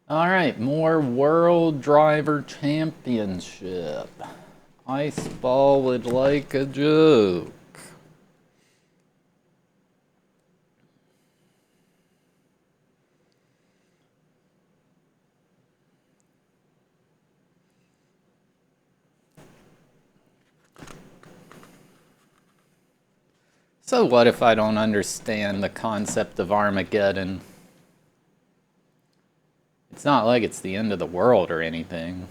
Alright, more World Driver Championship. Ice Ball would like a joke. So what if I don't understand the concept of Armageddon? It's not like it's the end of the world or anything.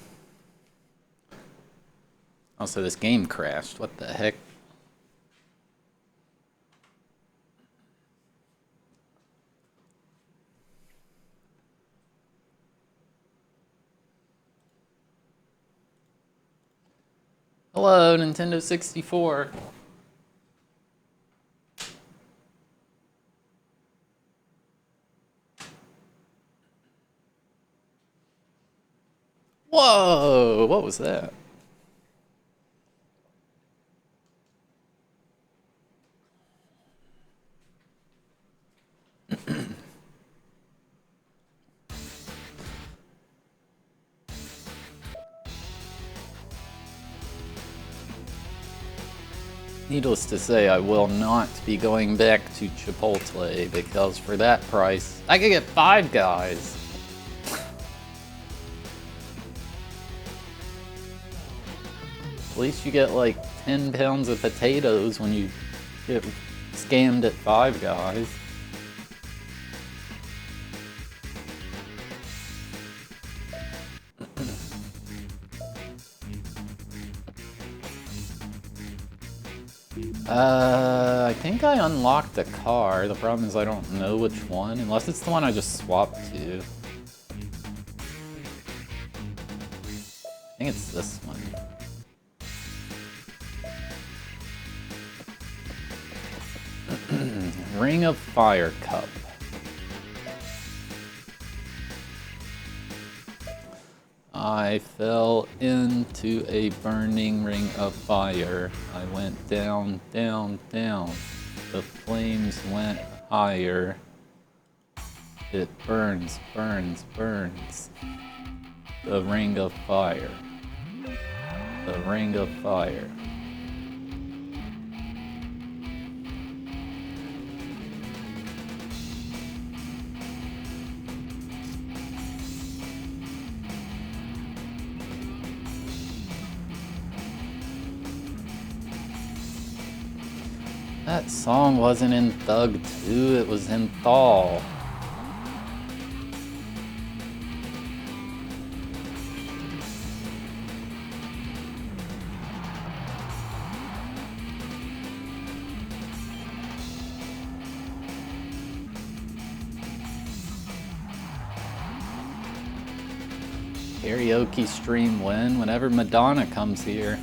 Also, this game crashed. What the heck? Hello, Nintendo 64. Whoa, what was that? Needless to say, I will not be going back to Chipotle because for that price, I could get 5 Guys. At least you get like 10 pounds of potatoes when you get scammed at 5 Guys. I think I unlocked a car. The problem is I don't know which one, unless it's the one I just swapped to. I think it's this one. Ring of Fire Cup. I fell into a burning ring of fire. I went down, down, down. The flames went higher. It burns, burns, burns. The ring of fire. The ring of fire. That song wasn't in Thug 2, it was in Thaw. Karaoke stream win whenever Madonna comes here.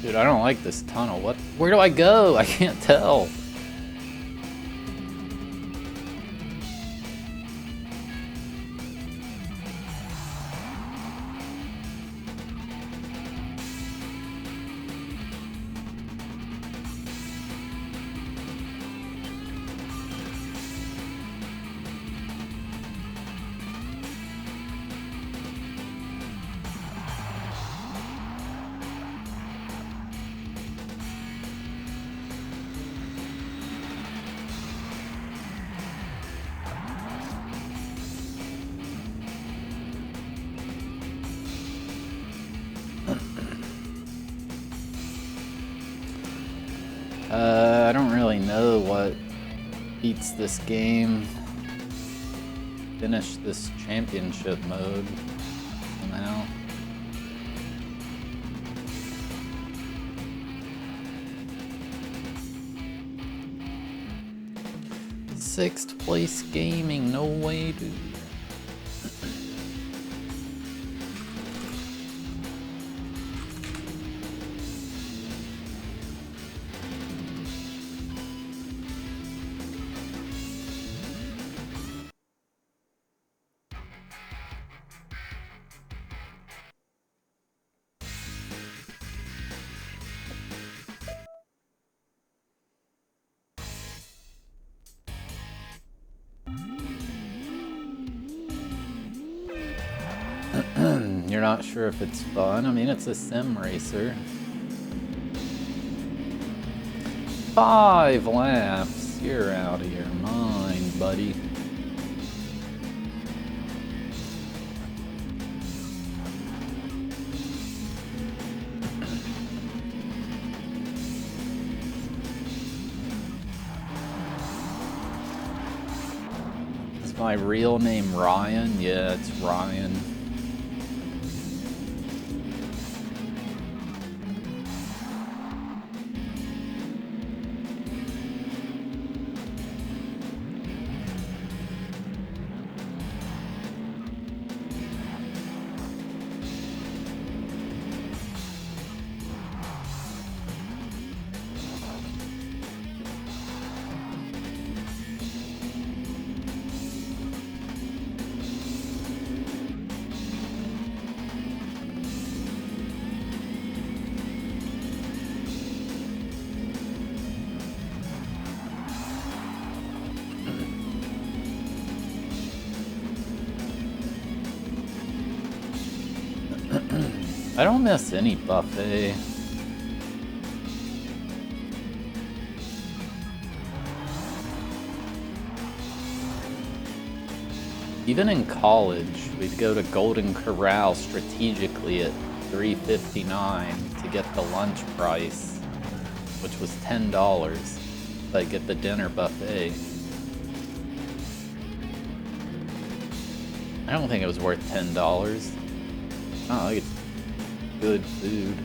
Dude, I don't like this tunnel. Where do I go? I can't tell. I don't really know what beats this game. Finish this championship mode somehow. Sixth place gaming, no way, dude. not sure if it's fun. I mean, it's a sim racer. 5 laps. You're out of your mind, buddy. Is my real name Ryan? Yeah, it's Ryan. I don't miss any buffet. Even in college, we'd go to Golden Corral strategically at $3.59 to get the lunch price, which was $10, but get the dinner buffet. I don't think it was worth $10. I don't think it's good food.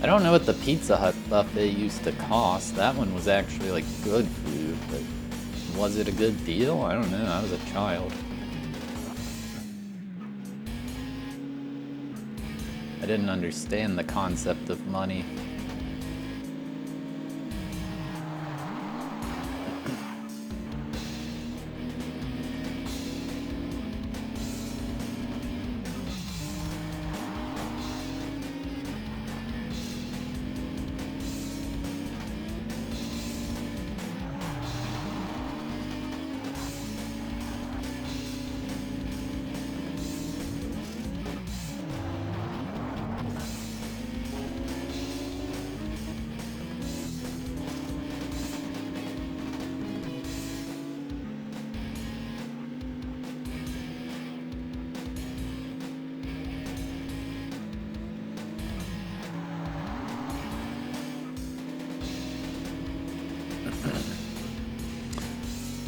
I don't know what the Pizza Hut buffet used to cost. That one was actually like good food, but was it a good deal? I don't know. I was a child. I didn't understand the concept of money.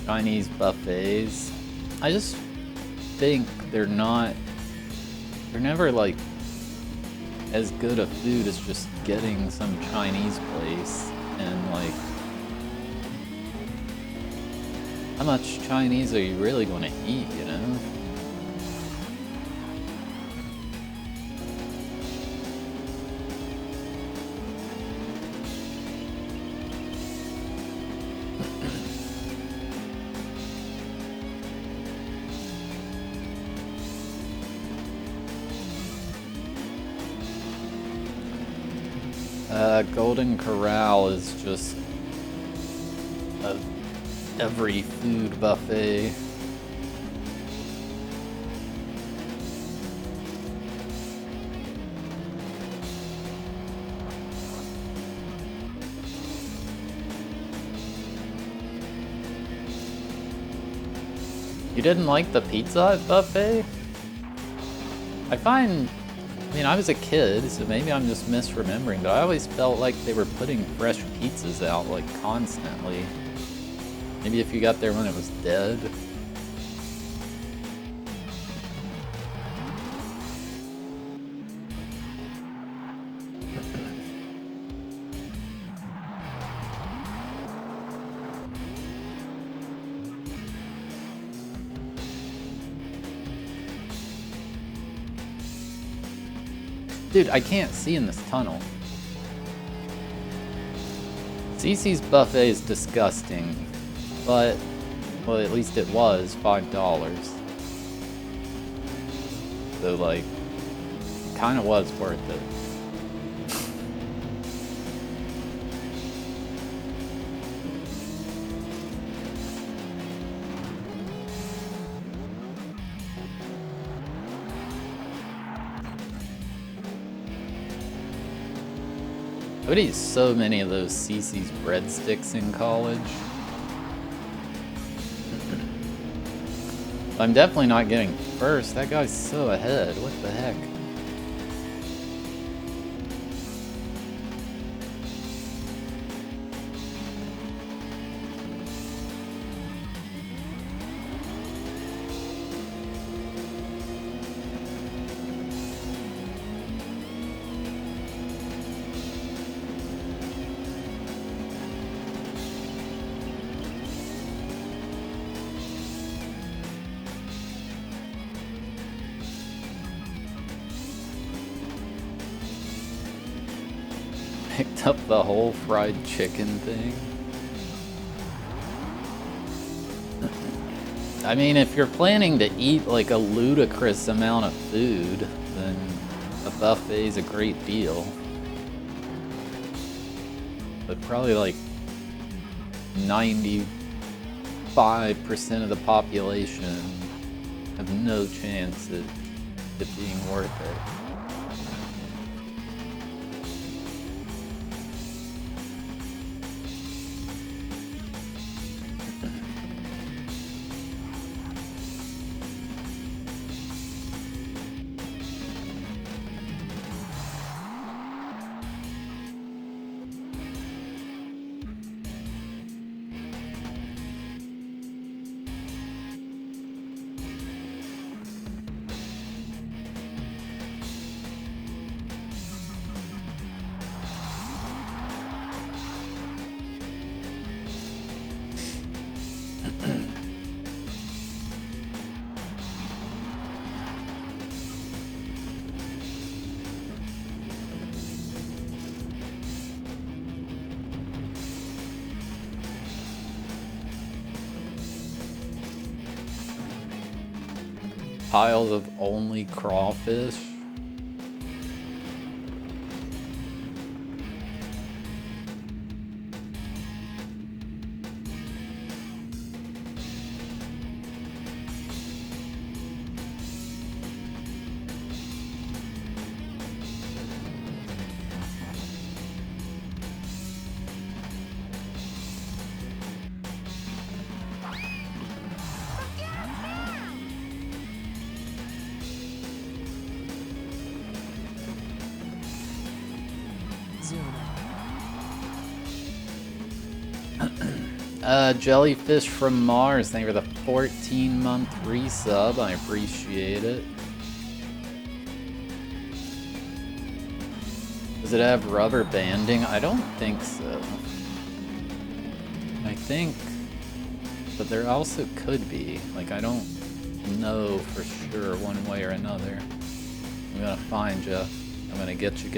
Chinese buffets, I just think they're never like as good a food as just getting some Chinese place. And like, how much Chinese are you really going to eat, you know? Golden Corral is just every food buffet. You didn't like the Pizza Hut buffet? I mean, I was a kid, so maybe I'm just misremembering, but I always felt like they were putting fresh pizzas out, like, constantly. Maybe if you got there when it was dead. Dude, I can't see in this tunnel. Cece's buffet is disgusting, but, well, at least it was $5. So, like, it kind of was worth it. I would eat so many of those CC's breadsticks in college. I'm definitely not getting first. That guy's so ahead. What the heck? Picked up the whole fried chicken thing. I mean, if you're planning to eat like a ludicrous amount of food, then a buffet's a great deal. But probably like 95% of the population have no chance at it being worth it. Piles of only crawfish. Jellyfish from Mars, thank you for the 14-month resub. I appreciate it. Does it have rubber banding? I don't think so. I think, but there also could be. Like, I don't know for sure one way or another. I'm gonna find you. I'm gonna get you.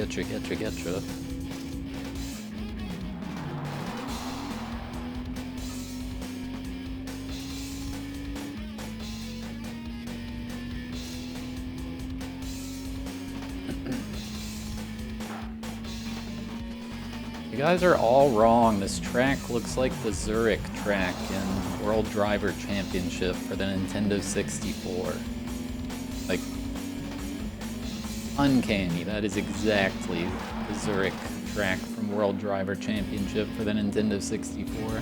You guys are all wrong. This track looks like the Zurich track in World Driver Championship for the Nintendo 64. Like, uncanny. That is exactly the Zurich track from World Driver Championship for the Nintendo 64.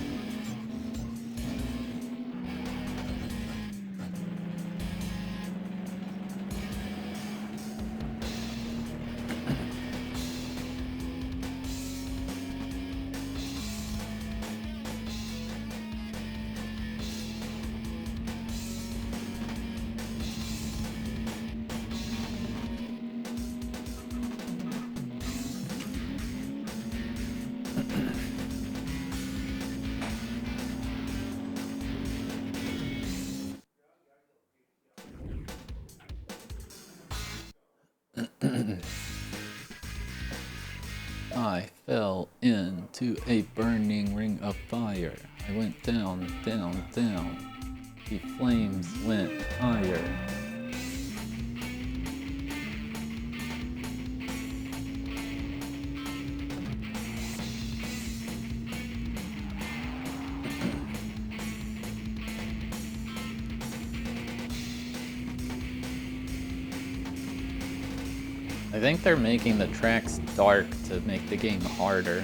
I fell into a burning ring of fire. I went down, down, down. The flames went higher. I think they're making the tracks dark to make the game harder.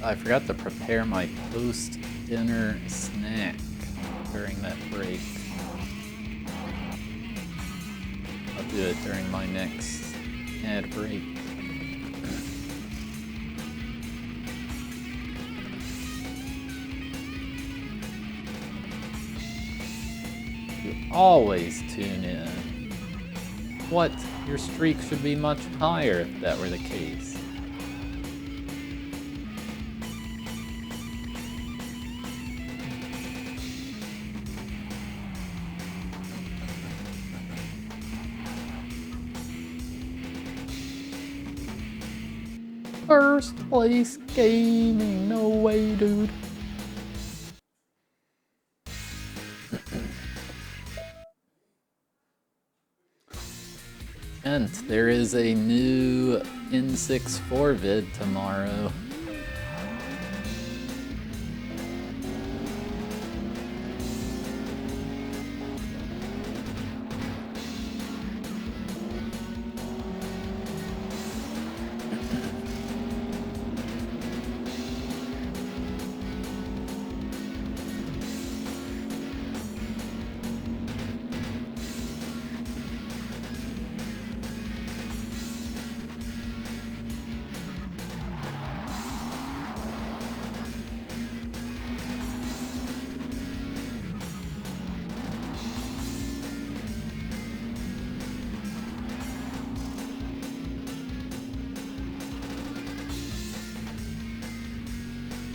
I forgot to prepare my post-dinner snack during that break. I'll do it during my next ad break. You always tune in. What? Your streak should be much higher if that were the case. First place gaming, no way, dude. And there is a new N64 vid tomorrow.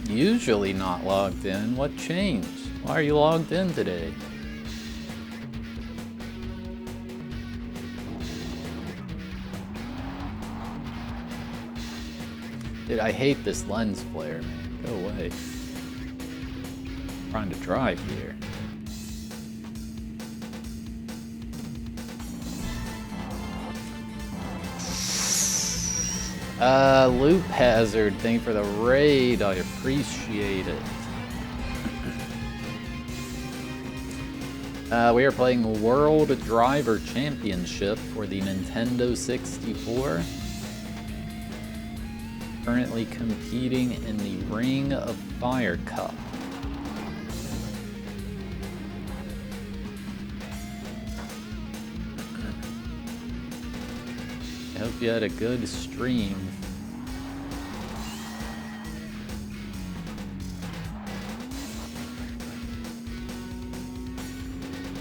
Usually not logged in. What changed? Why are you logged in today? Dude, I hate this lens flare, man. Go away. I'm trying to drive here. Loop Hazard, thank you for the raid, I appreciate it. We are playing World Driver Championship for the Nintendo 64. Currently competing in the Ring of Fire Cup. I hope you had a good stream.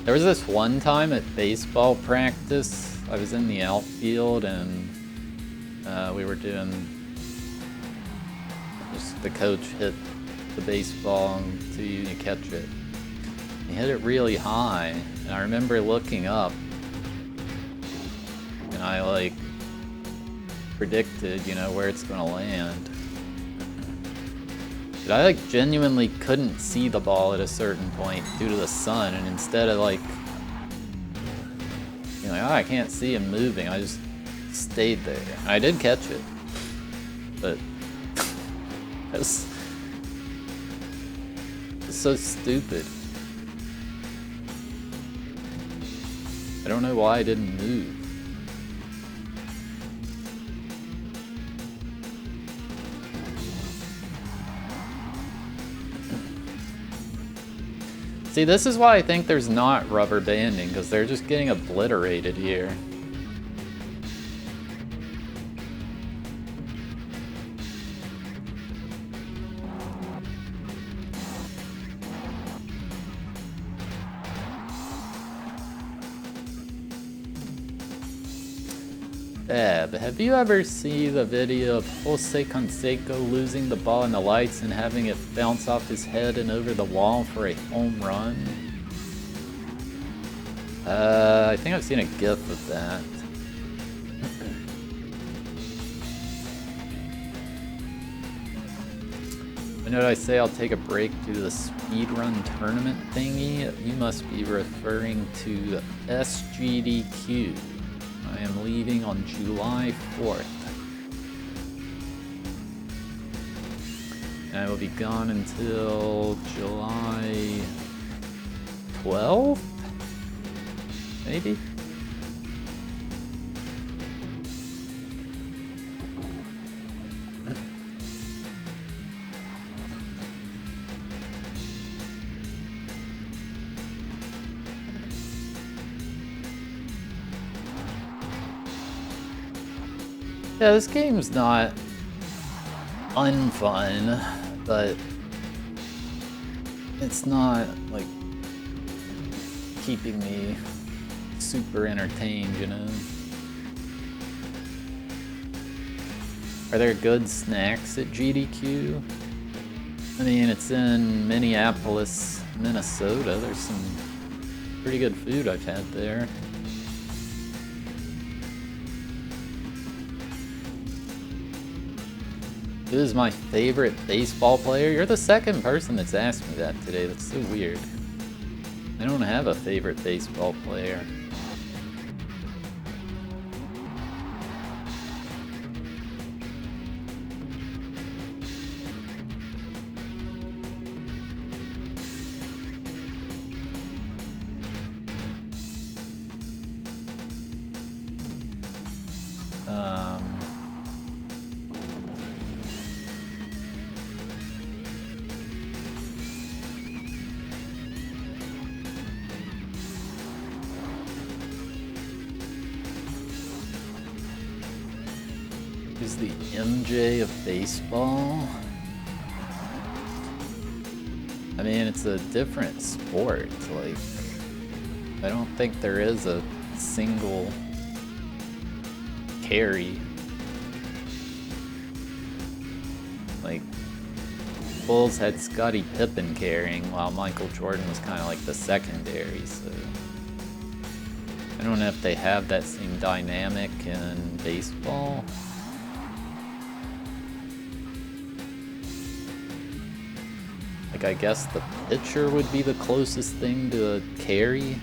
There was this one time at baseball practice, I was in the outfield and we were doing, just the coach hit the baseball until you catch it. He hit it really high, and I remember looking up and I like predicted, you know, where it's gonna land. But I like genuinely couldn't see the ball at a certain point due to the sun, and instead of like, you know, like, oh, I can't see him moving, I just stayed there. I did catch it, but it's so stupid. I don't know why I didn't move. See, this is why I think there's not rubber banding, because they're just getting obliterated here. Have you ever seen the video of Jose Canseco losing the ball in the lights and having it bounce off his head and over the wall for a home run? I think I've seen a GIF of that. When did I say I'll take a break due to the speedrun tournament thingy? You must be referring to SGDQ. I am leaving on July 4th. And I will be gone until July 12th? Maybe? Yeah, this game's not unfun, but it's not like keeping me super entertained, you know? Are there good snacks at GDQ? I mean, it's in Minneapolis, Minnesota. There's some pretty good food I've had there. Who is my favorite baseball player? You're the second person that's asked me that today. That's so weird. I don't have a favorite baseball player. Who's the MJ of baseball? I mean, it's a different sport. Like, I don't think there is a single carry. Like, Bulls had Scottie Pippen carrying while Michael Jordan was kind of like the secondary, so I don't know if they have that same dynamic in baseball. Like, I guess the pitcher would be the closest thing to a carry.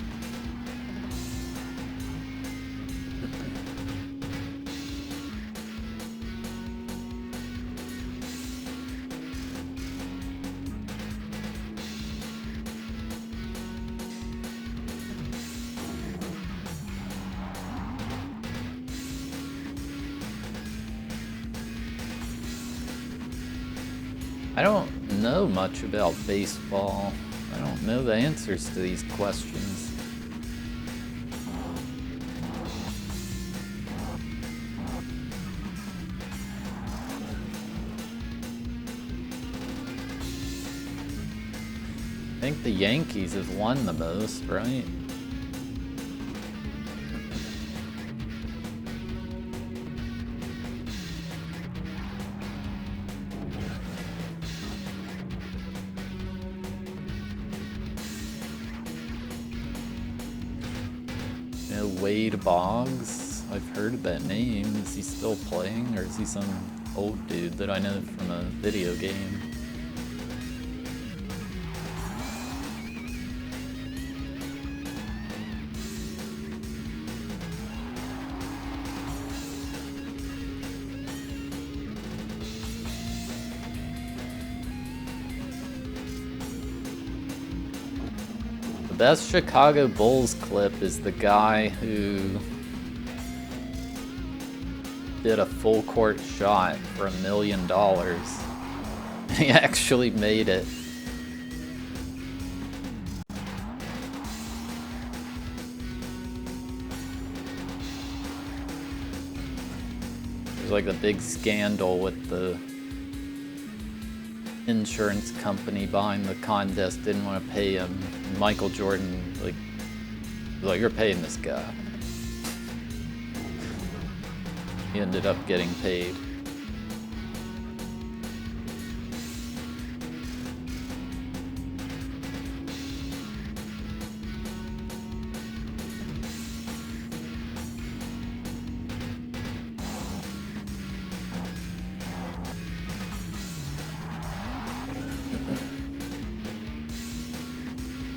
I don't know much about baseball. I don't know the answers to these questions. I think the Yankees have won the most, right? Wade Boggs, I've heard of that name. Is he still playing, or is he some old dude that I know from a video game? The best Chicago Bulls clip is the guy who did a full court shot for $1 million. He actually made it. There's like a big scandal with the insurance company behind the contest didn't want to pay him. And Michael Jordan, like, you're paying this guy. He ended up getting paid.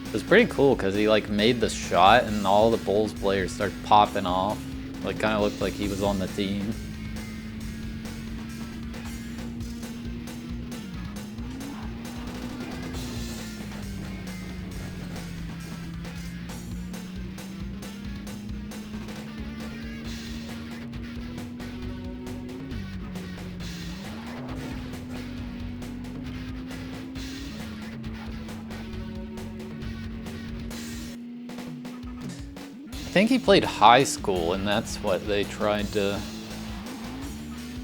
It was pretty cool because he like made the shot and all the Bulls players started popping off. Like kind of looked like he was on the team. I think he played high school, and that's what they tried to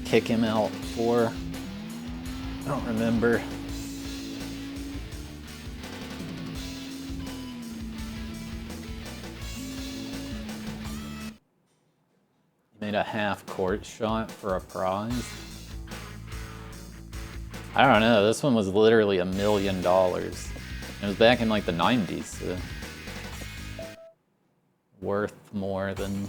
kick him out for. I don't remember. He made a half-court shot for a prize. I don't know, this one was literally $1 million. It was back in like the 90s, so worth more than...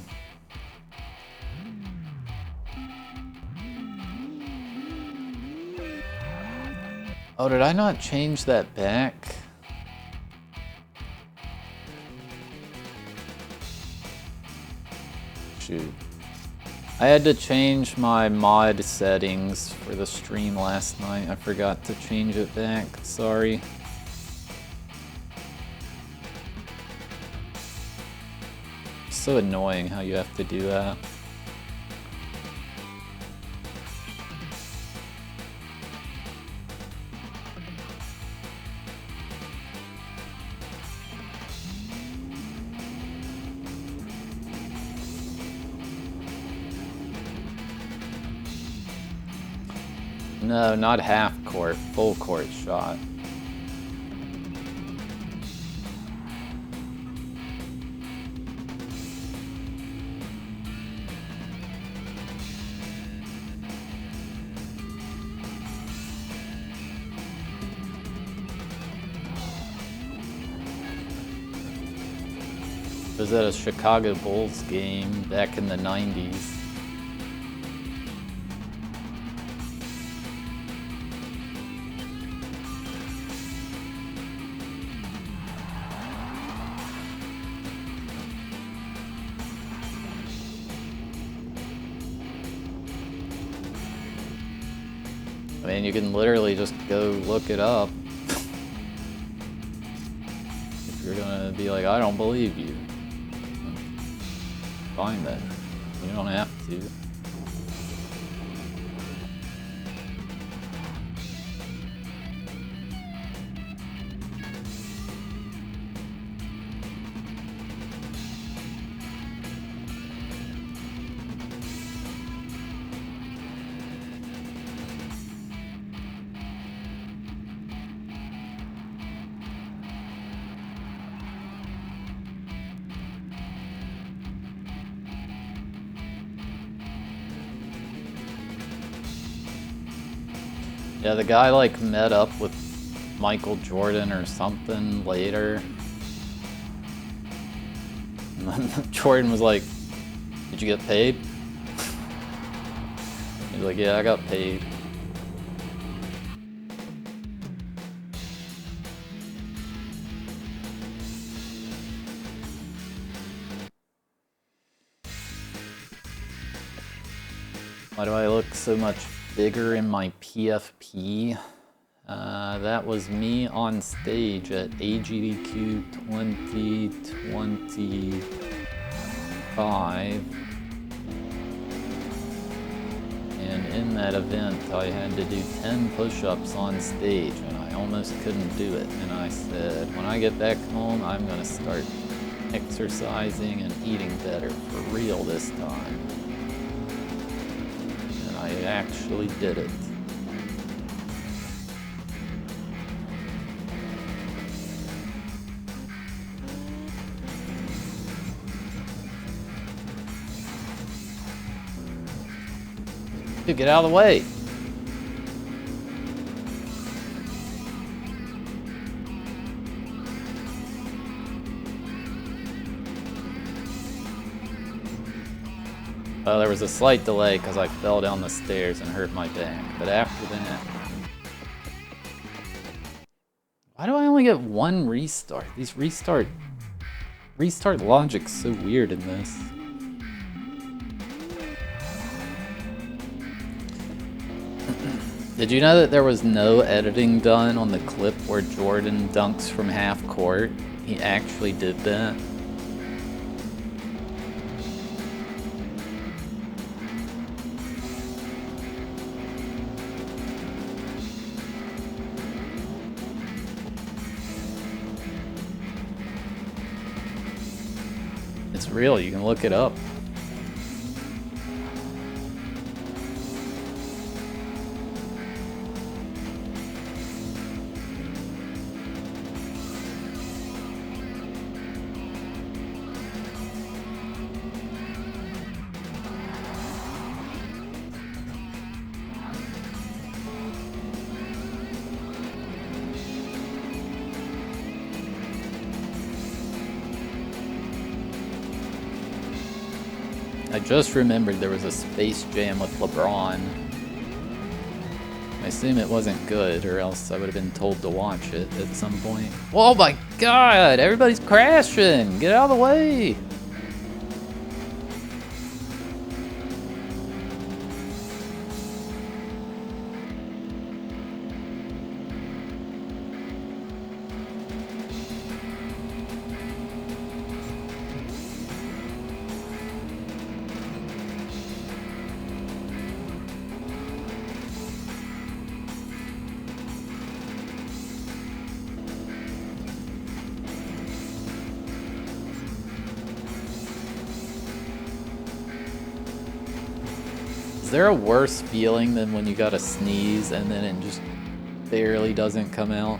Oh, did I not change that back? Shoot. I had to change my mod settings for the stream last night. I forgot to change it back, sorry. So annoying how you have to do that. No, not half court, full court shot. It was at a Chicago Bulls game back in the 90s. I mean, you can literally just go look it up. If you're gonna be like, I don't believe you. Fine then. You don't have to. Yeah, the guy like met up with Michael Jordan or something later. And then Jordan was like, did you get paid? He's like, yeah, I got paid. Why do I look so much bigger in my PFP? That was me on stage at AGDQ 2025. And in that event, I had to do 10 push-ups on stage, and I almost couldn't do it. And I said, when I get back home, I'm gonna start exercising and eating better for real this time. I actually did it. Dude, get out of the way! Well, there was a slight delay because I fell down the stairs and hurt my back, but after that... Why do I only get one restart? These restart logic's so weird in this. Did you know that there was no editing done on the clip where Jordan dunks from half court? He actually did that. It's real, you can look it up. I just remembered there was a Space Jam with LeBron. I assume it wasn't good, or else I would have been told to watch it at some point. Oh my god! Everybody's crashing! Get out of the way! Is there a worse feeling than when you gotta sneeze and then it just barely doesn't come out?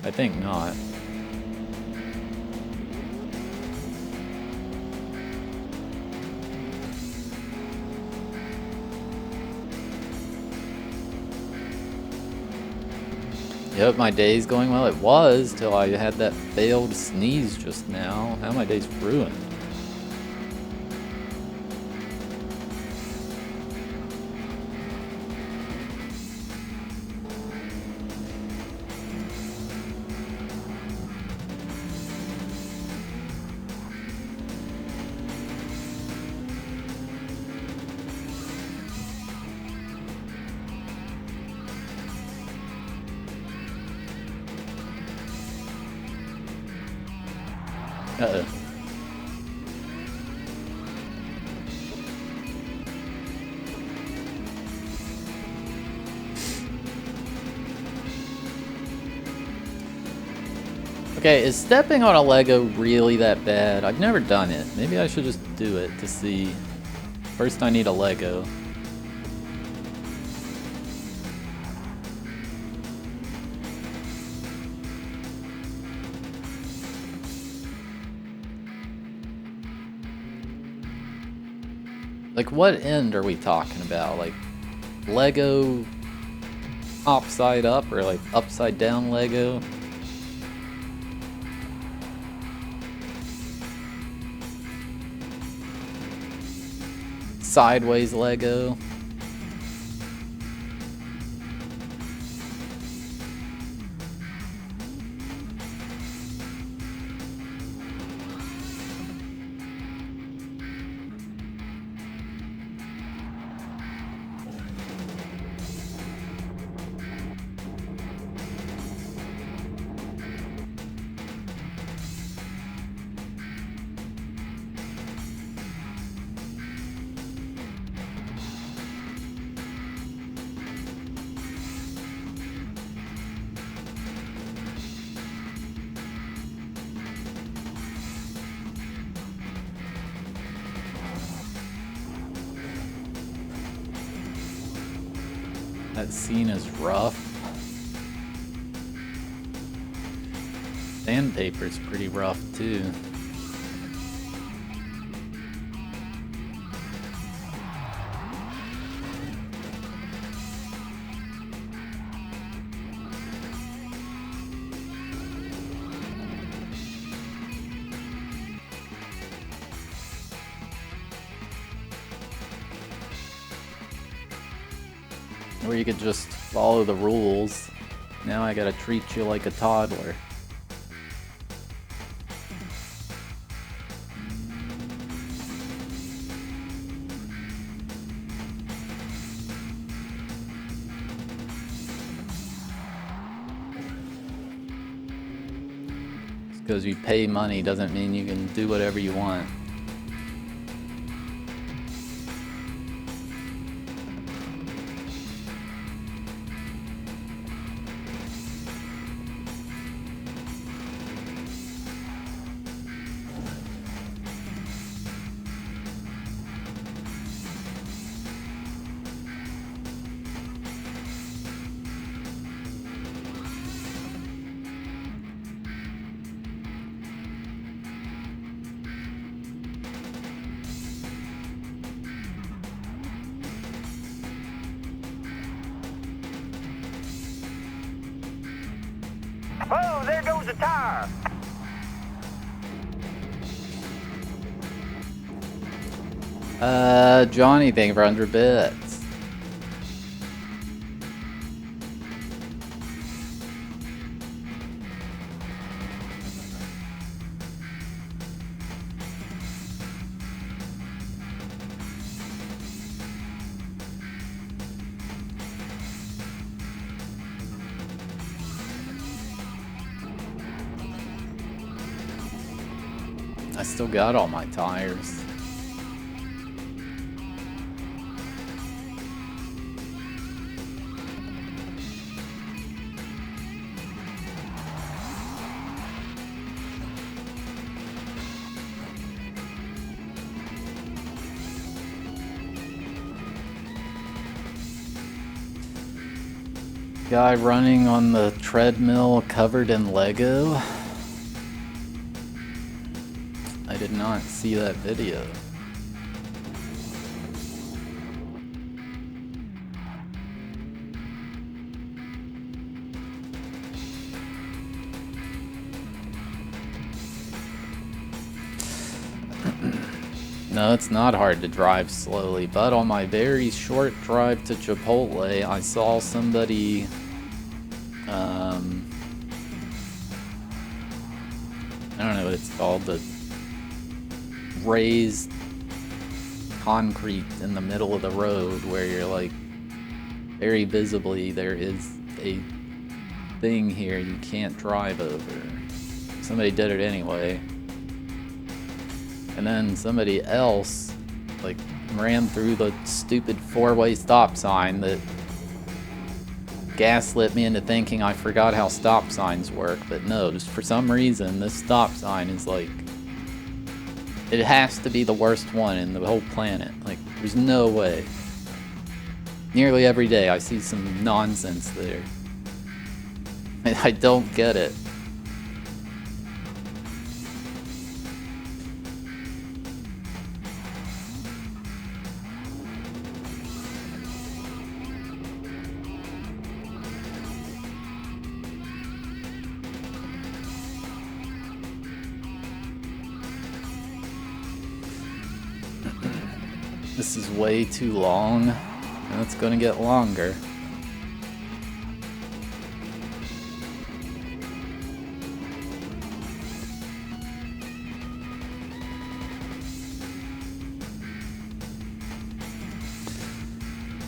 I think not. Yep, my day's going well. It was till I had that failed sneeze just now. Now my day's ruined. Uh-oh. Okay, is stepping on a Lego really that bad? I've never done it. Maybe I should just do it to see. First I need a Lego. Like, what end are we talking about? Like, Lego upside up or like upside down Lego? Sideways Lego? That scene is rough. Sandpaper's pretty rough too. Or you could just follow the rules. Now I gotta treat you like a toddler. Just because you pay money doesn't mean you can do whatever you want. Oh, there goes the tire. Johnny, thank you for 100 bits. I still got all my tires. Guy running on the treadmill covered in Lego. I did not see that video. No, it's not hard to drive slowly, but on my very short drive to Chipotle, I saw somebody I don't know what it's called, the raised concrete in the middle of the road where you're like, very visibly there is a thing here you can't drive over. Somebody did it anyway. And then somebody else like ran through the stupid four-way stop sign that gaslit me into thinking I forgot how stop signs work, but no, just for some reason this stop sign is like, it has to be the worst one in the whole planet. Like, there's no way. Nearly every day I see some nonsense there. I don't get it. This is way too long, and it's gonna get longer.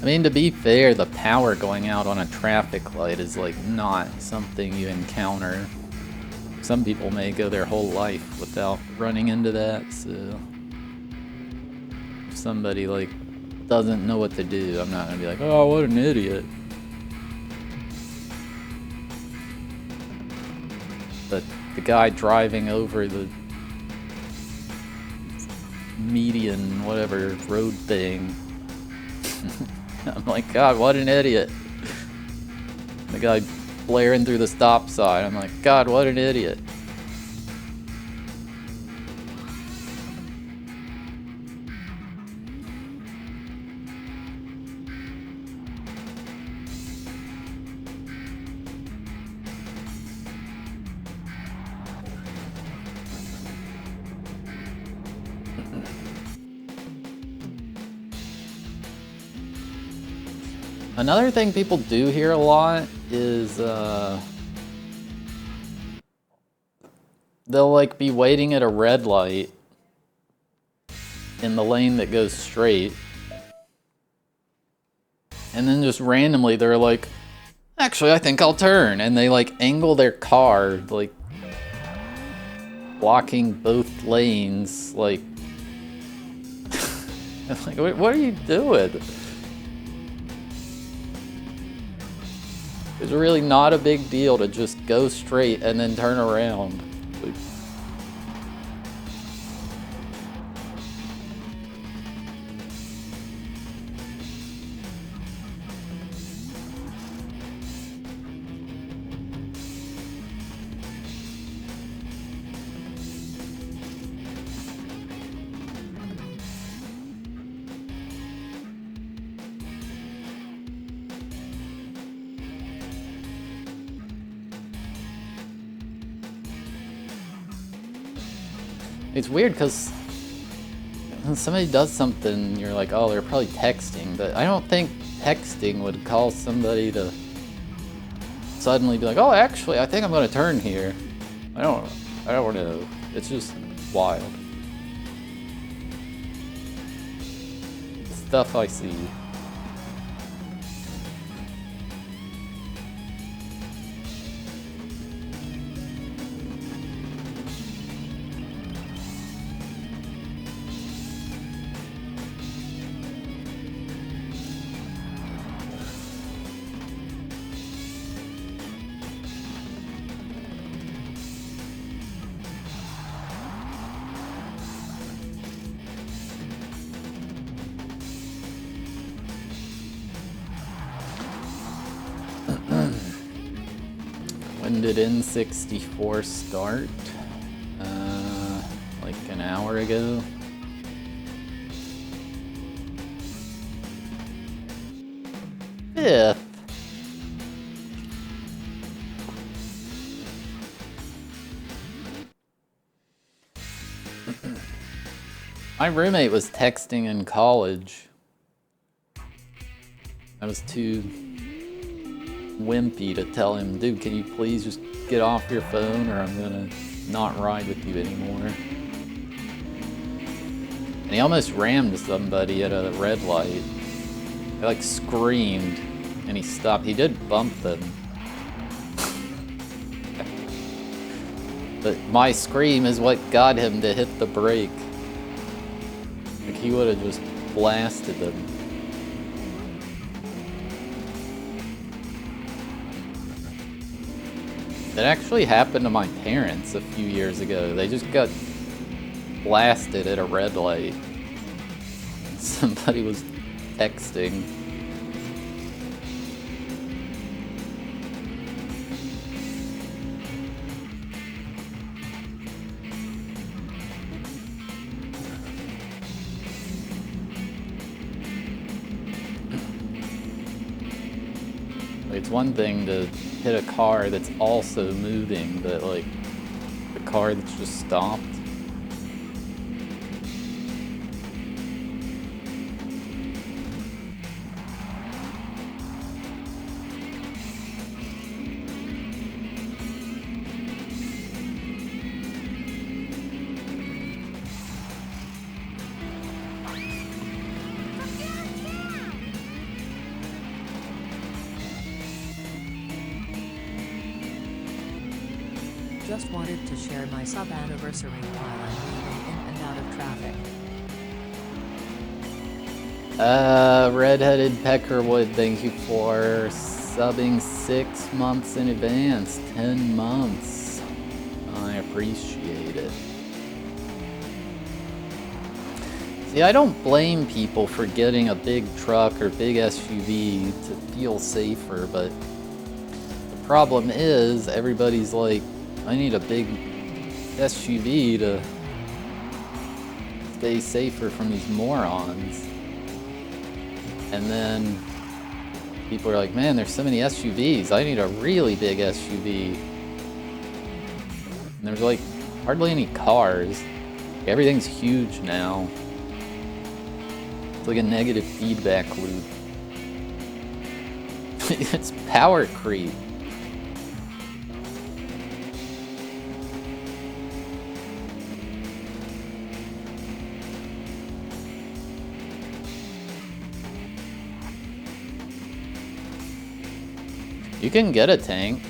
I mean, to be fair, the power going out on a traffic light is like not something you encounter. Some people may go their whole life without running into that, so somebody like doesn't know what to do, I'm not gonna be like, oh, what an idiot. But the guy driving over the median whatever road thing, I'm like, God, what an idiot. The guy blaring through the stop sign, I'm like, God, what an idiot. Another thing people do here a lot is they'll like be waiting at a red light in the lane that goes straight, and then just randomly they're like, actually I think I'll turn, and they like angle their car like blocking both lanes, like like what are you doing? It's really not a big deal to just go straight and then turn around. Like, it's weird because when somebody does something, you're like, oh, they're probably texting, but I don't think texting would cause somebody to suddenly be like, oh, actually, I think I'm gonna turn here. I don't know. It's just wild. Stuff I see. When did N64 start? Like an hour ago. Fifth. My roommate was texting in college. I was too wimpy to tell him, dude, can you please just get off your phone or I'm gonna not ride with you anymore. And he almost rammed somebody at a red light. They like screamed and he stopped. He did bump them. But my scream is what got him to hit the brake. Like he would have just blasted them. It actually happened to my parents a few years ago. They just got blasted at a red light. Somebody was texting. It's one thing to hit a car that's also moving, but like the car that's just stopped. Just wanted to share my sub-anniversary while I'm weaving in and out of traffic. Redheaded Peckerwood, thank you for subbing 6 months in advance. 10 months. I appreciate it. See, I don't blame people for getting a big truck or big SUV to feel safer, but the problem is everybody's like, I need a big SUV to stay safer from these morons. And then people are like, man, there's so many SUVs. I need a really big SUV. And there's like hardly any cars. Everything's huge now. It's like a negative feedback loop. It's power creep. You can get a tank.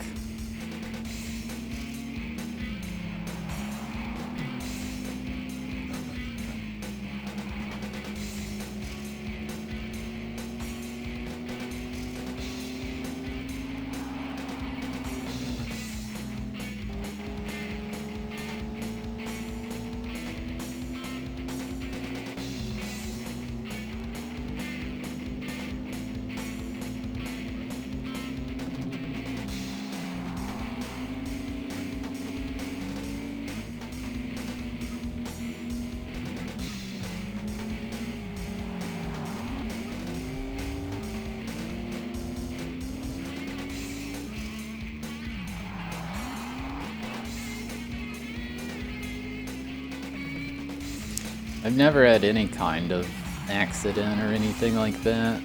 I've never had any kind of accident or anything like that.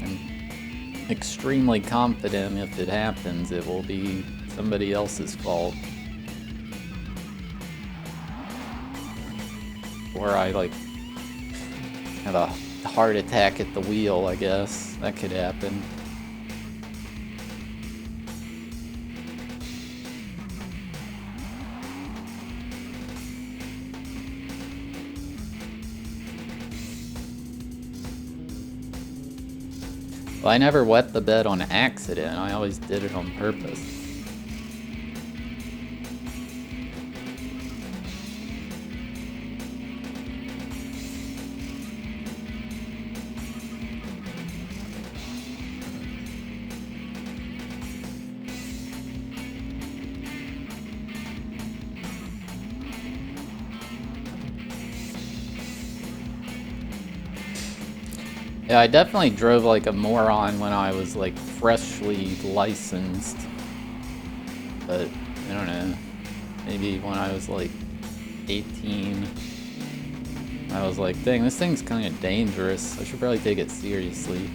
I'm extremely confident if it happens, it will be somebody else's fault. Or I like have a heart attack at the wheel, I guess. That could happen. Well, I never wet the bed on accident. I always did it on purpose. Yeah, I definitely drove like a moron when I was like freshly licensed. But I don't know. Maybe when I was like 18, I was like, dang, this thing's kind of dangerous. I should probably take it seriously.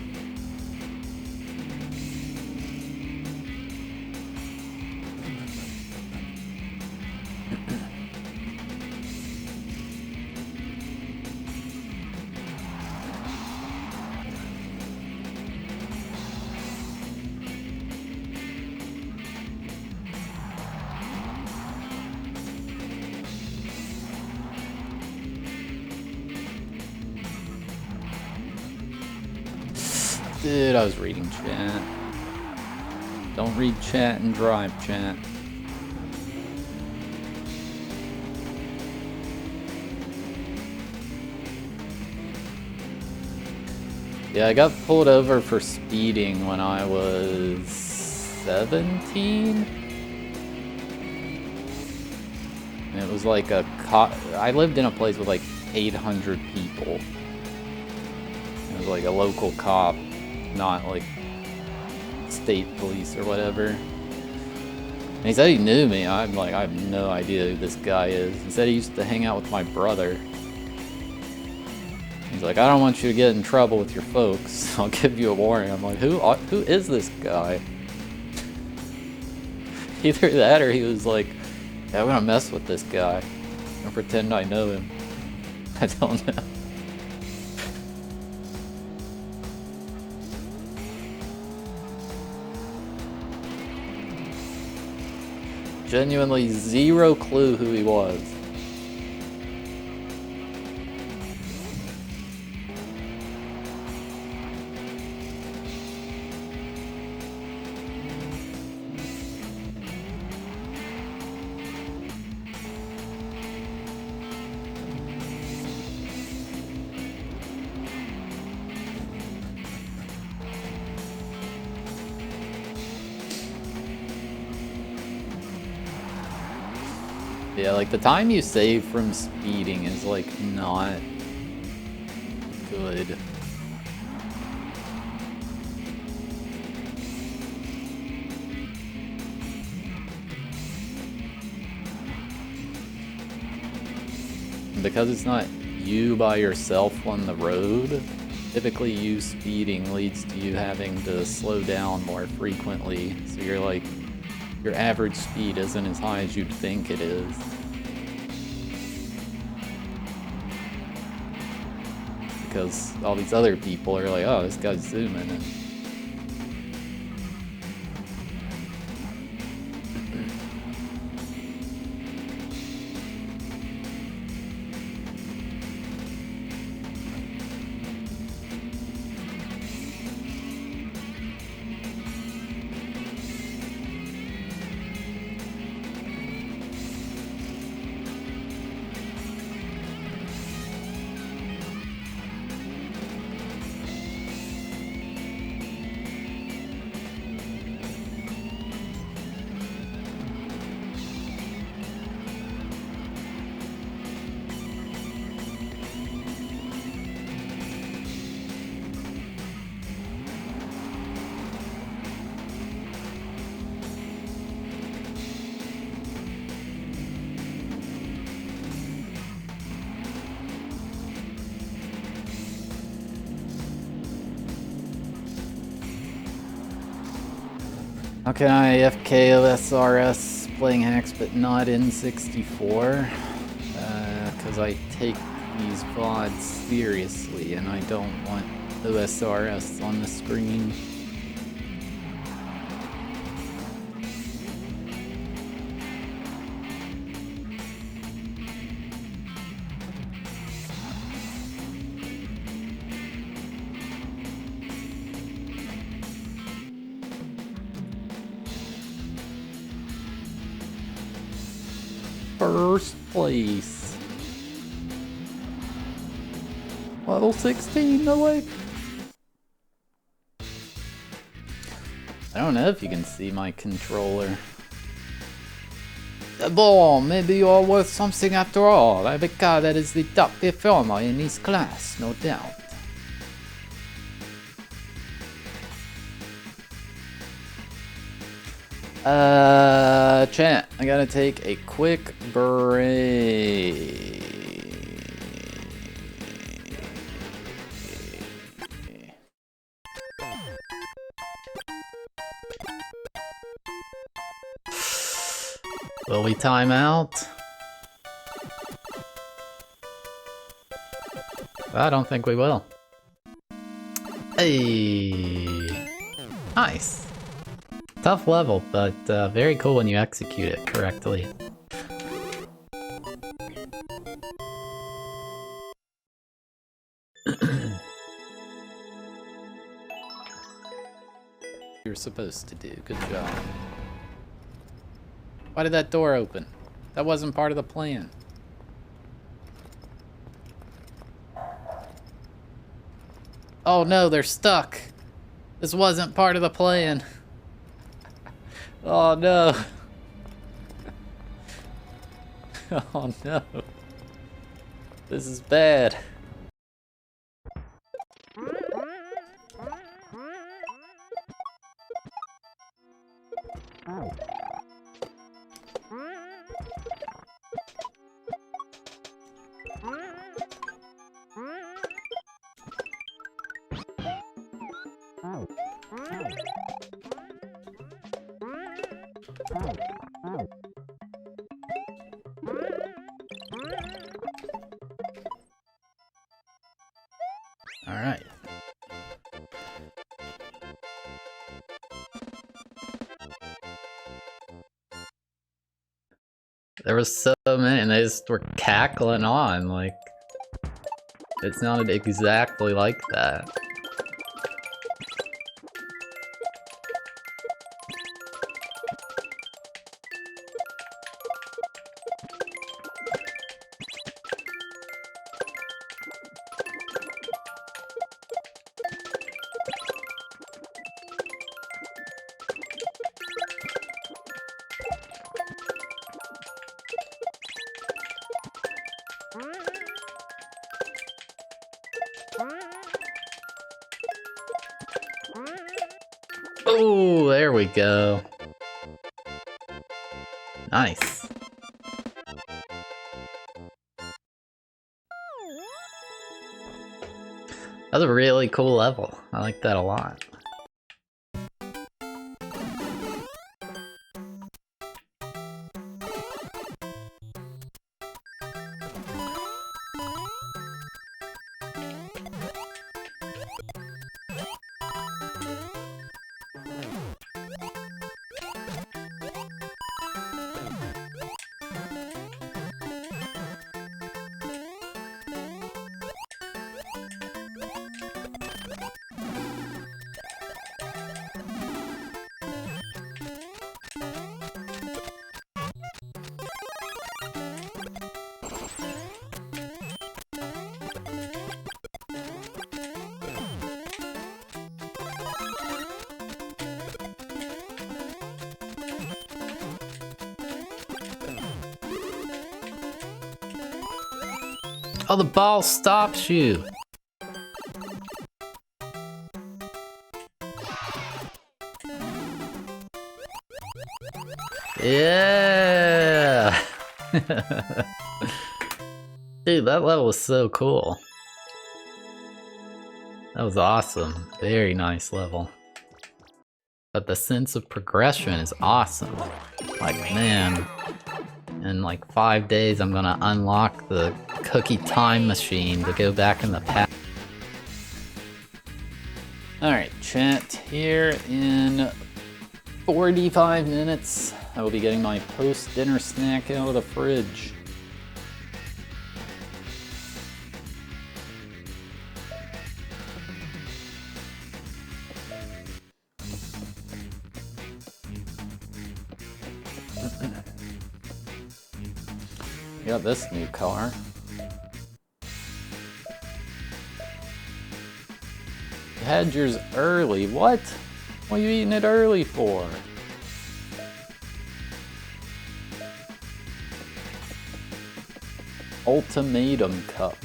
Dude, I was reading chat. Don't read chat and drive chat. Yeah, I got pulled over for speeding when I was 17. And it was like a I lived in a place with like 800 people. It was like a local cop, not like state police or whatever. And he said he knew me. I'm like, I have no idea who this guy is. He said he used to hang out with my brother. He's like, I don't want you to get in trouble with your folks. I'll give you a warning. I'm like, who is this guy? Either that or he was like, yeah, I'm gonna mess with this guy and pretend I know him. I don't know. Genuinely zero clue who he was. Yeah, like the time you save from speeding is like not good. Because it's not you by yourself on the road, Typically, you speeding leads to you having to slow down more frequently, so you're like, your average speed isn't as high as you'd think it is. Because all these other people are like, oh, this guy's zooming, and how can I FK SRS playing hacks but not N64? Because I take these VODs seriously and I don't want OSRS on the screen. First place. Level 16, no way. I don't know if you can see my controller. Bon, maybe you're worth something after all. I regard that is the top performer in his class, no doubt. Chat, I gotta take a quick break. Will we time out? I don't think we will. Hey, nice. Tough level, but very cool when you execute it correctly. You're supposed to do. Good job. Why did that door open? That wasn't part of the plan. Oh no, they're stuck. This wasn't part of the plan. Oh no. Oh no. This is bad. All right. There was so many, and they just were cackling on, like, it sounded exactly like that. Oh, there we go. Nice. That's a really cool level. I like that a lot. Oh, the ball stops you! Yeah! Dude, that level was so cool. That was awesome. Very nice level. But the sense of progression is awesome. Like, man, in like 5 days I'm gonna unlock the cookie time machine to go back in the past. Alright, chat, here in 45 minutes I will be getting my post-dinner snack out of the fridge. Got this new car. You had yours early. What? What are you eating it early for? Ultimatum cup.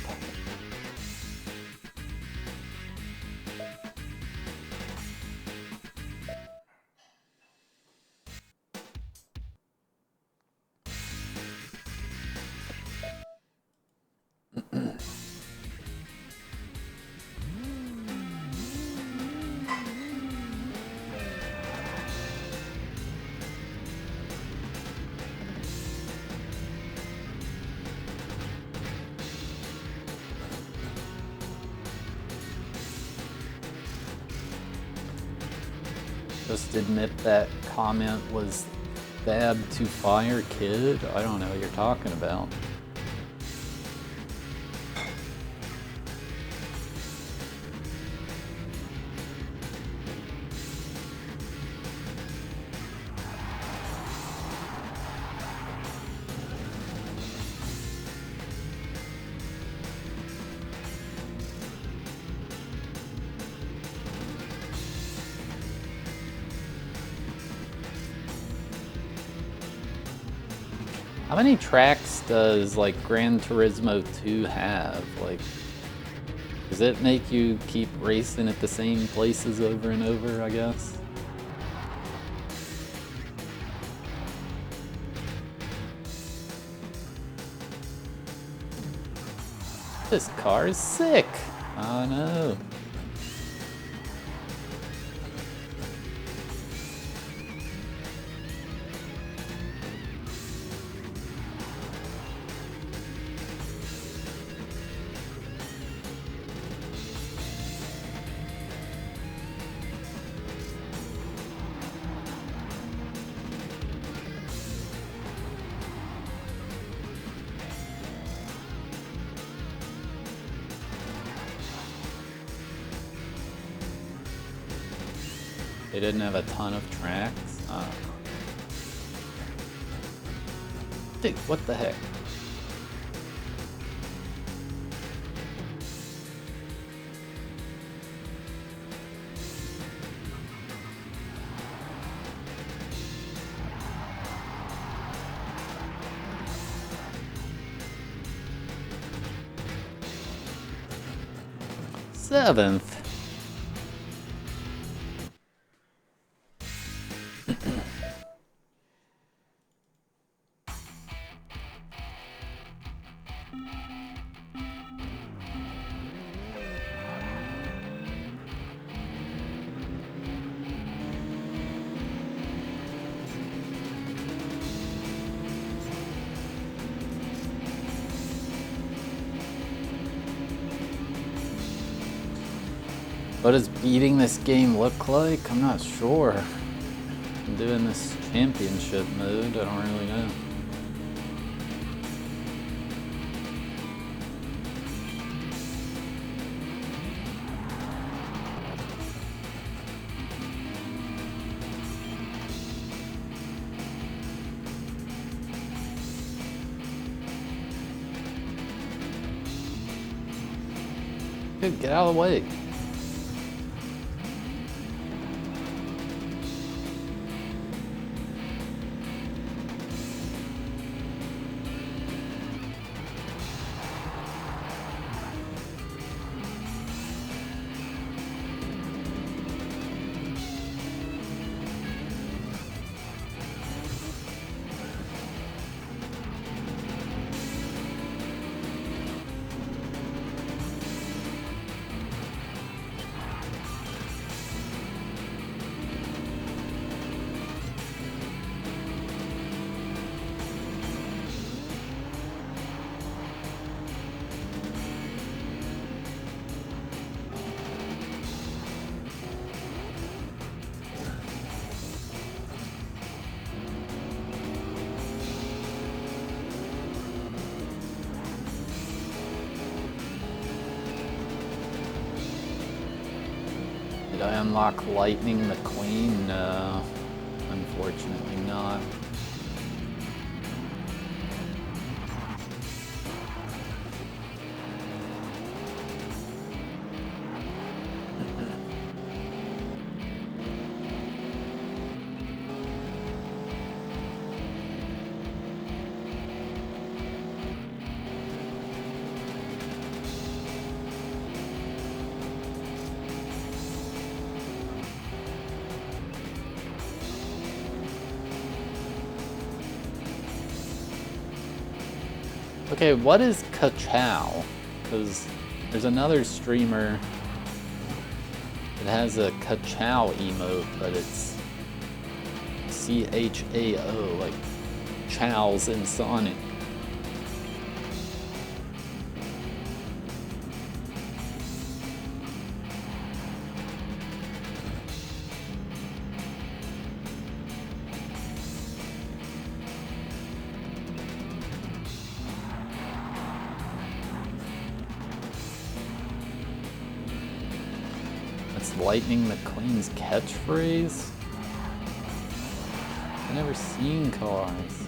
Just admit that comment was Thab to fire kid? I don't know what you're talking about. How many tracks does like Gran Turismo 2 have? Like, does it make you keep racing at the same places over and over, I guess? This car is sick. Oh no. They didn't have a ton of tracks? Oh. Dude, what the heck? Seventh. What does beating this game look like? I'm not sure. I'm doing this championship mode, I don't really know. Dude, get out of the way. Did I unlock Lightning McQueen? No, unfortunately not. Okay, what is Ka-Chow? Because there's another streamer that has a Ka-Chow emote, but it's C-H-A-O, like Chow's in Sonic. Lightning McQueen's catchphrase? I've never seen cars.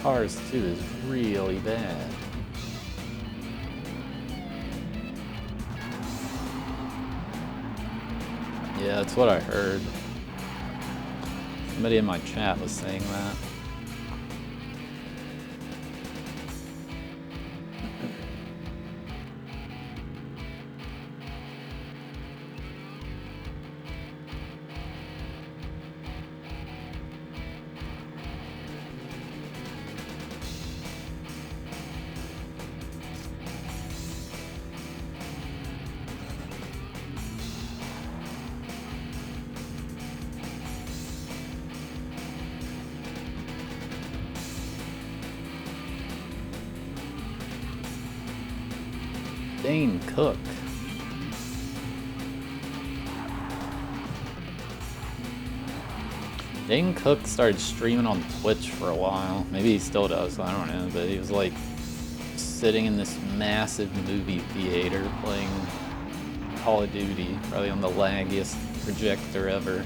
Cars 2 is really bad. Yeah, that's what I heard. Somebody in my chat was saying that. Dane Cook. Dane Cook started streaming on Twitch for a while. Maybe he still does, I don't know. But he was like sitting in this massive movie theater playing Call of Duty, probably on the laggiest projector ever.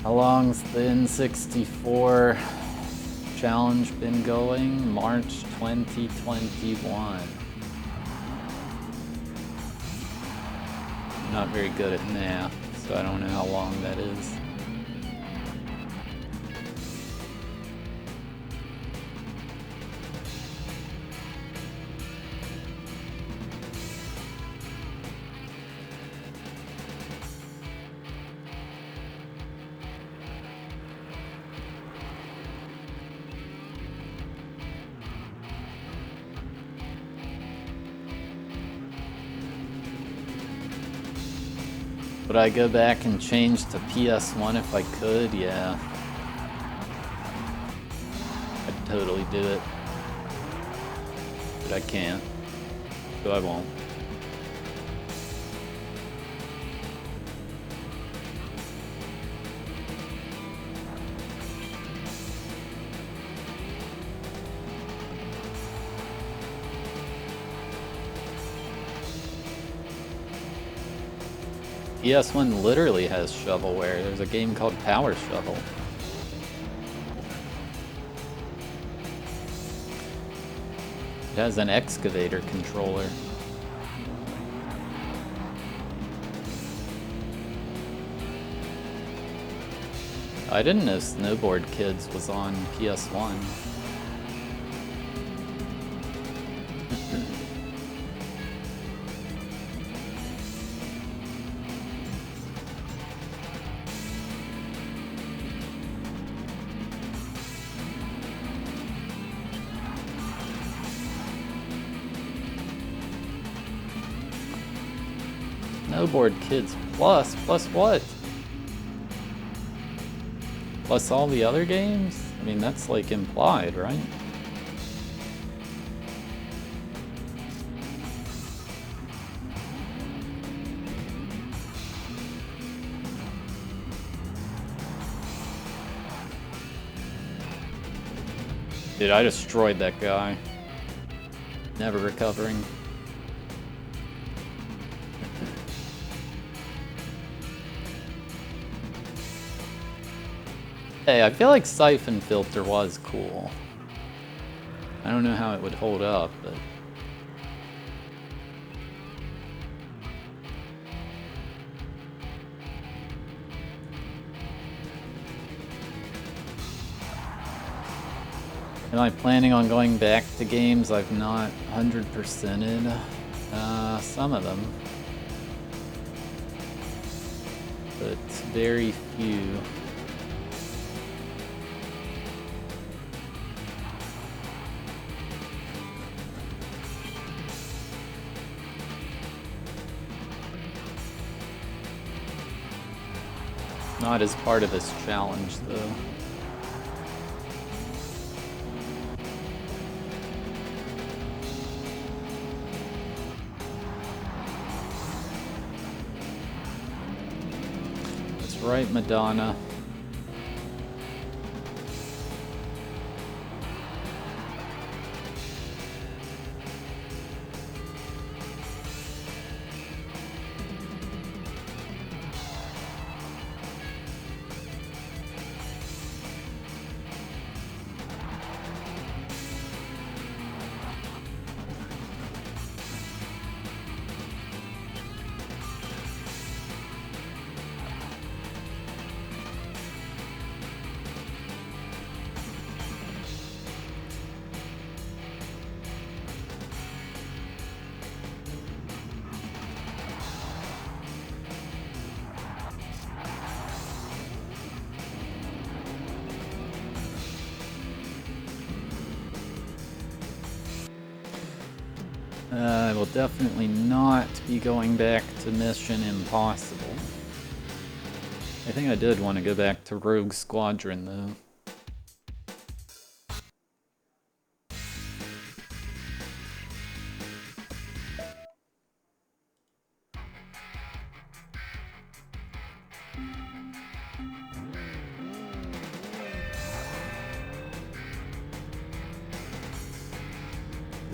How long's the N64 challenge been going? March 2021. I'm not very good at math, so I don't know how long that is. Would I go back and change to PS1 if I could? Yeah. I'd totally do it. But I can't. So I won't. PS1 literally has shovelware. There's a game called Power Shovel. It has an excavator controller. I didn't know Snowboard Kids was on PS1. Snowboard Kids Plus? Plus what? Plus all the other games? I mean, that's like implied, right? Dude, I destroyed that guy. Never recovering. Hey, I feel like Siphon Filter was cool. I don't know how it would hold up, but... Am I planning on going back to games I've not 100%ed? Some of them. But very few. Not as part of this challenge, though. That's right, Madonna. I will definitely not be going back to Mission Impossible. I think I did want to go back to Rogue Squadron, though.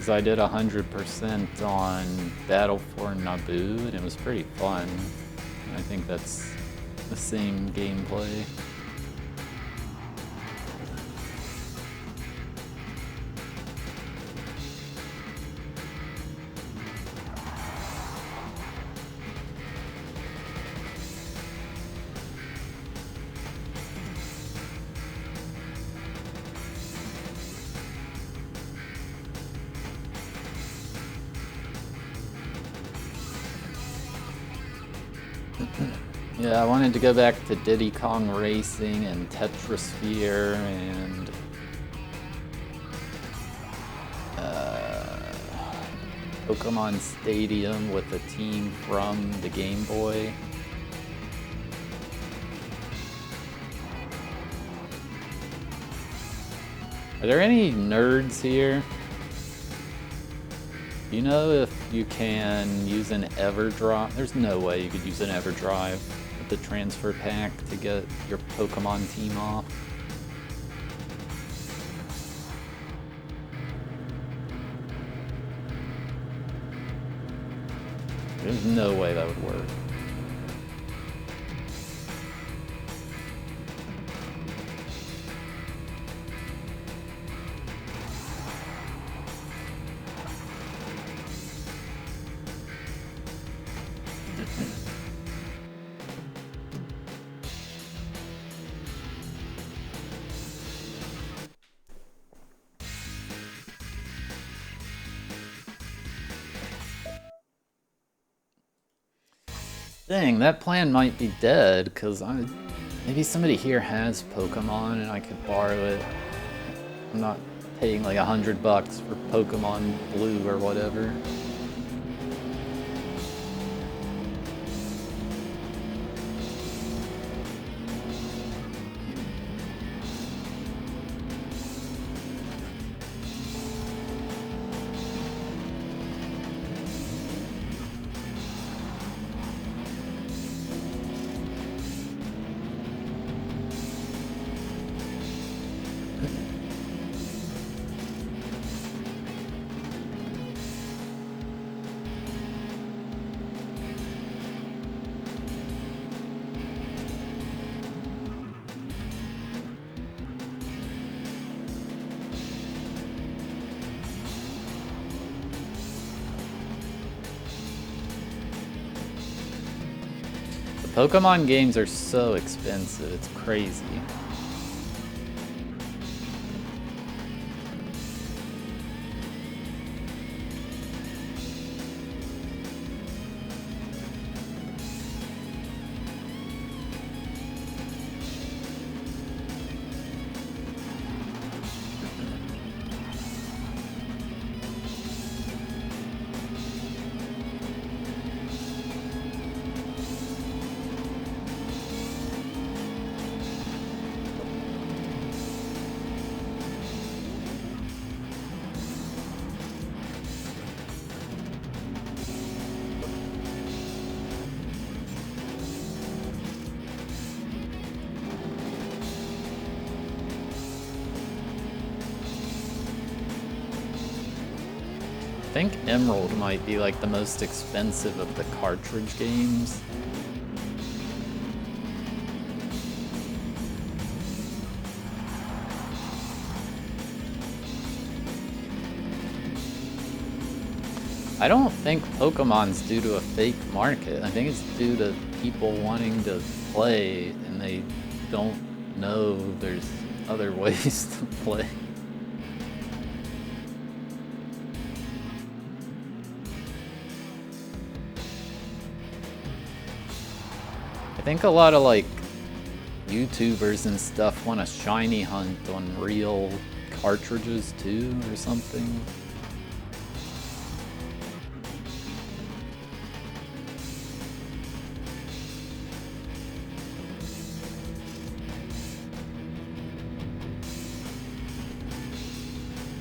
I did 100% on Battle for Naboo, and it was pretty fun. I think that's the same gameplay. Yeah, I wanted to go back to Diddy Kong Racing and Tetrasphere and Pokemon Stadium with a team from the Game Boy. Are there any nerds here? Do you know if you can use an EverDrive? There's no way you could use an EverDrive with the transfer pack to get your Pokemon team off. There's no way that would work. Dang, that plan might be dead, because maybe somebody here has Pokemon and I could borrow it. I'm not paying like $100 for Pokemon Blue or whatever. Pokemon games are so expensive, it's crazy. I think Emerald might be like the most expensive of the cartridge games. I don't think Pokemon's due to a fake market. I think it's due to people wanting to play and they don't know there's other ways to play. I think a lot of like YouTubers and stuff want a shiny hunt on real cartridges too or something.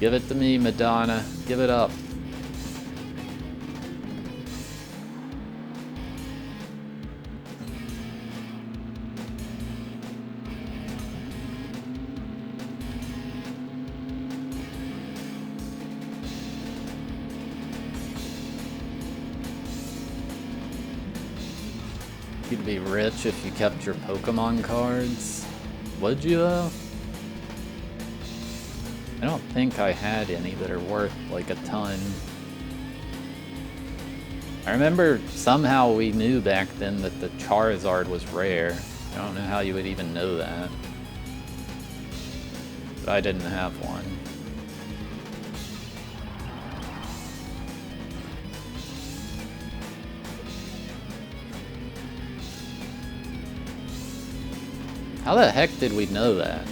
Give it to me, Madonna. Give it up. You'd be rich if you kept your Pokemon cards. Would you though? I don't think I had any that are worth like a ton. I remember somehow we knew back then that the Charizard was rare. I don't know how you would even know that. But I didn't have one. How the heck did we know that?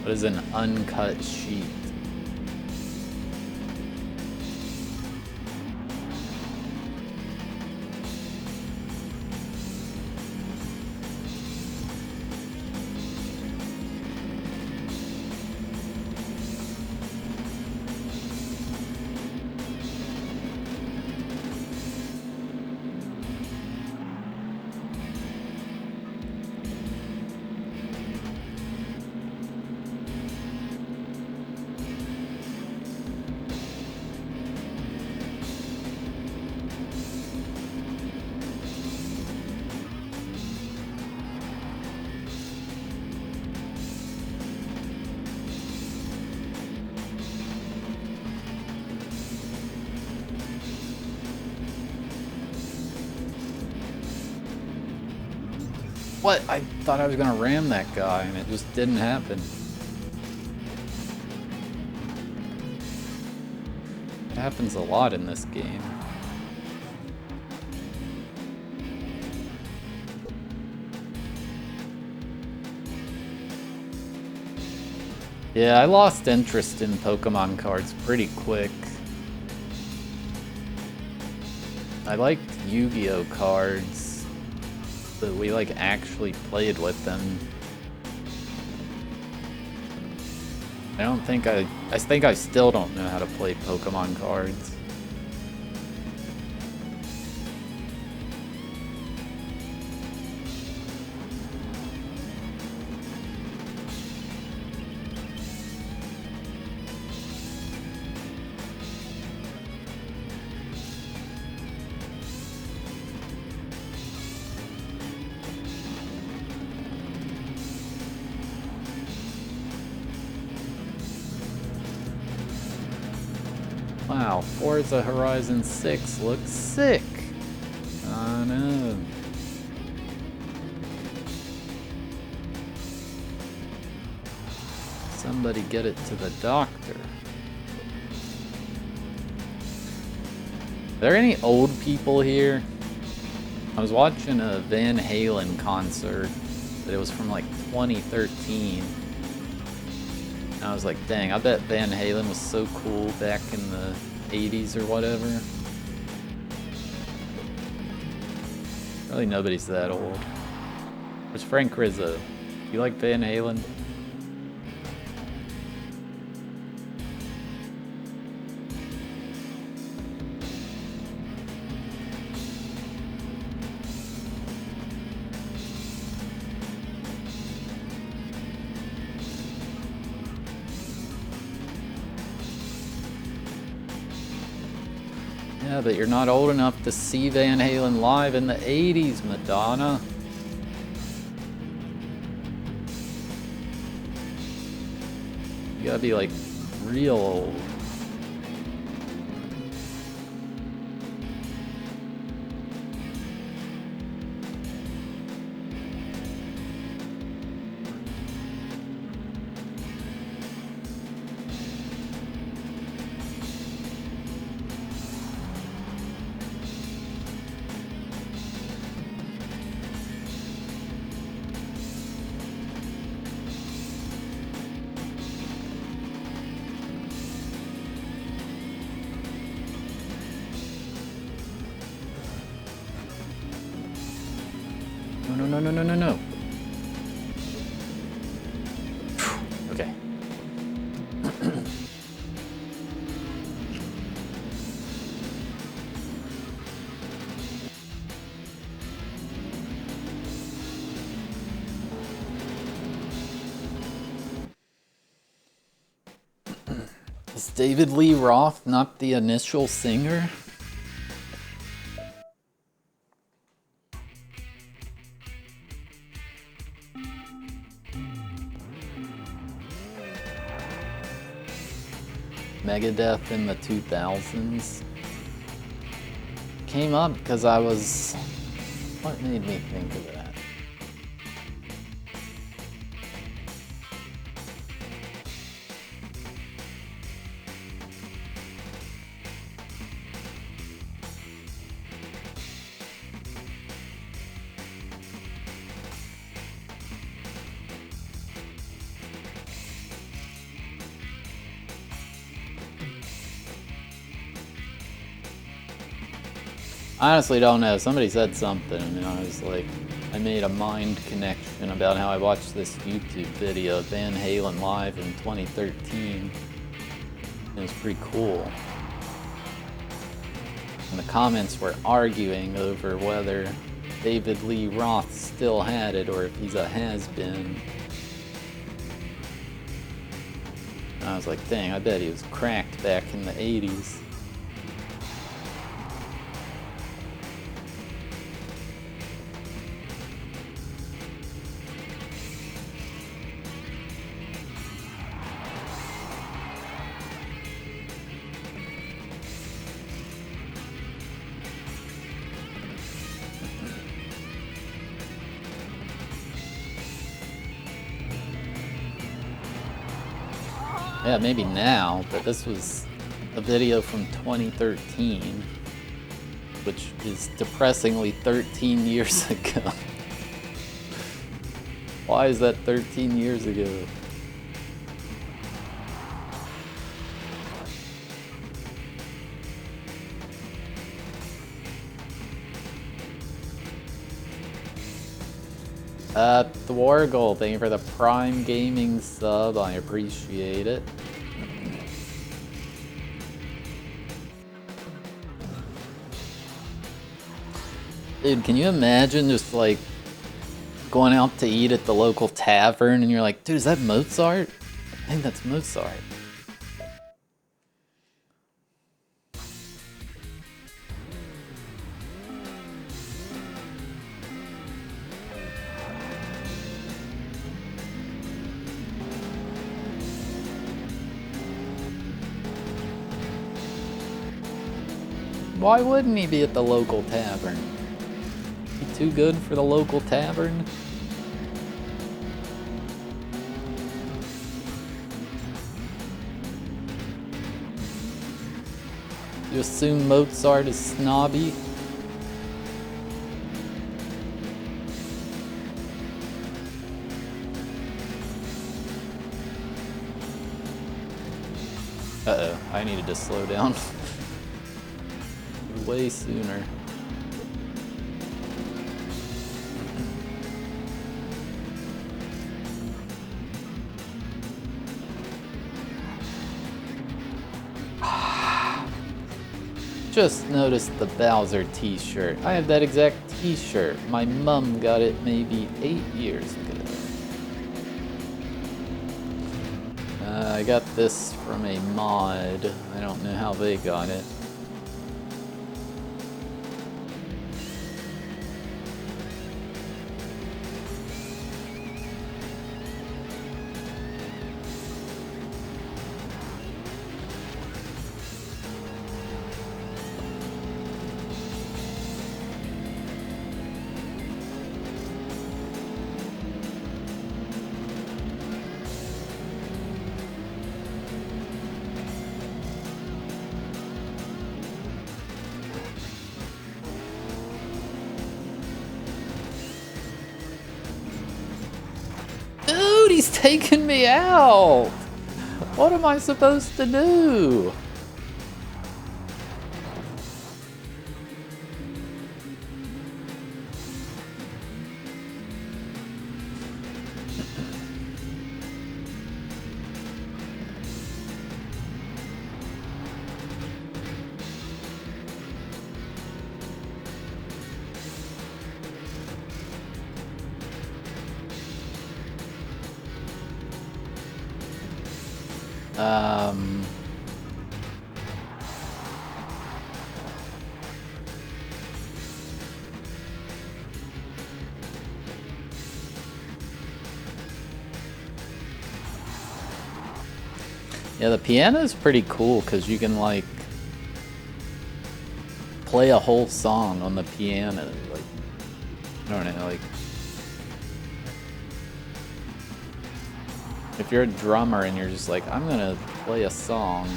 What is an uncut sheet? What? I thought I was gonna ram that guy and it just didn't happen. It happens a lot in this game. Yeah, I lost interest in Pokemon cards pretty quick. I liked Yu-Gi-Oh cards, but we like actually played with them. I think I still don't know how to play Pokemon cards. Wow, Forza Horizon 6 looks sick. I know. Somebody get it to the doctor. Are there any old people here? I was watching a Van Halen concert, but it was from like 2013. And I was like, dang, I bet Van Halen was so cool back in the 80s or whatever. Probably nobody's that old. Where's Frank Rizzo? You like Van Halen? Yeah, but you're not old enough to see Van Halen live in the 80s, Madonna. You gotta be like real old. No. Okay. Is David Lee Roth not the initial singer? Megadeth in the 2000s. came up because I was... What made me think of that? I honestly don't know. Somebody said something, and I was like, I made a mind connection about how I watched this YouTube video of Van Halen live in 2013. It was pretty cool. And the comments were arguing over whether David Lee Roth still had it or if he's a has-been. And I was like, dang, I bet he was cracked back in the 80s. Yeah, maybe now, but this was a video from 2013, which is depressingly 13 years ago. Why is that 13 years ago? Thwargle, thank you for the Prime Gaming sub, I appreciate it. Dude, can you imagine just like going out to eat at the local tavern and you're like, dude, is that Mozart? I think that's Mozart. Why wouldn't he be at the local tavern? He too good for the local tavern? You assume Mozart is snobby? Uh-oh, I needed to slow down. Way sooner. Just noticed the Bowser t-shirt. I have that exact t-shirt. My mom got it maybe 8 years ago. I got this from a mod. I don't know how they got it. He's taking me out! What am I supposed to do? Yeah, the piano is pretty cool because you can like play a whole song on the piano. Like, I don't know, like, if you're a drummer and you're just like, I'm gonna play a song,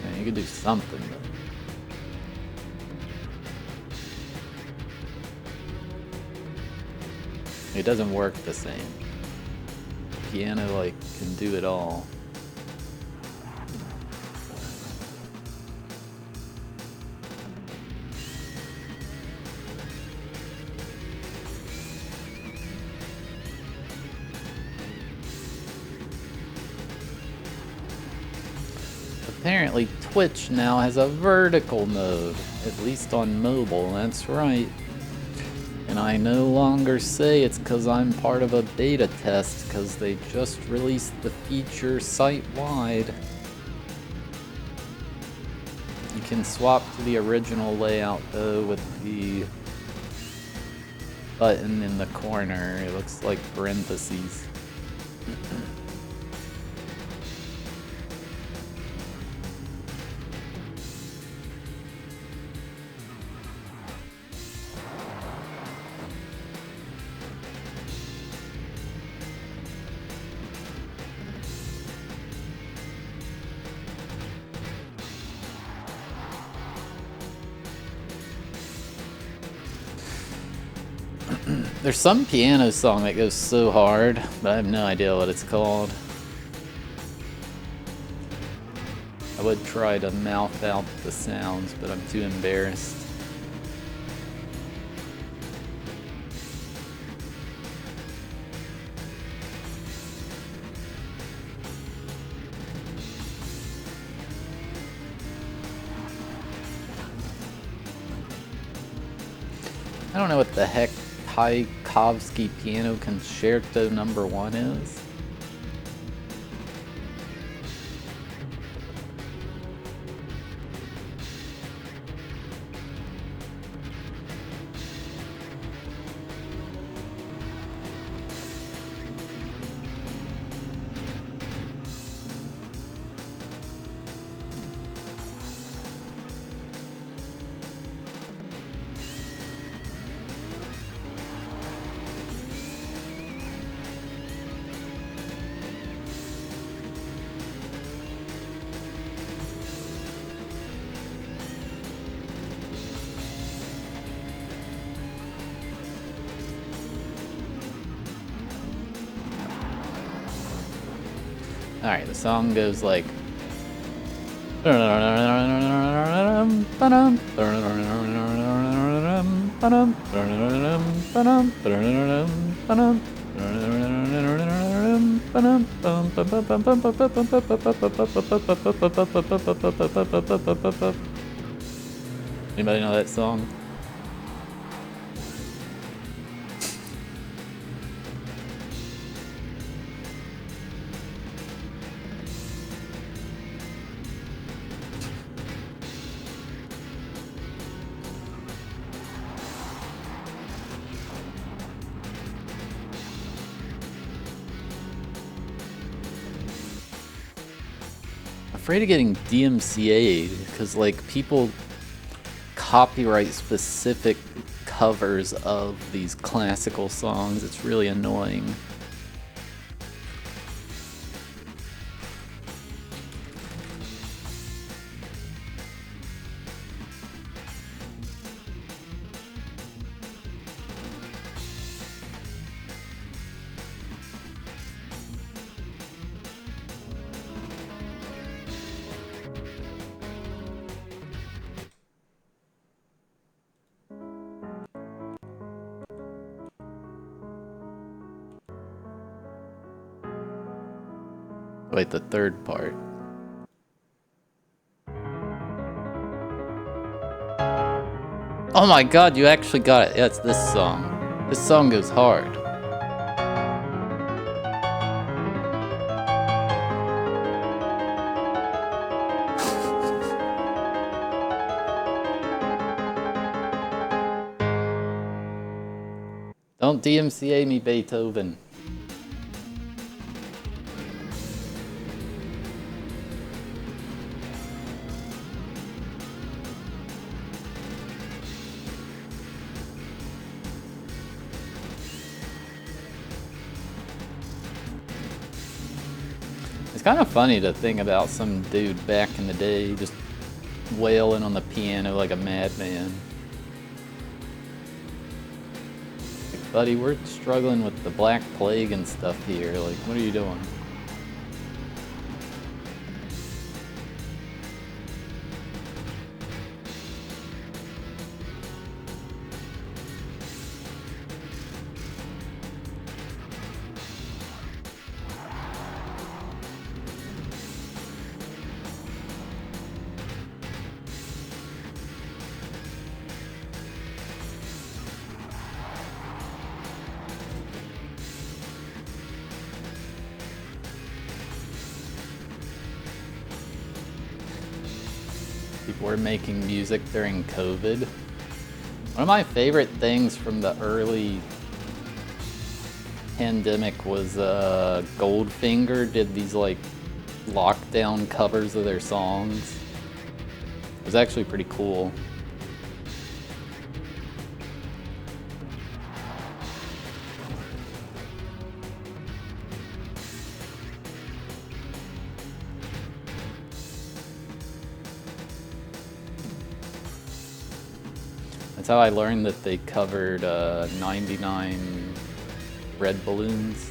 man, you could do something. But it doesn't work the same. Piano, like, can do it all. Apparently Twitch now has a vertical mode, at least on mobile, that's right. And I no longer say it's because I'm part of a beta test, because they just released the feature site-wide. You can swap to the original layout though with the button in the corner. It looks like parentheses. There's some piano song that goes so hard, but I have no idea what it's called. I would try to mouth out the sounds, but I'm too embarrassed. I don't know what the heck Tchaikovsky Piano Concerto No. 1 is. Alright, the song goes like... Anybody know that song? Afraid of getting DMCA'd because like people copyright specific covers of these classical songs. It's really annoying. Wait, the third part. Oh my god, you actually got it. Yeah, it's this song. This song goes hard. Don't DMCA me, Beethoven. It's kind of funny to think about some dude back in the day just wailing on the piano like a madman. Like, buddy, we're struggling with the Black Plague and stuff here. Like, what are you doing? People were making music during COVID. One of my favorite things from the early pandemic was Goldfinger did these like lockdown covers of their songs. It was actually pretty cool. That's how I learned that they covered 99 Red Balloons.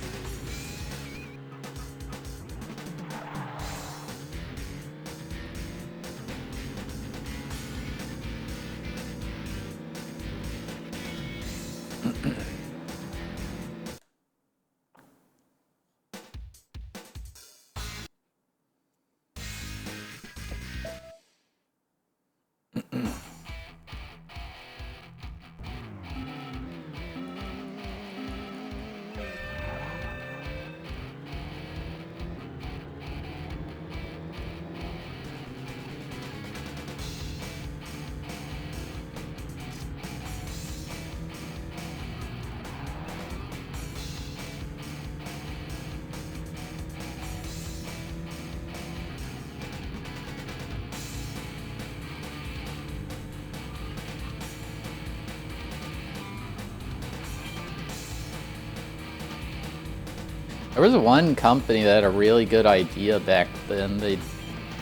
There was one company that had a really good idea back then. They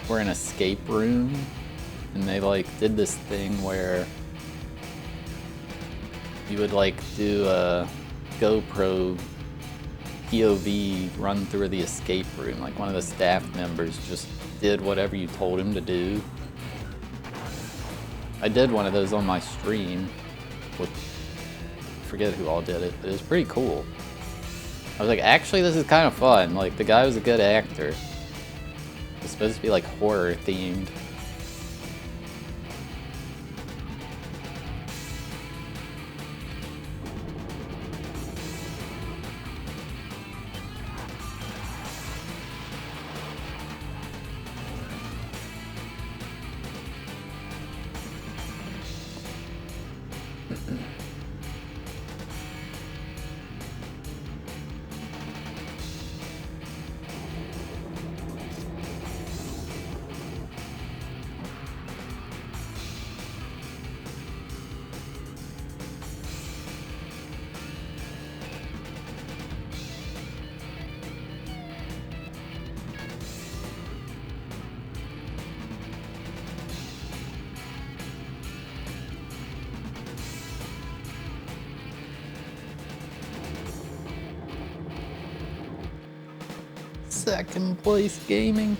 were an escape room, and they like did this thing where you would like do a GoPro POV run through the escape room. Like one of the staff members just did whatever you told him to do. I did one of those on my stream with, I forget who all did it, but it was pretty cool. I was like, actually, this is kind of fun. Like, the guy was a good actor. It's supposed to be, like, horror themed. Second place gaming.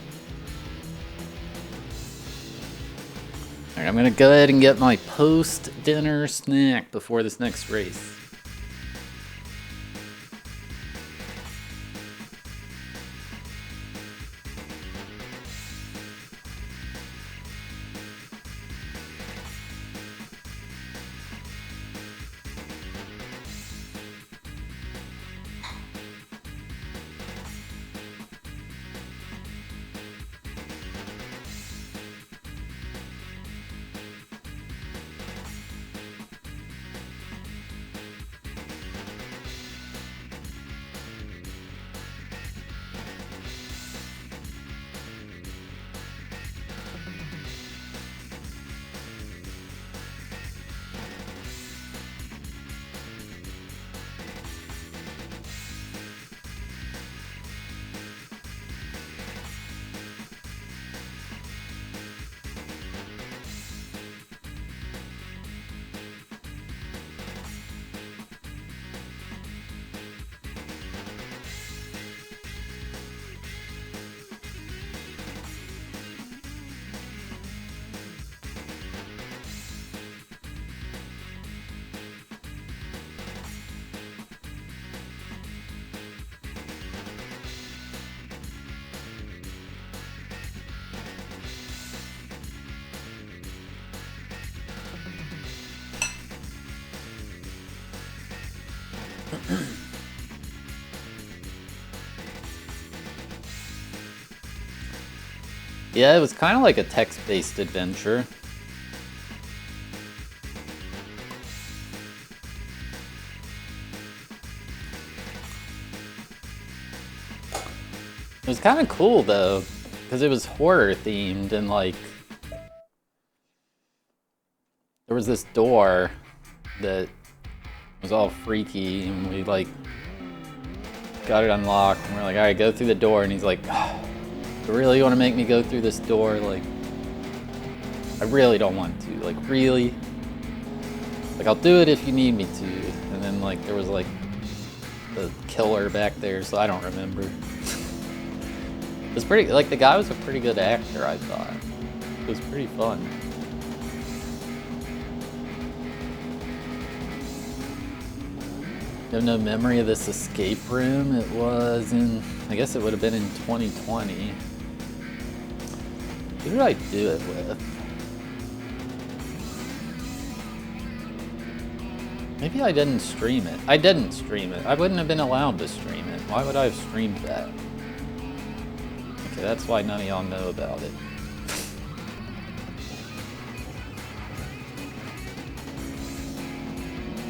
Alright, I'm gonna go ahead and get my post-dinner snack before this next race. Yeah, it was kind of like a text-based adventure. It was kind of cool though, because it was horror themed and like there was this door that was all freaky and we like got it unlocked and we're like, all right, go through the door. And he's like, oh, you really want to make me go through this door? Like, I really don't want to. Like, really? Like, I'll do it if you need me to. And then like there was like the killer back there, so I don't remember. It was pretty, like, the guy was a pretty good actor, I thought. It was pretty fun. You have no memory of this escape room? It was in, I guess it would have been in 2020. Who did I do it with? Maybe I didn't stream it. I didn't stream it. I wouldn't have been allowed to stream it. Why would I have streamed that? Okay, that's why none of y'all know about it.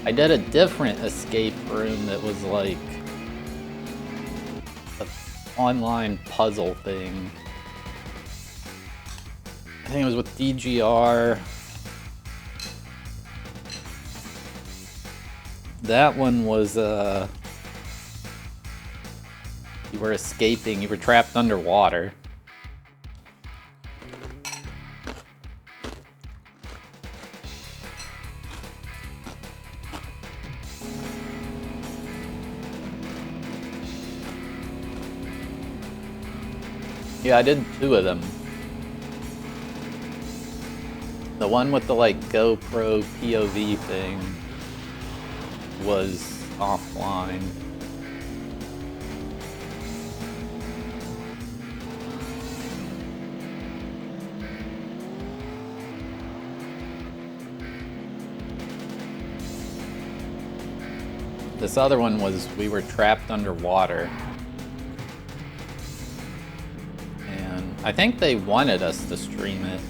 I did a different escape room that was like an online puzzle thing. I think it was with DGR. That one was, you were escaping, you were trapped underwater. Yeah, I did 2 of them. The one with the like GoPro POV thing was offline. This other one was we were trapped underwater. And I think they wanted us to stream it.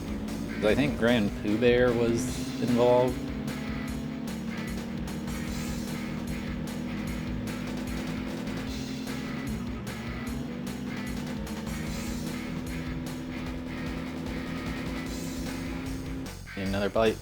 'Cause I think Grand Pooh Bear was involved. Need another bite.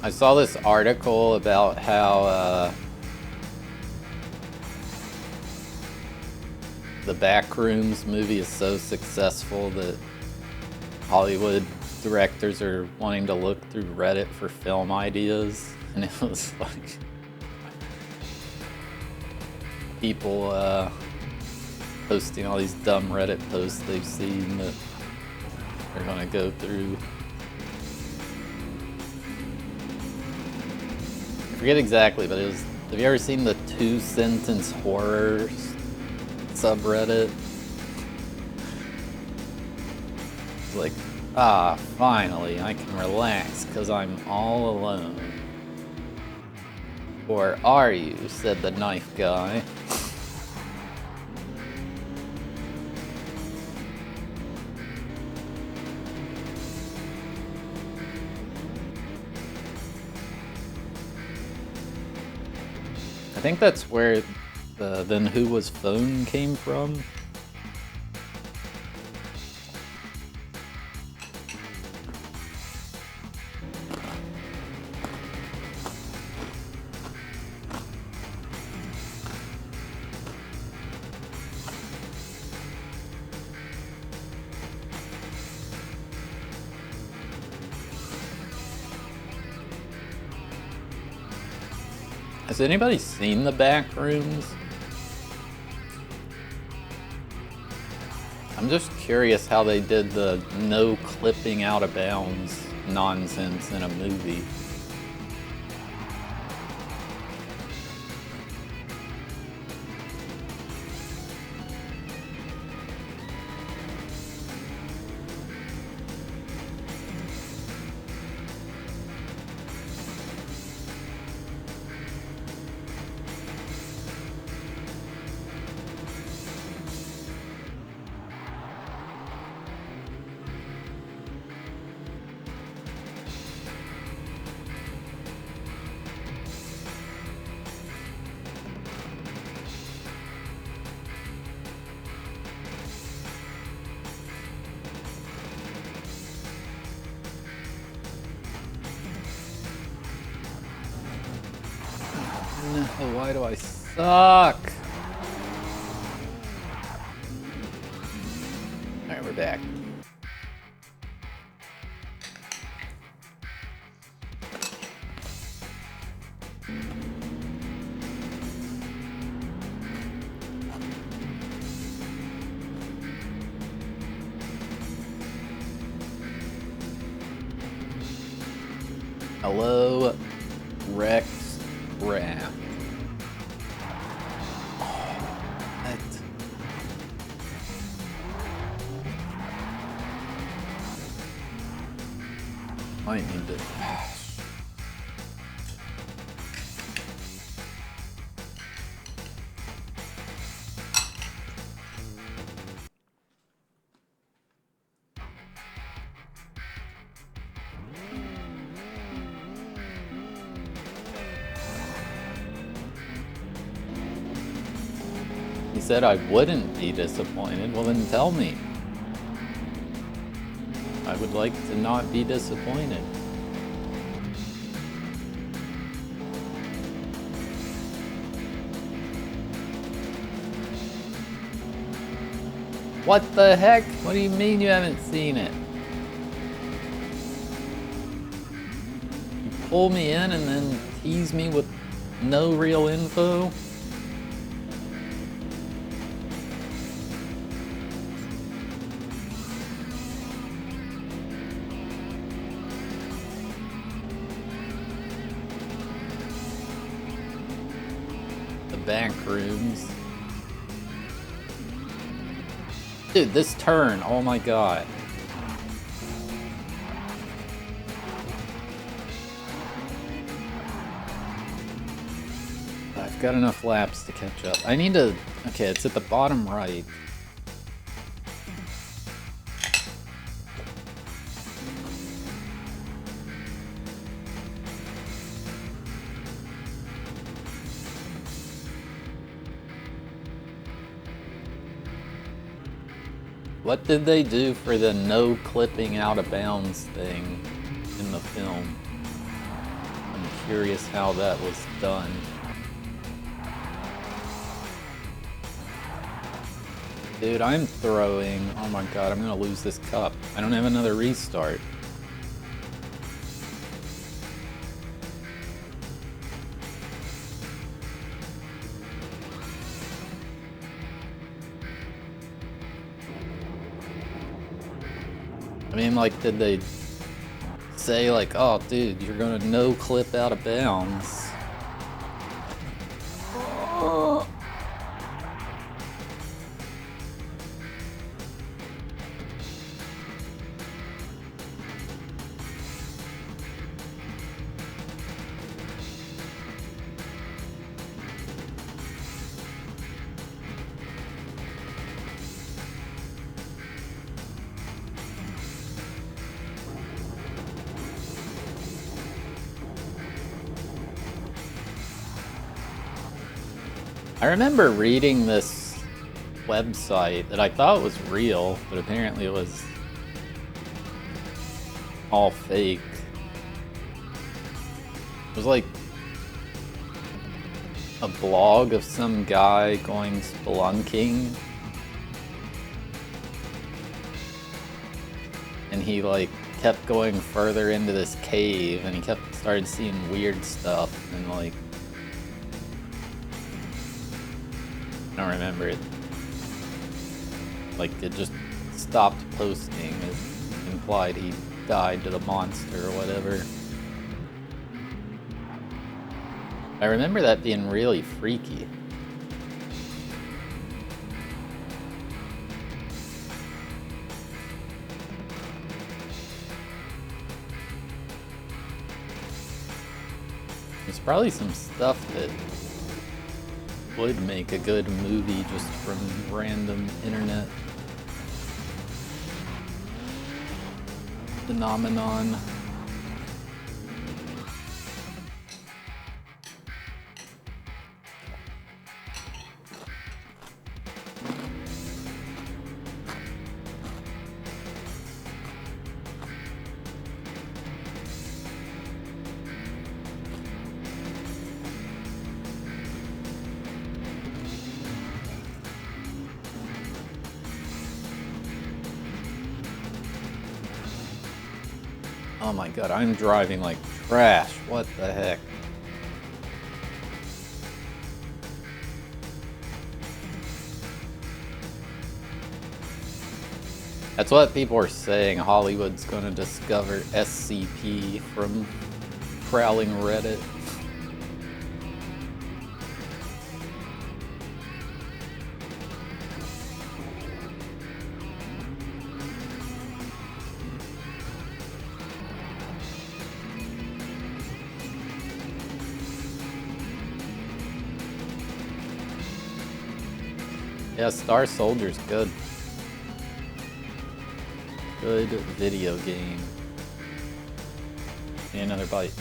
I saw this article about how the Backrooms movie is so successful that Hollywood directors are wanting to look through Reddit for film ideas. And it was like people posting all these dumb Reddit posts they've seen that they're gonna go through. I forget exactly, but it was, have you ever seen the 2-sentence horror subreddit? It's like, ah, finally, I can relax because I'm all alone. Or are you? Said the knife guy. I think that's where the Then Who Was Phone came from. Has anybody seen the back rooms? I'm just curious how they did the no clipping out of bounds nonsense in a movie. No, why do I suck? Alright, we're back. Hello, Rex Raft. I need to. He said I wouldn't be disappointed. Well, then tell me. I would like to not be disappointed. What the heck? What do you mean you haven't seen it? You pull me in and then tease me with no real info? Back rooms. Dude, this turn, oh my god. I've got enough laps to catch up. I need to... Okay, it's at the bottom right. What did they do for the no clipping out of bounds thing in the film? I'm curious how that was done. Dude, I'm throwing. Oh my god, I'm gonna lose this cup. I don't have another restart. I mean, like, did they say, like, oh, dude, you're gonna no clip out of bounds? Oh. I remember reading this website that I thought was real, but apparently it was all fake. It was like a blog of some guy going spelunking. And he like kept going further into this cave and he started seeing weird stuff and like don't remember it. Like, it just stopped posting. It implied he died to the monster or whatever. I remember that being really freaky. There's probably some stuff that would make a good movie just from random internet phenomenon. Oh my god, I'm driving like trash. What the heck? That's what people are saying. Hollywood's gonna discover SCP from prowling Reddit. Yeah, Star Soldier's good. Good video game. And another bite.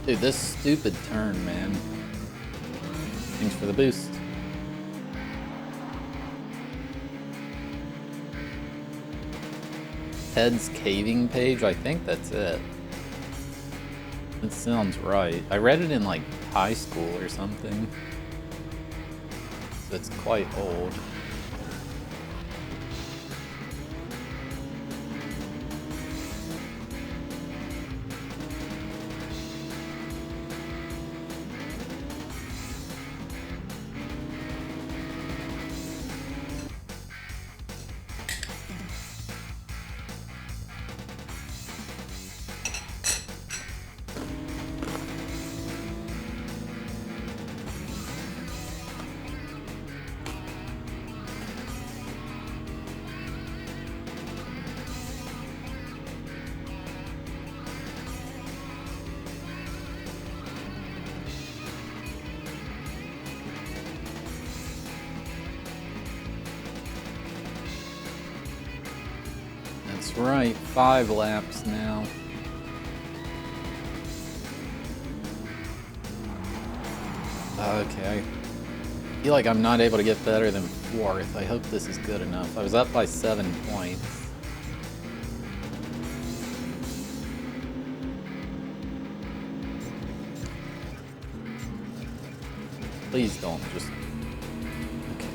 Dude, this stupid turn, man. Thanks for the boost. Ted's caving page? I think that's it. That sounds right. I read it in like high school or something. So it's quite old. That's right, 5 laps now. Okay, I feel like I'm not able to get better than 4th. I hope this is good enough. I was up by 7 points. Please don't just... Okay.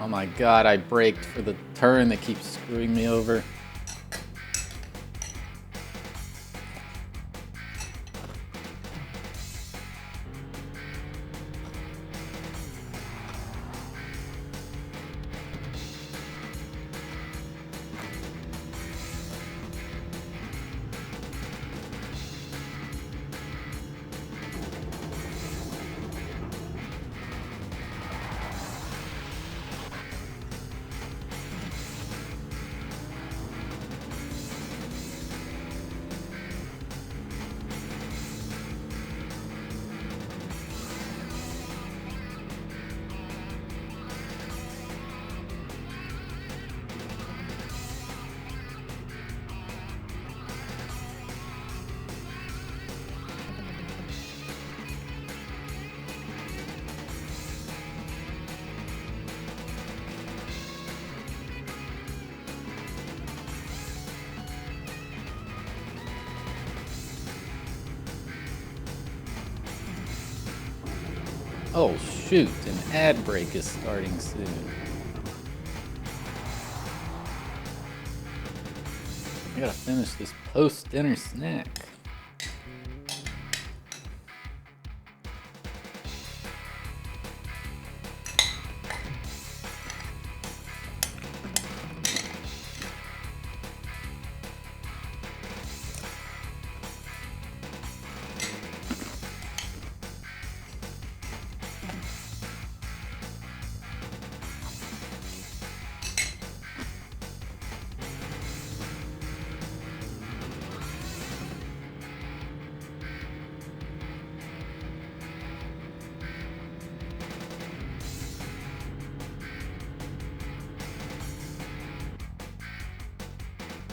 Oh my god, I braked for the turn that keeps screwing me over. Oh shoot, an ad break is starting soon. I gotta finish this post-dinner snack.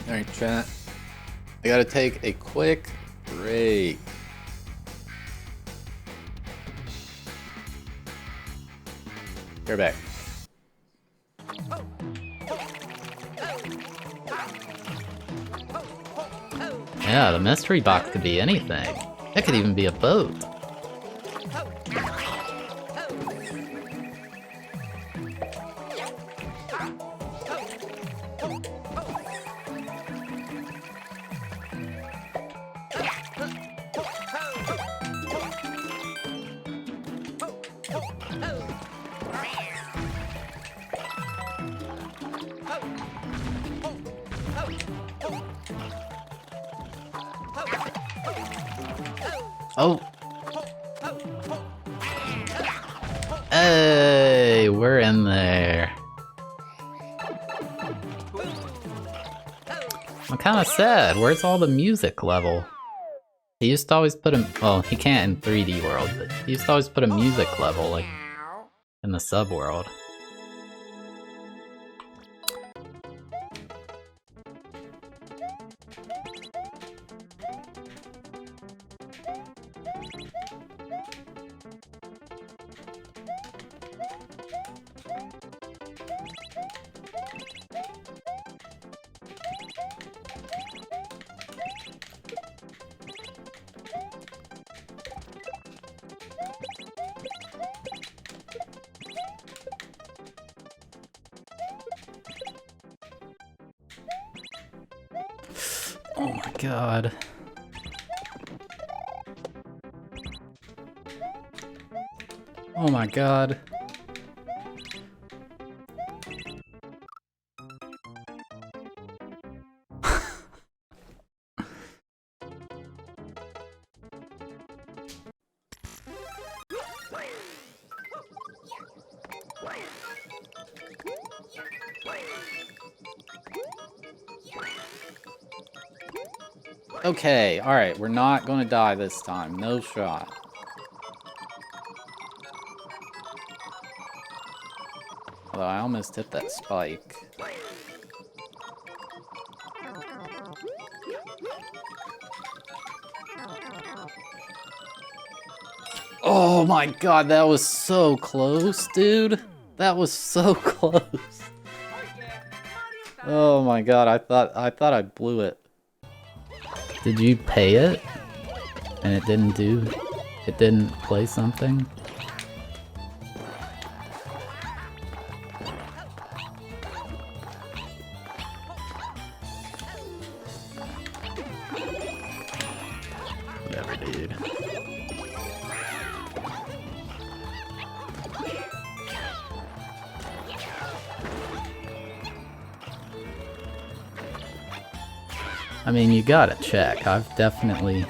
Alright, chat. I gotta take a quick break. You're back. Yeah, the mystery box could be anything. It could even be a boat. Oh! Hey, we're in there. I'm kinda sad. Where's all the music level? He used to always put a... Well, he can't in 3D World, but he used to always put a music level, like, in the sub-world. Oh my god. Oh my god. Okay, alright, we're not gonna die this time. No shot. Although I almost hit that spike. Oh my god, that was so close, dude. That was so close. Oh my god, I thought I blew it. Did you pay it? And it didn't do... It didn't play something? Whatever, dude. I mean, you gotta check. I've definitely...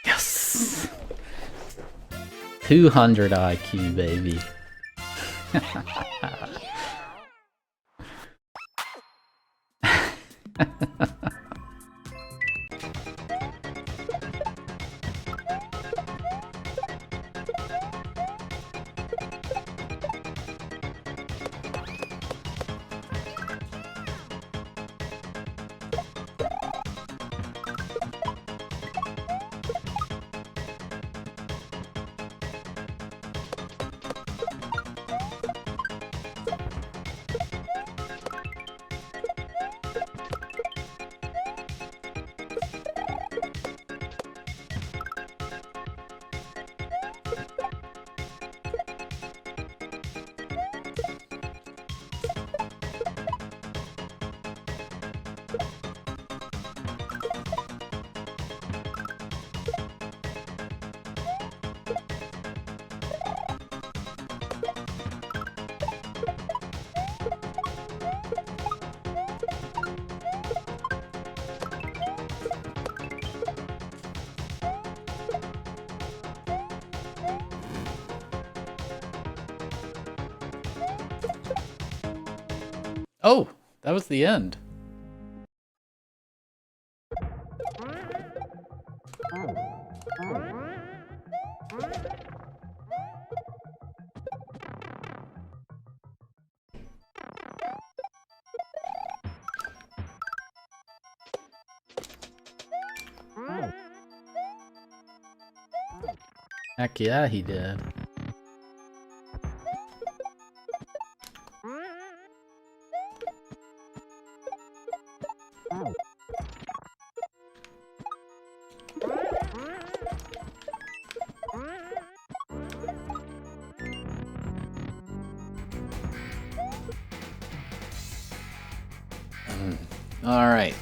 Yes! 200 IQ, baby. Oh, that was the end. Heck yeah, he did. All right.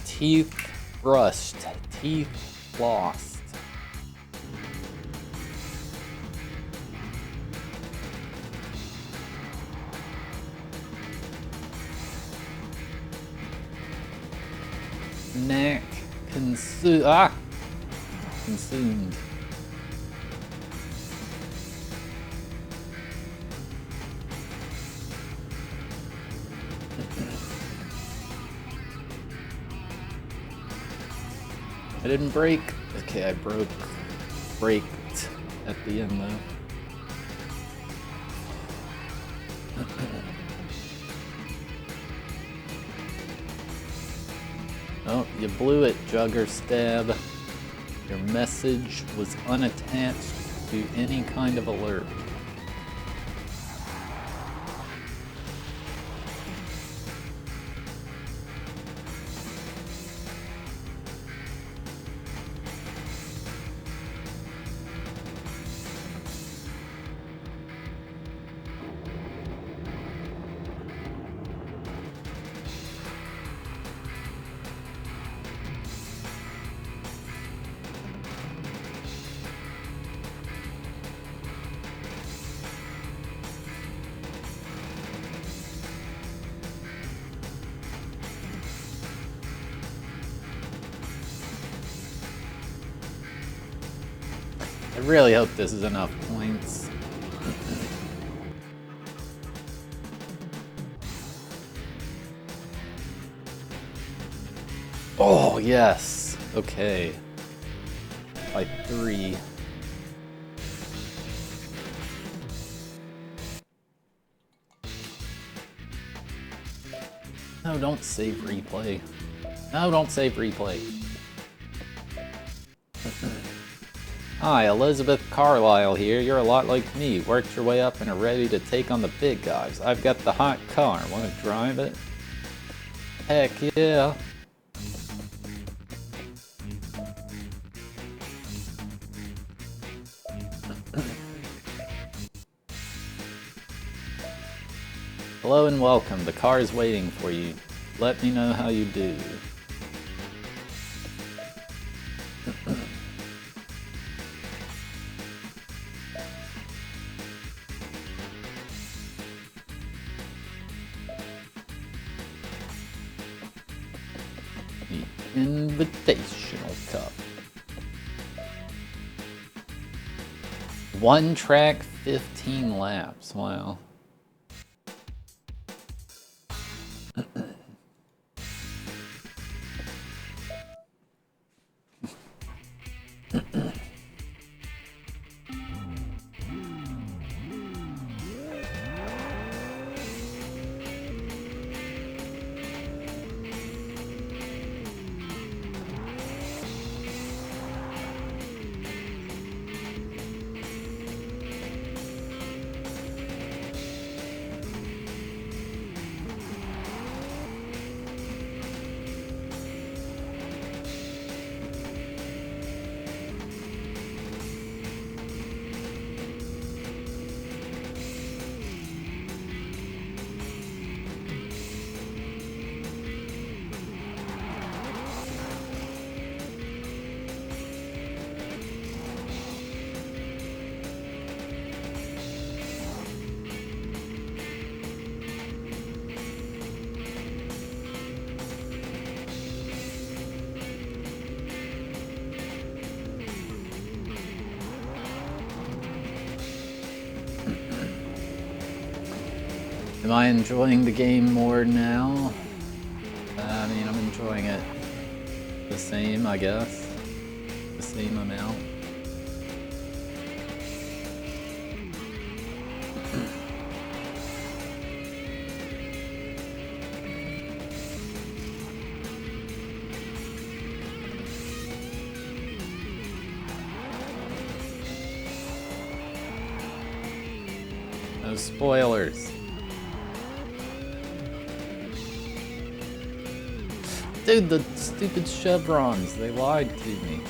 Teeth brushed, teeth flossed. Neck consumed. Consumed. I didn't break. Okay, I braked at the end though. Oh, you blew it, Jugger Stab. Your message was unattached to any kind of alert. I really hope this is enough points. Oh, yes. Okay. By 3. No, don't save replay. No, don't save replay. Hi, Elizabeth Carlisle here. You're a lot like me. Worked your way up and are ready to take on the big guys. I've got the hot car. Want to drive it? Heck yeah. Hello and welcome. The car is waiting for you. Let me know how you do. The Invitational Cup. 1 track, 15 laps. Wow. Am I enjoying the game more now? I mean, I'm enjoying it the same, I guess. The same amount. No spoilers. Dude, the stupid chevrons, they lied to me.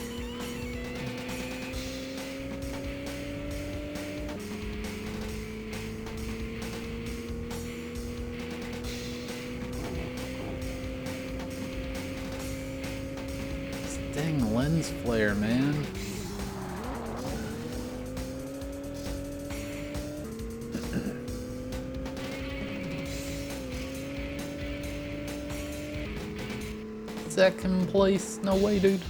This dang lens flare, man. Second place? No way, dude.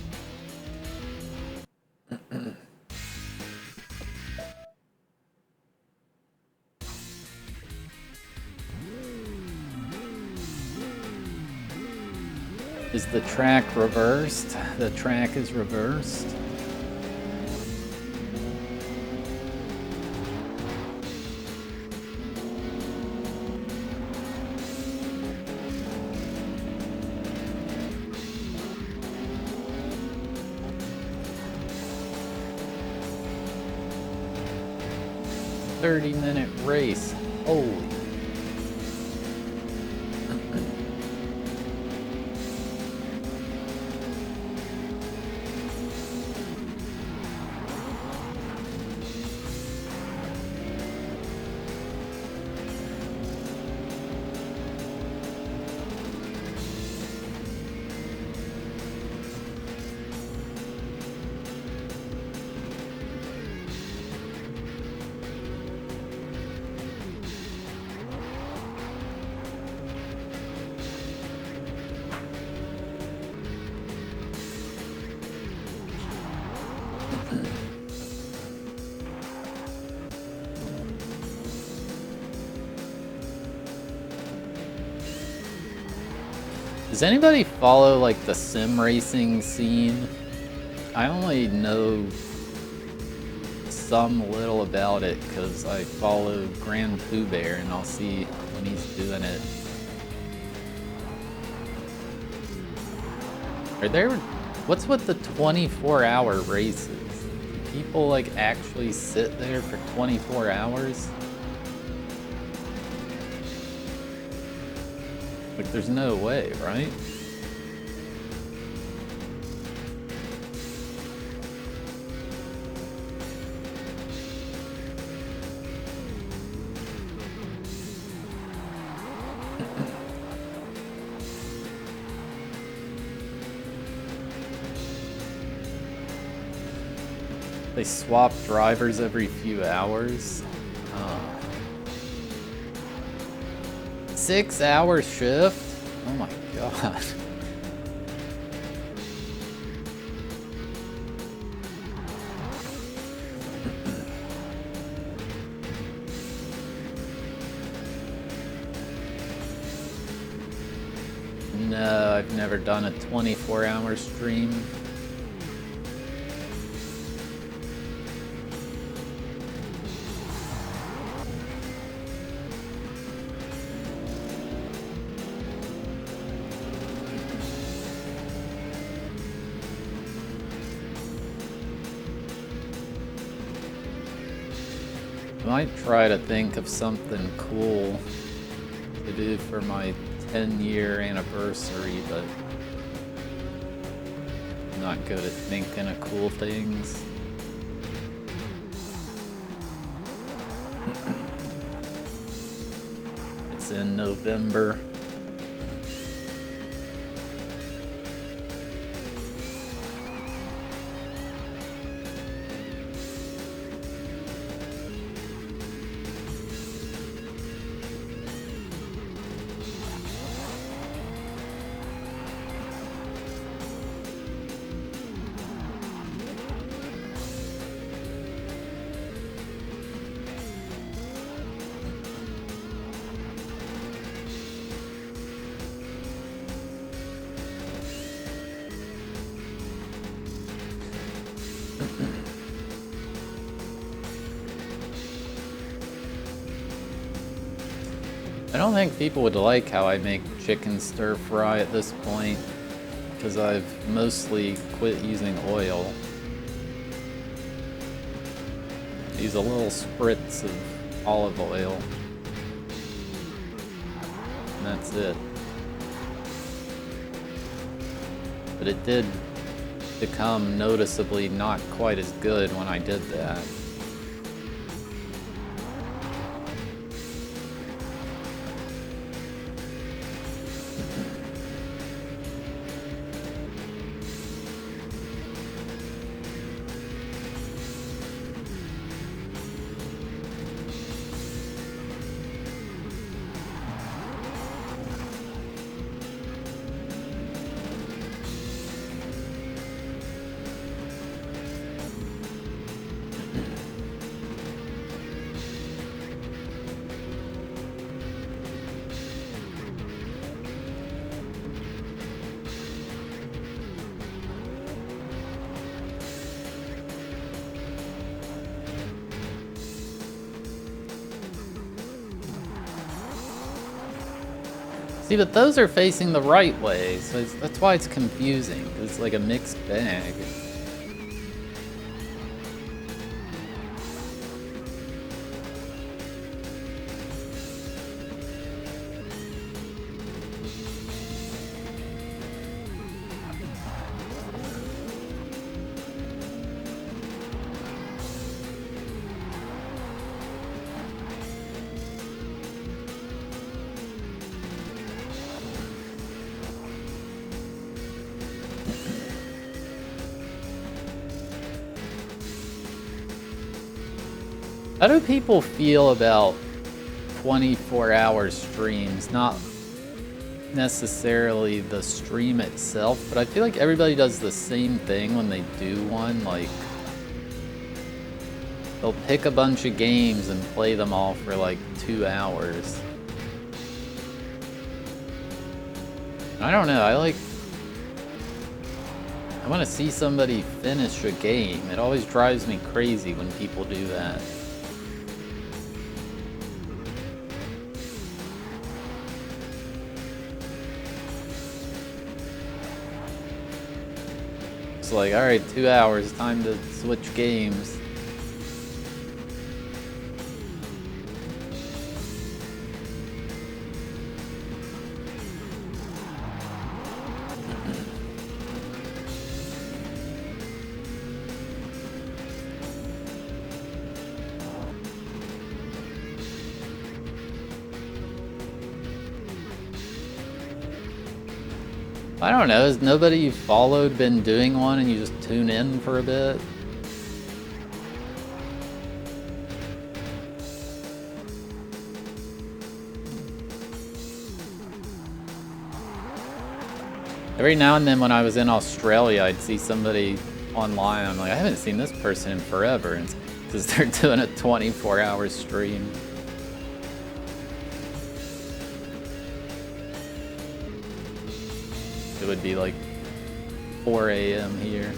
Is the track reversed? The track is reversed. .30-minute race. Holy. Does anybody follow like the sim racing scene? I only know some little about it because I follow Grand Pooh Bear and I'll see when he's doing it. Are there, what's with the 24-hour races? Do people like actually sit there for 24 hours? Like, there's no way, right? They swap drivers every few hours. 6-hour shift? Oh my god. No, I've never done a 24-hour stream. I might try to think of something cool to do for my 10-year anniversary, but I'm not good at thinking of cool things. It's in November. don't think people would like how I make chicken stir fry at this point, because I've mostly quit using oil. I use a little spritz of olive oil, and that's it. But it did become noticeably not quite as good when I did that. See, but those are facing the right way, so that's why it's confusing. It's like a mixed bag. How do people feel about 24-hour streams? Not necessarily the stream itself, but I feel like everybody does the same thing when they do one. Like, they'll pick a bunch of games and play them all for like 2 hours. I don't know, I want to see somebody finish a game. It always drives me crazy when people do that. It's like, alright, 2 hours, time to switch games. I don't know, has nobody you followed been doing one and you just tune in for a bit? Every now and then when I was in Australia, I'd see somebody online. I'm like, I haven't seen this person in forever. And it's because they're doing a 24-hour stream. It would be like 4 a.m. here.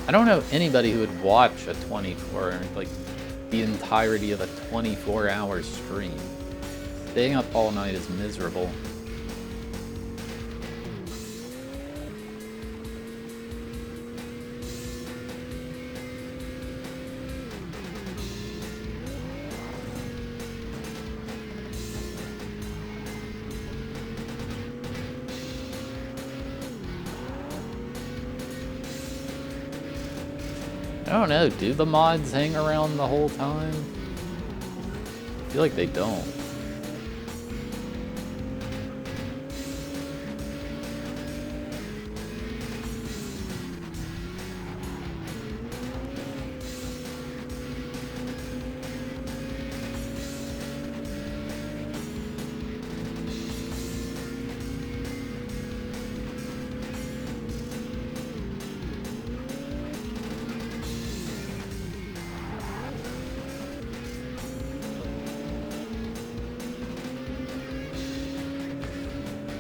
I don't know anybody who would watch a 24, like the entirety of a 24-hour stream. Staying up all night is miserable. I don't know, do the mods hang around the whole time? I feel like they don't.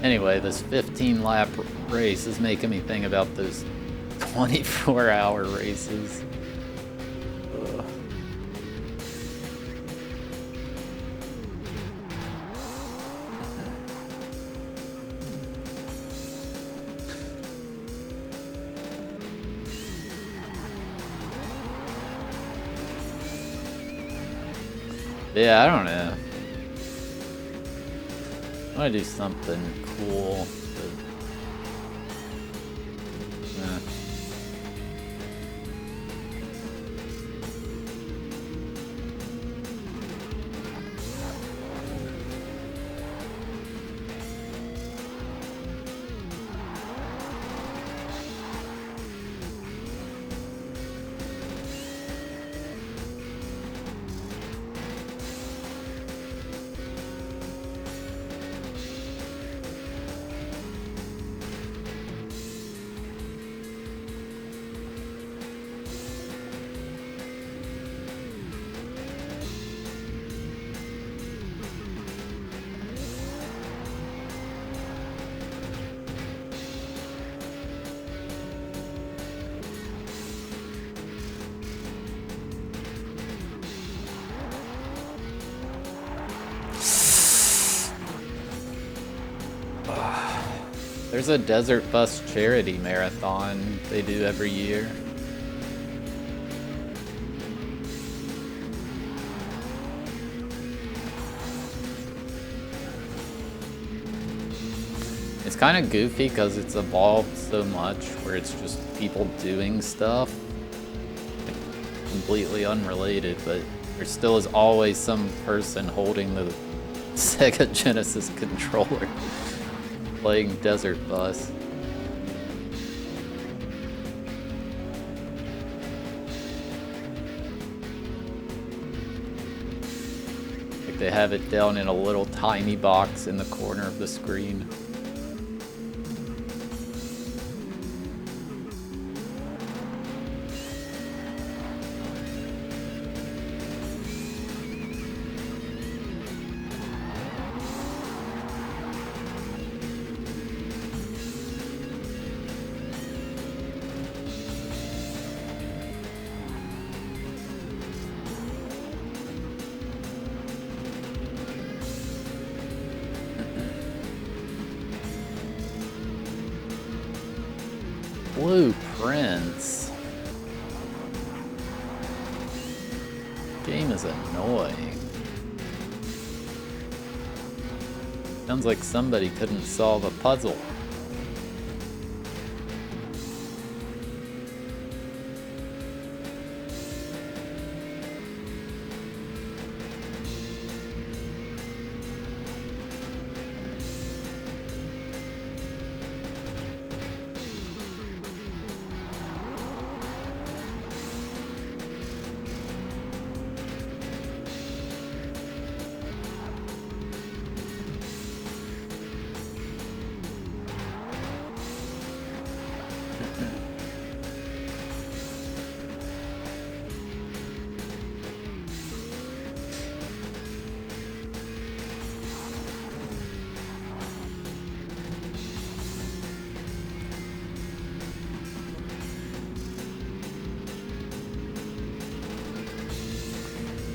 Anyway, this 15-lap race is making me think about those 24-hour races. Ugh. Yeah, I don't know. I want to do something cool. Nah. There's a Desert Bus charity marathon they do every year. It's kind of goofy because it's evolved so much where it's just people doing stuff completely unrelated, but there still is always some person holding the Sega Genesis controller playing Desert Bus. Like they have it down in a little tiny box in the corner of the screen. Blueprints. Game is annoying. Sounds like somebody couldn't solve a puzzle.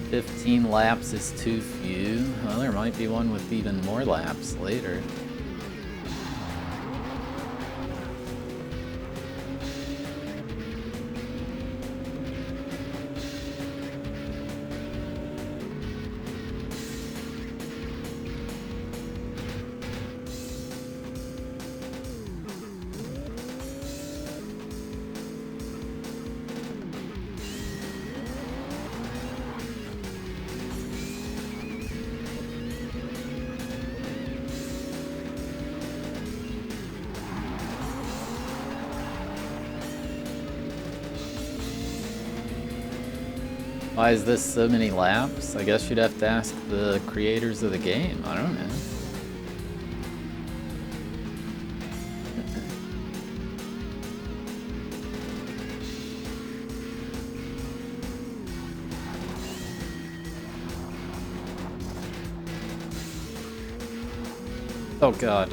"15 laps is too few." Well, there might be one with even more laps later. Why is this so many laps? I guess you'd have to ask the creators of the game. I don't know. Oh god.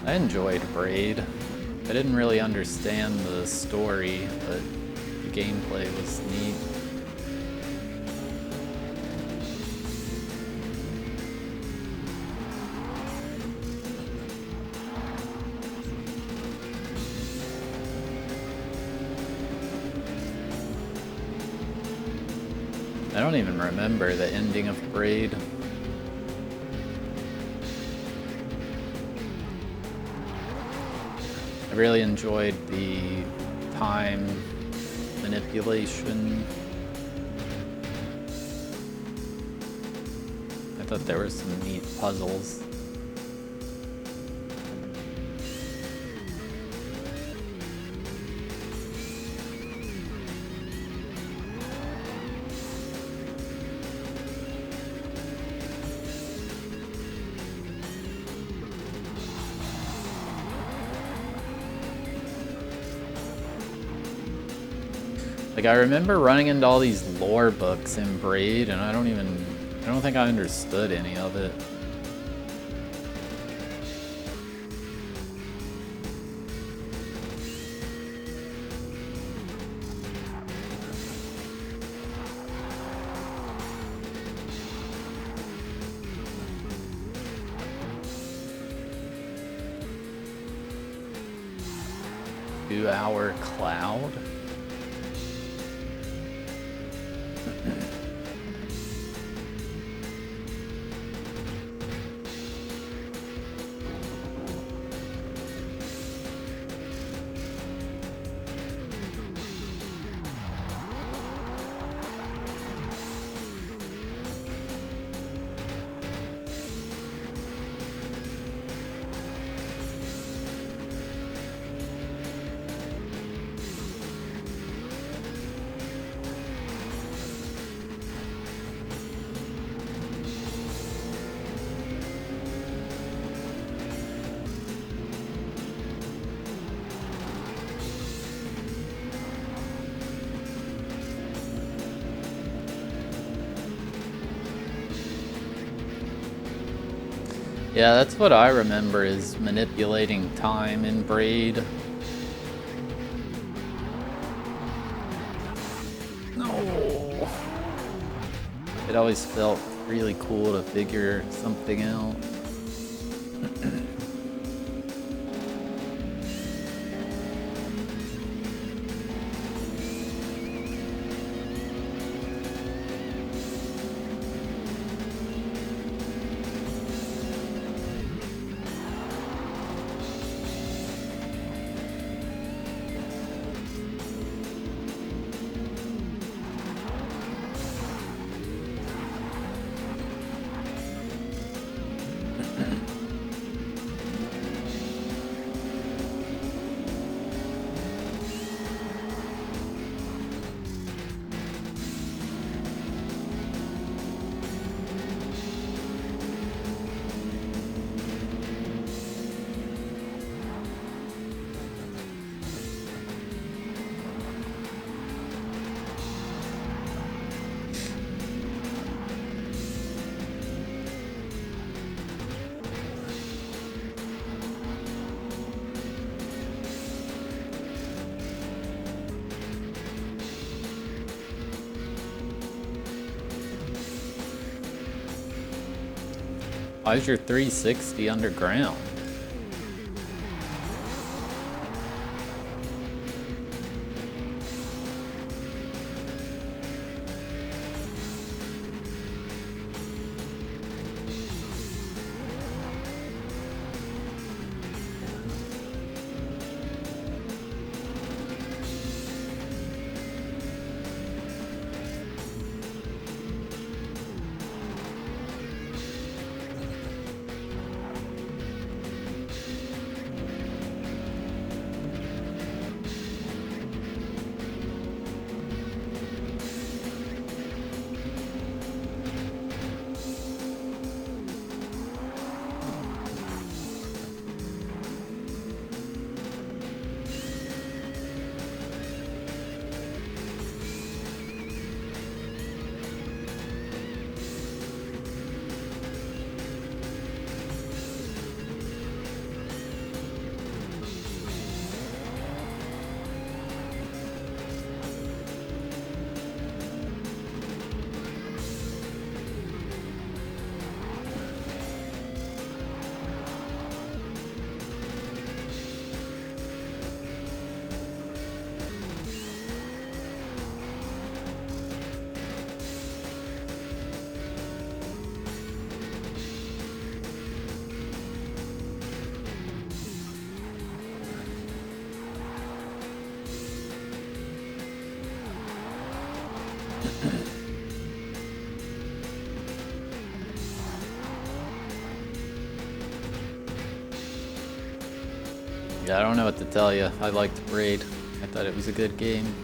I enjoyed Braid. I didn't really understand the story, but the gameplay was neat. I don't even remember the ending of Braid. I really enjoyed the time manipulation. I thought there were some neat puzzles. Like, I remember running into all these lore books in Braid, and I don't think I understood any of it. Two-hour cloud? Yeah, that's what I remember, is manipulating time in Braid. No. It always felt really cool to figure something out. Why's your 360 underground? Yeah, I don't know what to tell you. I liked Braid. I thought it was a good game.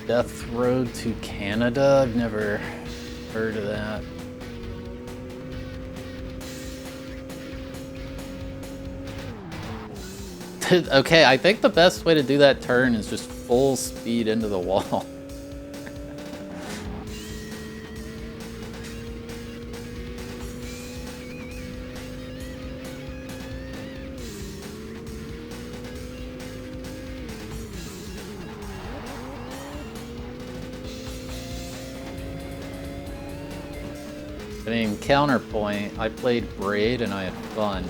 Death Road to Canada? I've never heard of that. Okay, I think the best way to do that turn is just full speed into the wall. I mean, counterpoint, I played Braid and I had fun.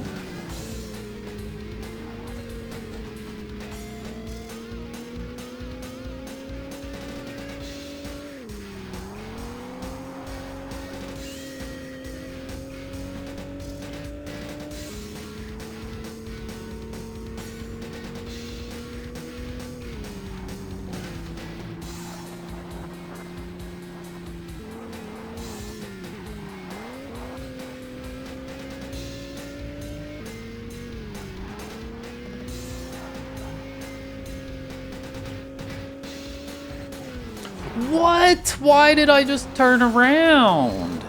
What? Why did I just turn around?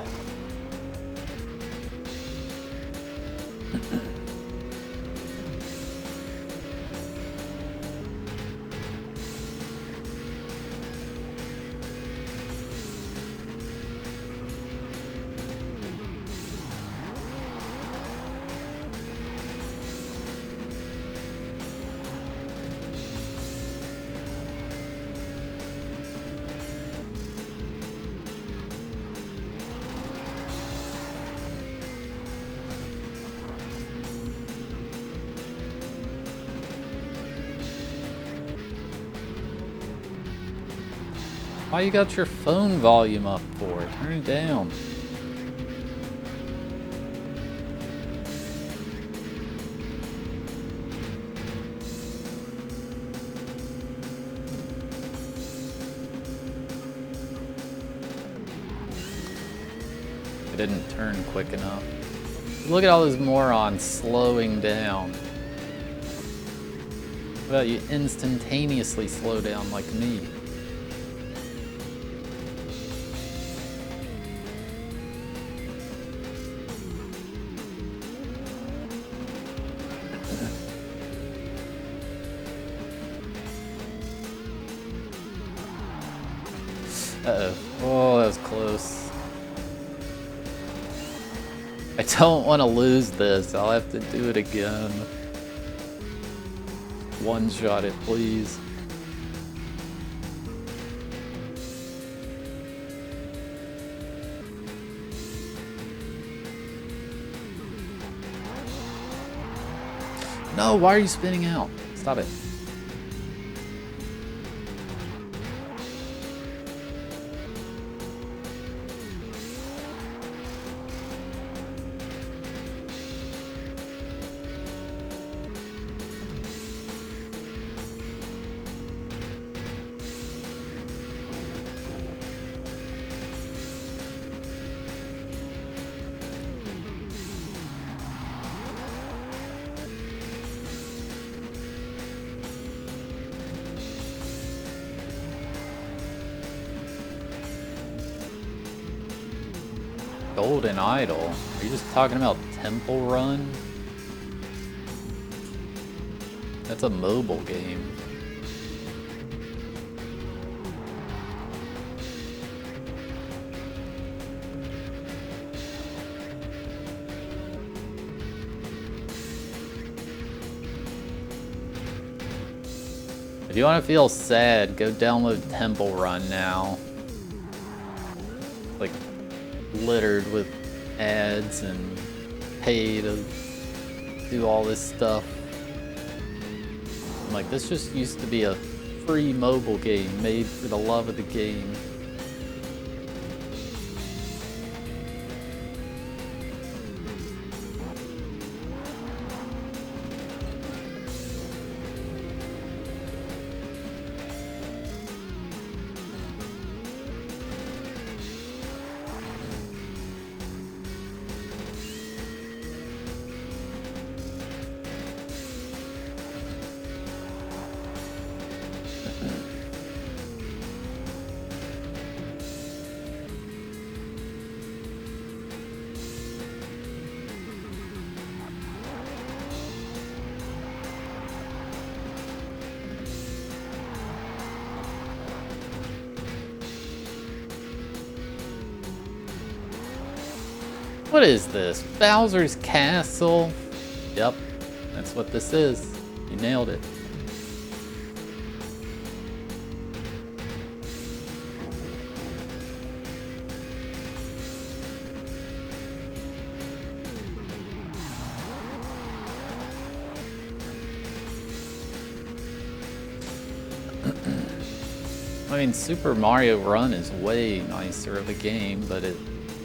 Why you got your phone volume up for? Turn it down. I didn't turn quick enough. Look at all those morons slowing down. How about you instantaneously slow down like me? Uh-oh. Oh, that was close. I don't want to lose this. I'll have to do it again. One shot it, please. No, why are you spinning out? Stop it. Golden Idol? Are you just talking about Temple Run? That's a mobile game. I If you want to feel sad, go download Temple Run now. Like, littered with ads and pay to do all this stuff. I'm like, this just used to be a free mobile game made for the love of the game. What is this? Bowser's Castle? Yep, that's what this is. You nailed it. I mean, Super Mario Run is way nicer of a game, but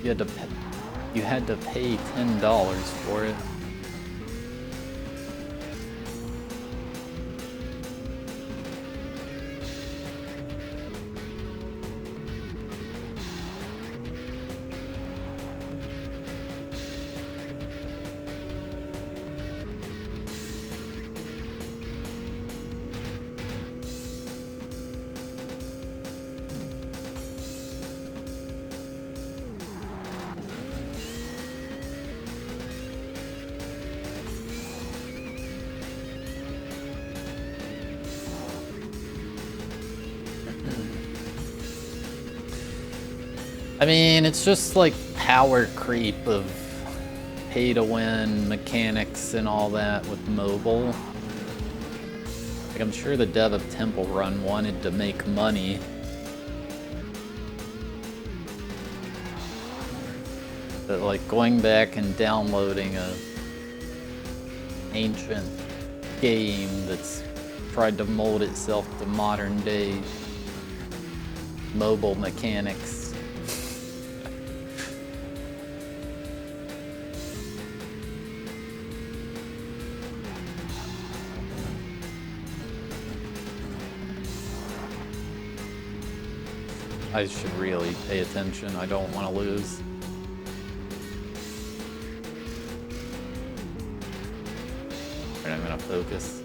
you had to pay $10 for it. I mean, it's just like power creep of pay-to-win mechanics and all that with mobile. Like, I'm sure the dev of Temple Run wanted to make money. But like going back and downloading a ancient game that's tried to mold itself to modern day mobile mechanics. I should really pay attention. I don't want to lose. Alright, I'm gonna focus.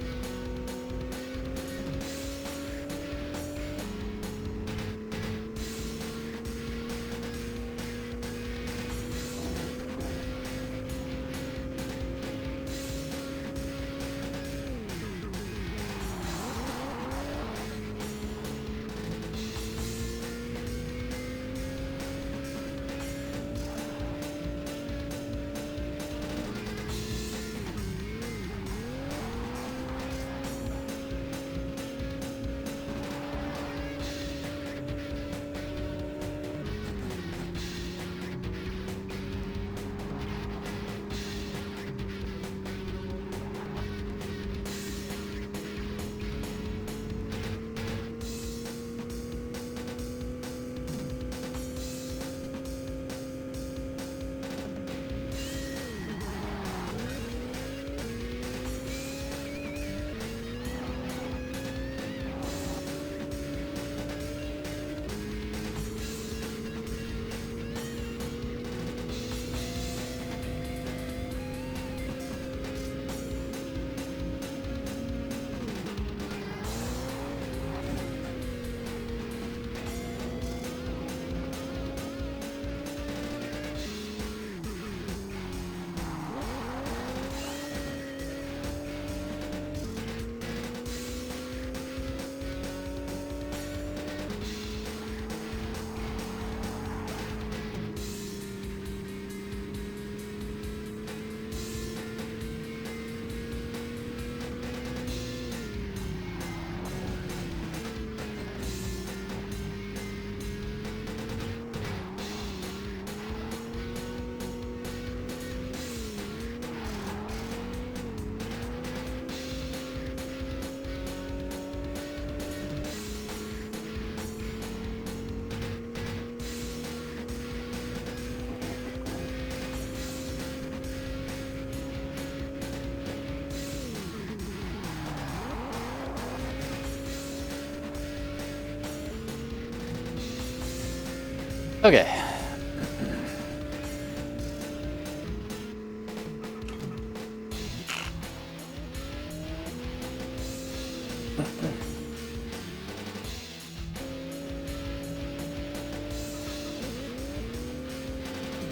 Okay.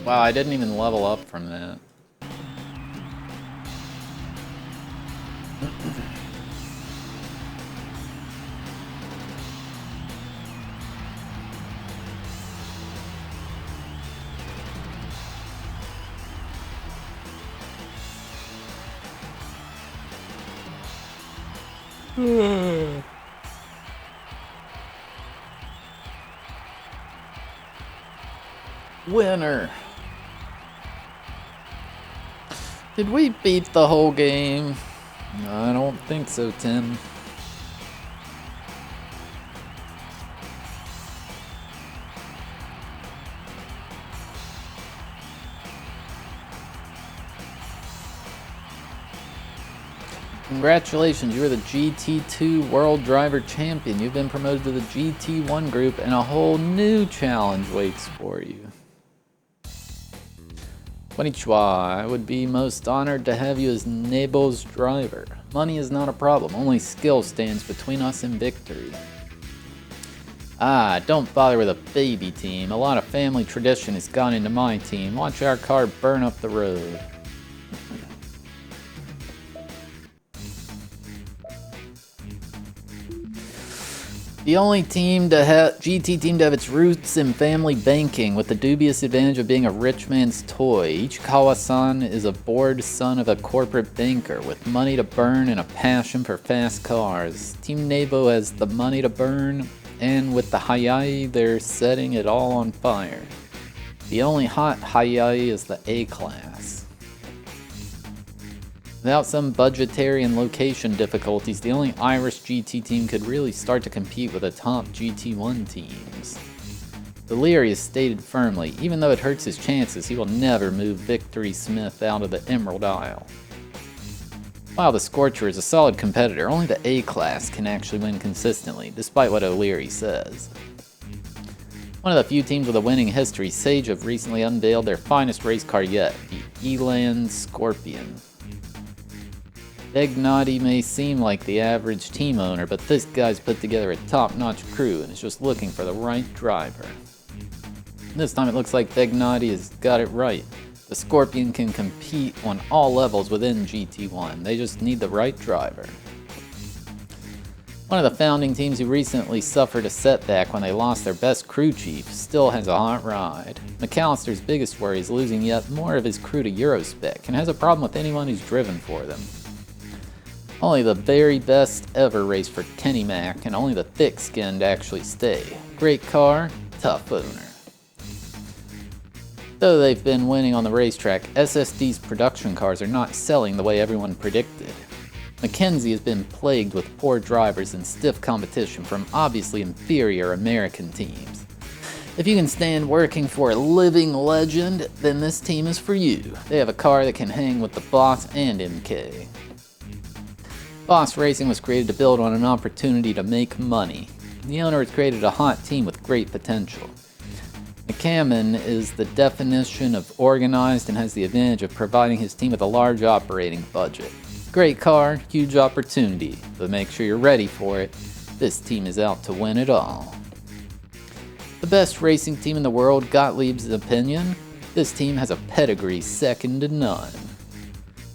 Wow, I didn't even level up from that. Winner. Did we beat the whole game? I don't think so, Tim. Congratulations, you are the GT2 World Driver Champion. You've been promoted to the GT1 group and a whole new challenge waits for you. Konnichiwa, I would be most honored to have you as Nebo's driver. Money is not a problem, only skill stands between us and victory. Ah, don't bother with a baby team. A lot of family tradition has gone into my team. Watch our car burn up the road. The only team to GT team to have its roots in family banking, with the dubious advantage of being a rich man's toy. Each Kawasan is a bored son of a corporate banker with money to burn and a passion for fast cars. Team Nebo has the money to burn, and with the Hayai, they're setting it all on fire. The only hot Hayai is the A-Class. Without some budgetary and location difficulties, the only Irish GT team could really start to compete with the top GT1 teams. The Leary has stated firmly, even though it hurts his chances, he will never move Victory Smith out of the Emerald Isle. While the Scorcher is a solid competitor, only the A-Class can actually win consistently, despite what O'Leary says. One of the few teams with a winning history, Sage have recently unveiled their finest race car yet, the Eland Scorpion. Egnati may seem like the average team owner, but this guy's put together a top-notch crew and is just looking for the right driver. This time it looks like Egnati has got it right. The Scorpion can compete on all levels within GT1, they just need the right driver. One of the founding teams who recently suffered a setback when they lost their best crew chief still has a hot ride. McAllister's biggest worry is losing yet more of his crew to Eurospec and has a problem with anyone who's driven for them. Only the very best ever race for Kenny Mac, and only the thick-skinned actually stay. Great car, tough owner. Though they've been winning on the racetrack, SSD's production cars are not selling the way everyone predicted. Mackenzie has been plagued with poor drivers and stiff competition from obviously inferior American teams. If you can stand working for a living legend, then this team is for you. They have a car that can hang with the Boss and MK. Boss Racing was created to build on an opportunity to make money. The owner has created a hot team with great potential. McCammon is the definition of organized and has the advantage of providing his team with a large operating budget. Great car, huge opportunity, but make sure you're ready for it. This team is out to win it all. The best racing team in the world, Gottlieb's opinion? This team has a pedigree second to none.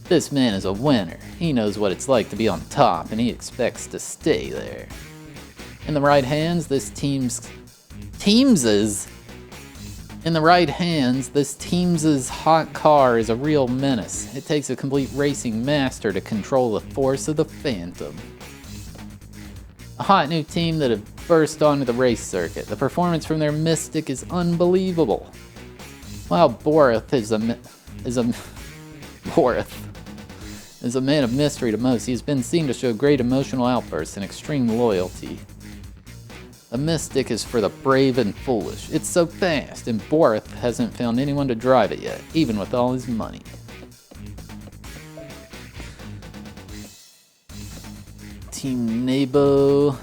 This man is a winner. He knows what it's like to be on top, and he expects to stay there. In the right hands, this team's hot car is a real menace. It takes a complete racing master to control the force of the Phantom. A hot new team that have burst onto the race circuit. The performance from their Mystic is unbelievable. While Borith is a man of mystery to most, he has been seen to show great emotional outbursts and extreme loyalty. The Mystic is for the brave and foolish. It's so fast, and Borith hasn't found anyone to drive it yet, even with all his money. Team Nebo.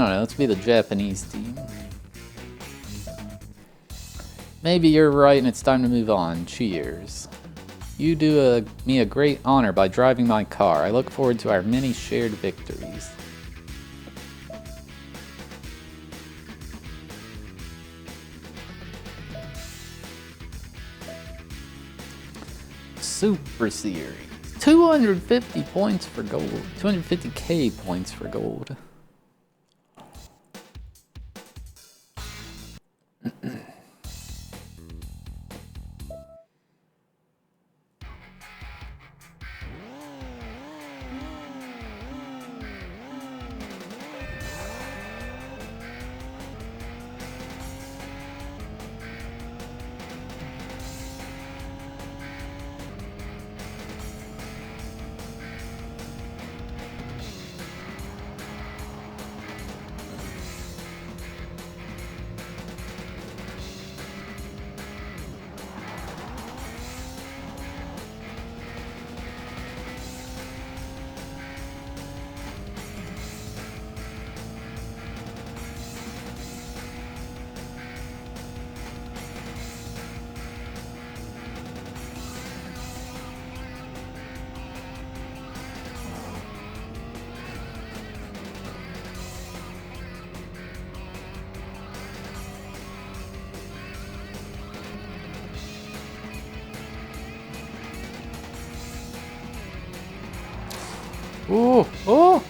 don't know, let's be the Japanese team. Maybe you're right and it's time to move on. Cheers. You do me a great honor by driving my car. I look forward to our many shared victories. Super Series. 250 points for gold. 250k points for gold. Oh, oh!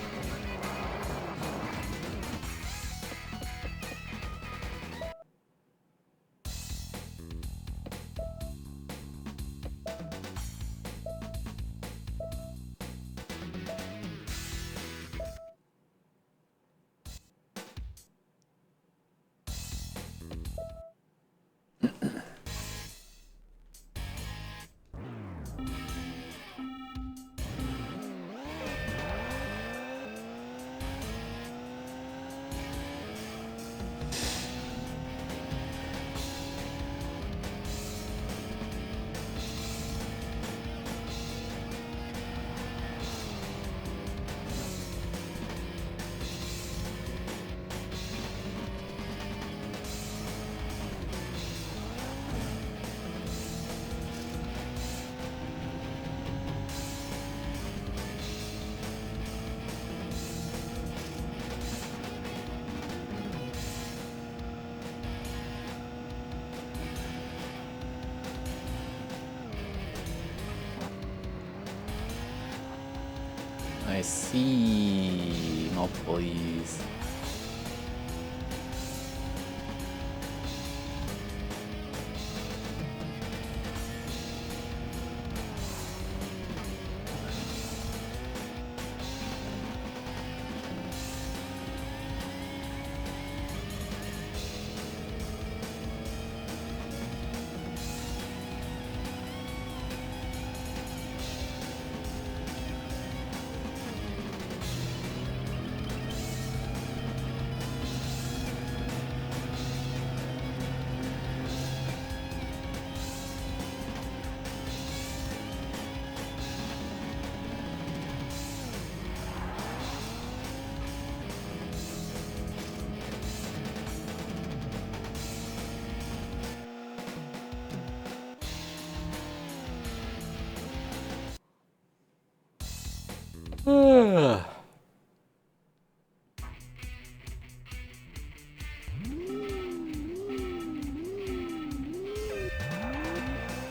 I see multiple E's.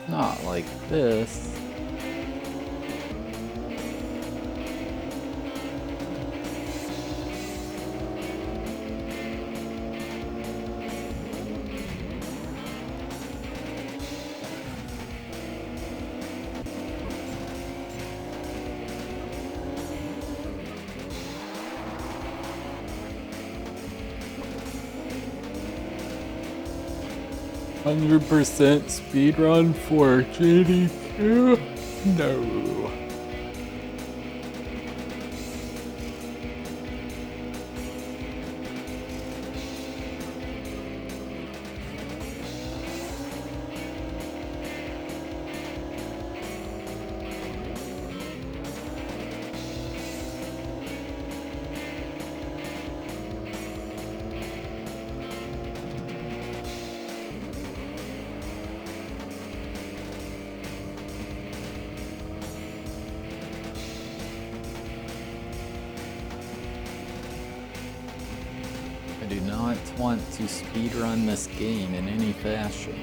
Not like this. %, speedrun for GDQ? No. not want to speedrun this game in any fashion.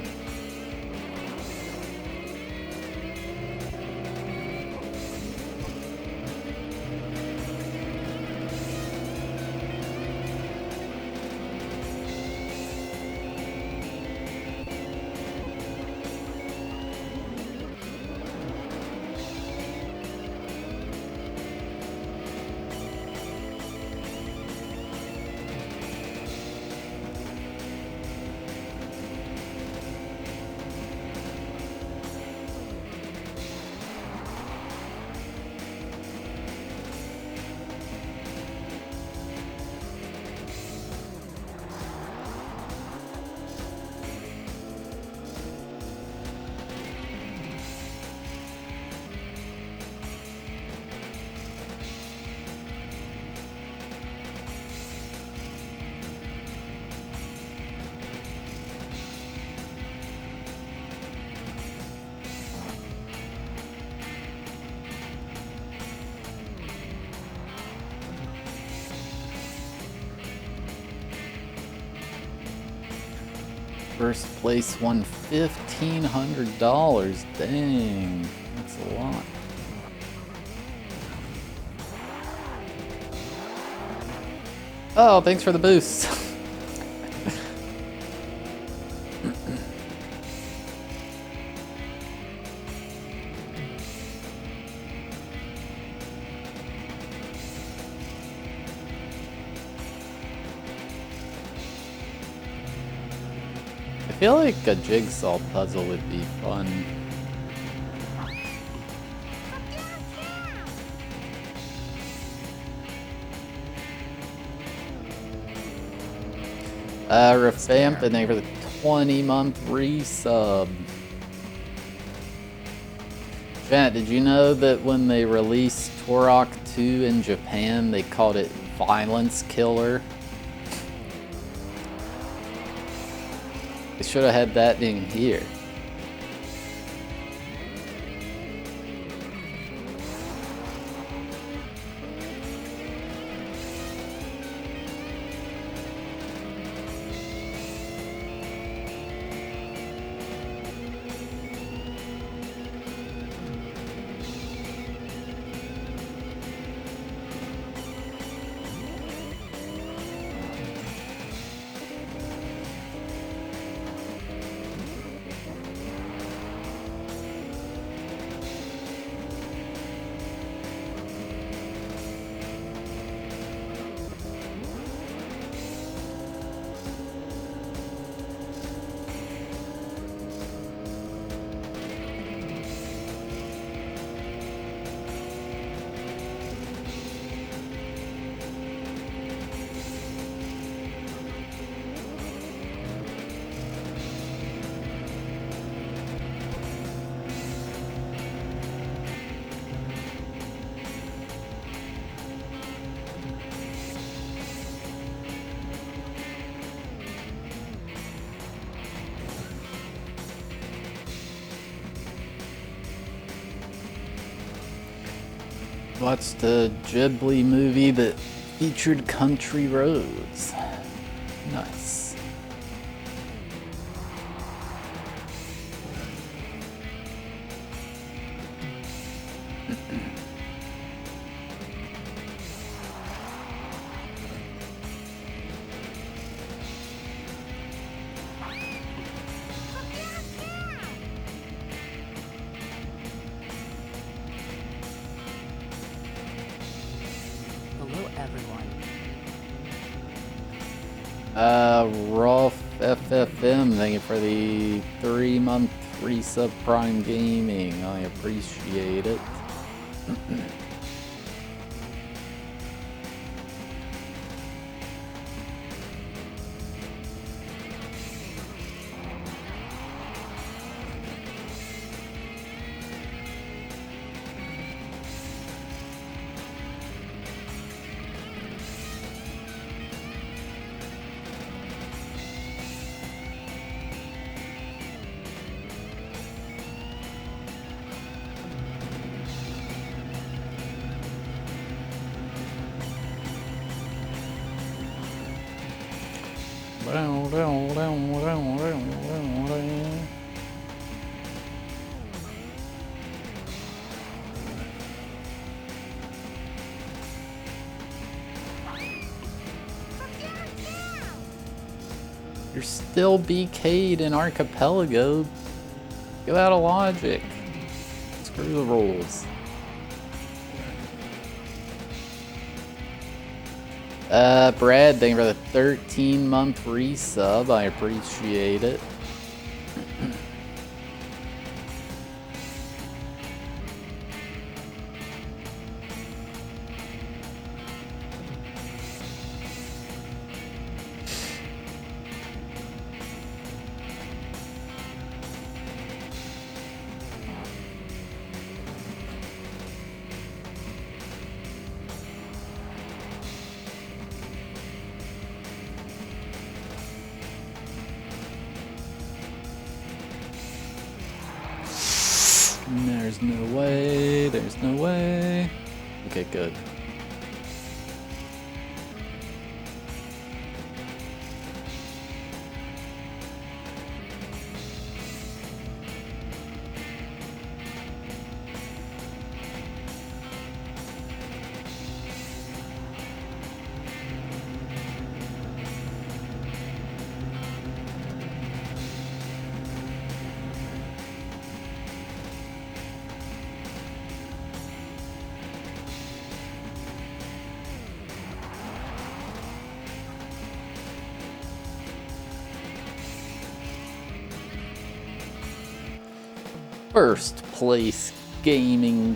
First place won $1,500. Dang, that's a lot. Oh, thanks for the boost. I feel like a jigsaw puzzle would be fun. Revamp and for the 20-month resub. Chat, did you know that when they released Turok 2 in Japan, they called it Violence Killer? They should have had that in here. Watched a Ghibli movie that featured country roads. Nice. Rolf FFM, thank you for the 3-month resub Prime Gaming. I appreciate it. You're still BK'd in Archipelago. Go out of logic. Screw the rules. Brad, thank you for the 13-month resub. I appreciate it. There's no way, there's no way. Okay, good. First place gamering.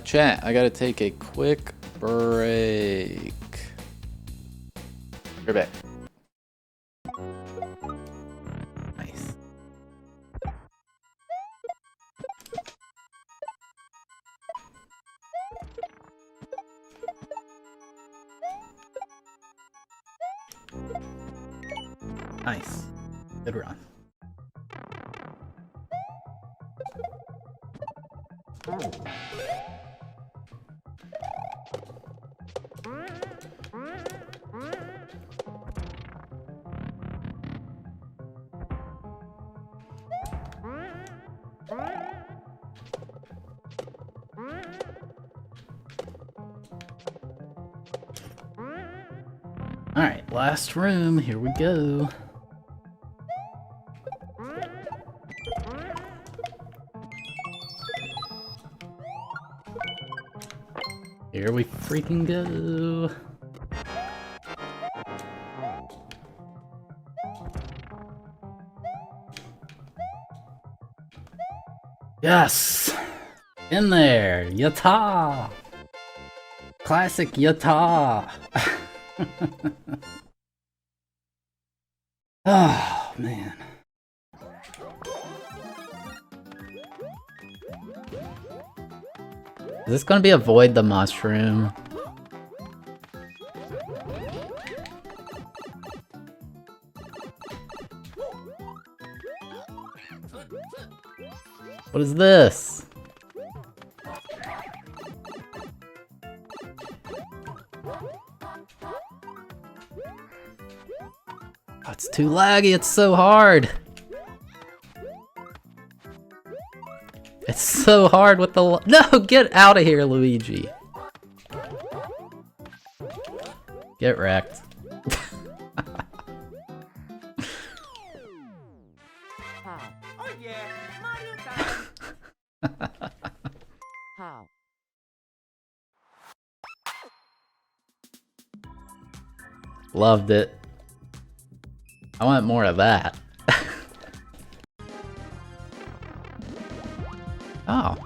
Chat, I gotta take a quick break. You're back. Nice. Nice. Good run. Alright, last room, here we go. Here we freaking go. Yes! In there! Yatta! Classic yatta! Oh, man. Is this gonna be avoid the mushroom? What is this? Oh, it's too laggy, it's so hard. It's so hard with the no, get out of here, Luigi. Get wrecked. Oh yeah, Mario time. How? Loved it. I want more of that. Oh.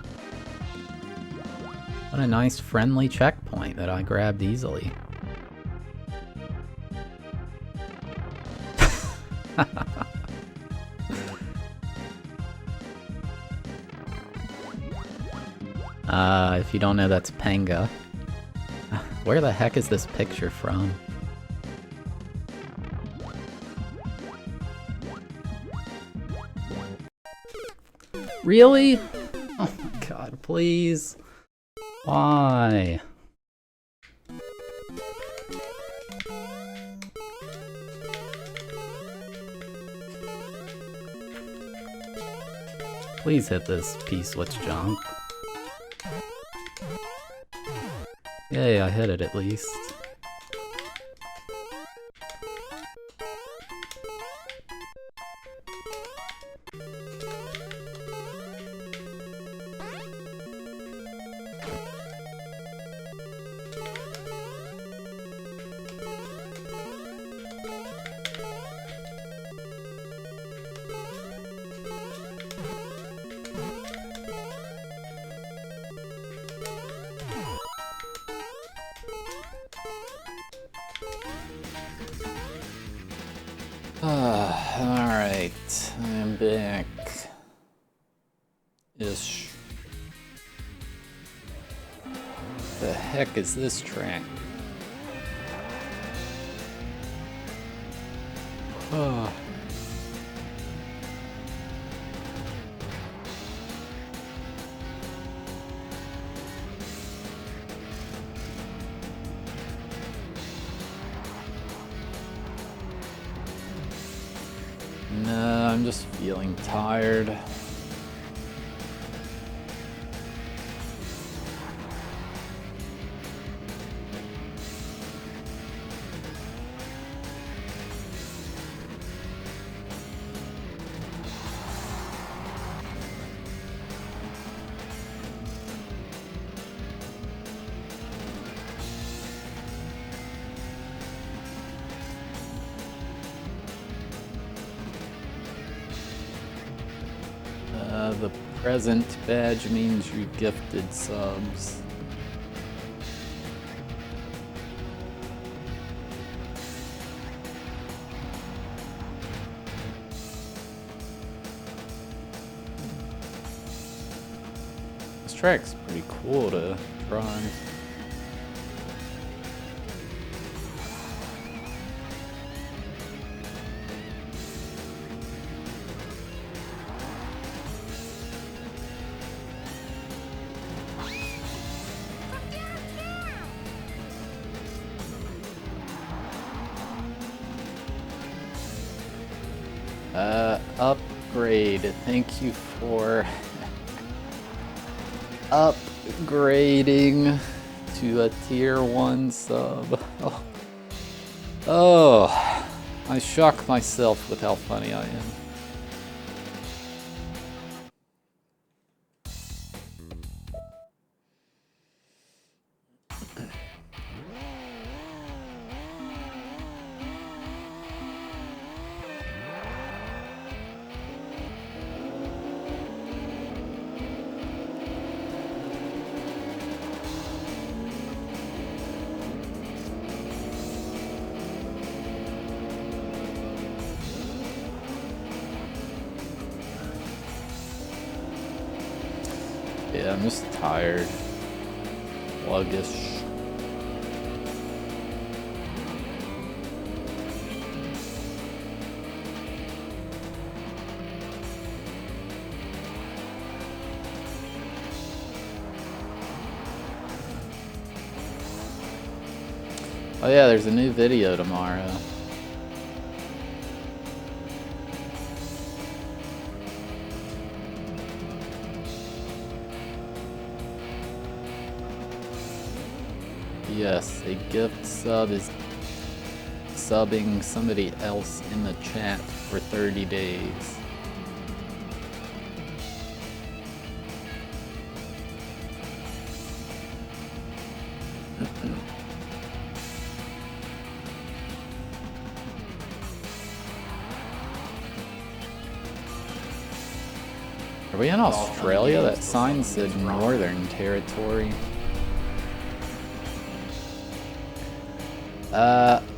What a nice friendly checkpoint that I grabbed easily. If you don't know, that's Panga. Where the heck is this picture from? Really? Oh my god, please. Why? Please hit this P-switch jump. Yay, I hit it at least. Alright, I'm back. Ish. The heck is this track? Oh. No, I'm just feeling tired. The present badge means you gifted subs. This track's pretty cool to drive. Upgrade. Thank you for upgrading to a tier 1 sub. Oh, I shock myself with how funny I am. Yeah, I'm just tired. Sluggish. Oh yeah, there's a new video tomorrow. Yes, a gift sub is subbing somebody else in the chat for 30 days. Are we in Australia? That sign said Northern Territory.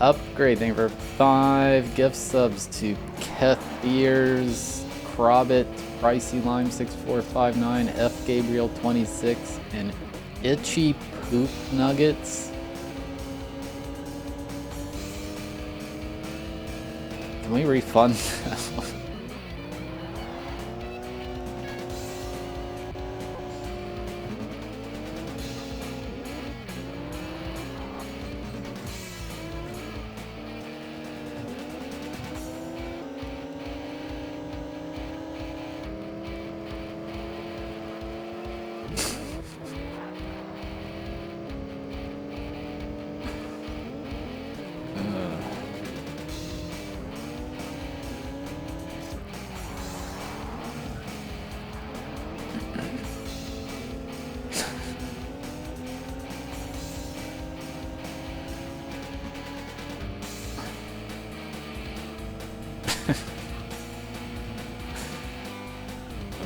Upgrade. Thank you for 5 gift subs to Kethiers, Crobit, Pricey Lime 6459, F Gabriel 26, and Itchy Poop Nuggets. Can we refund that one?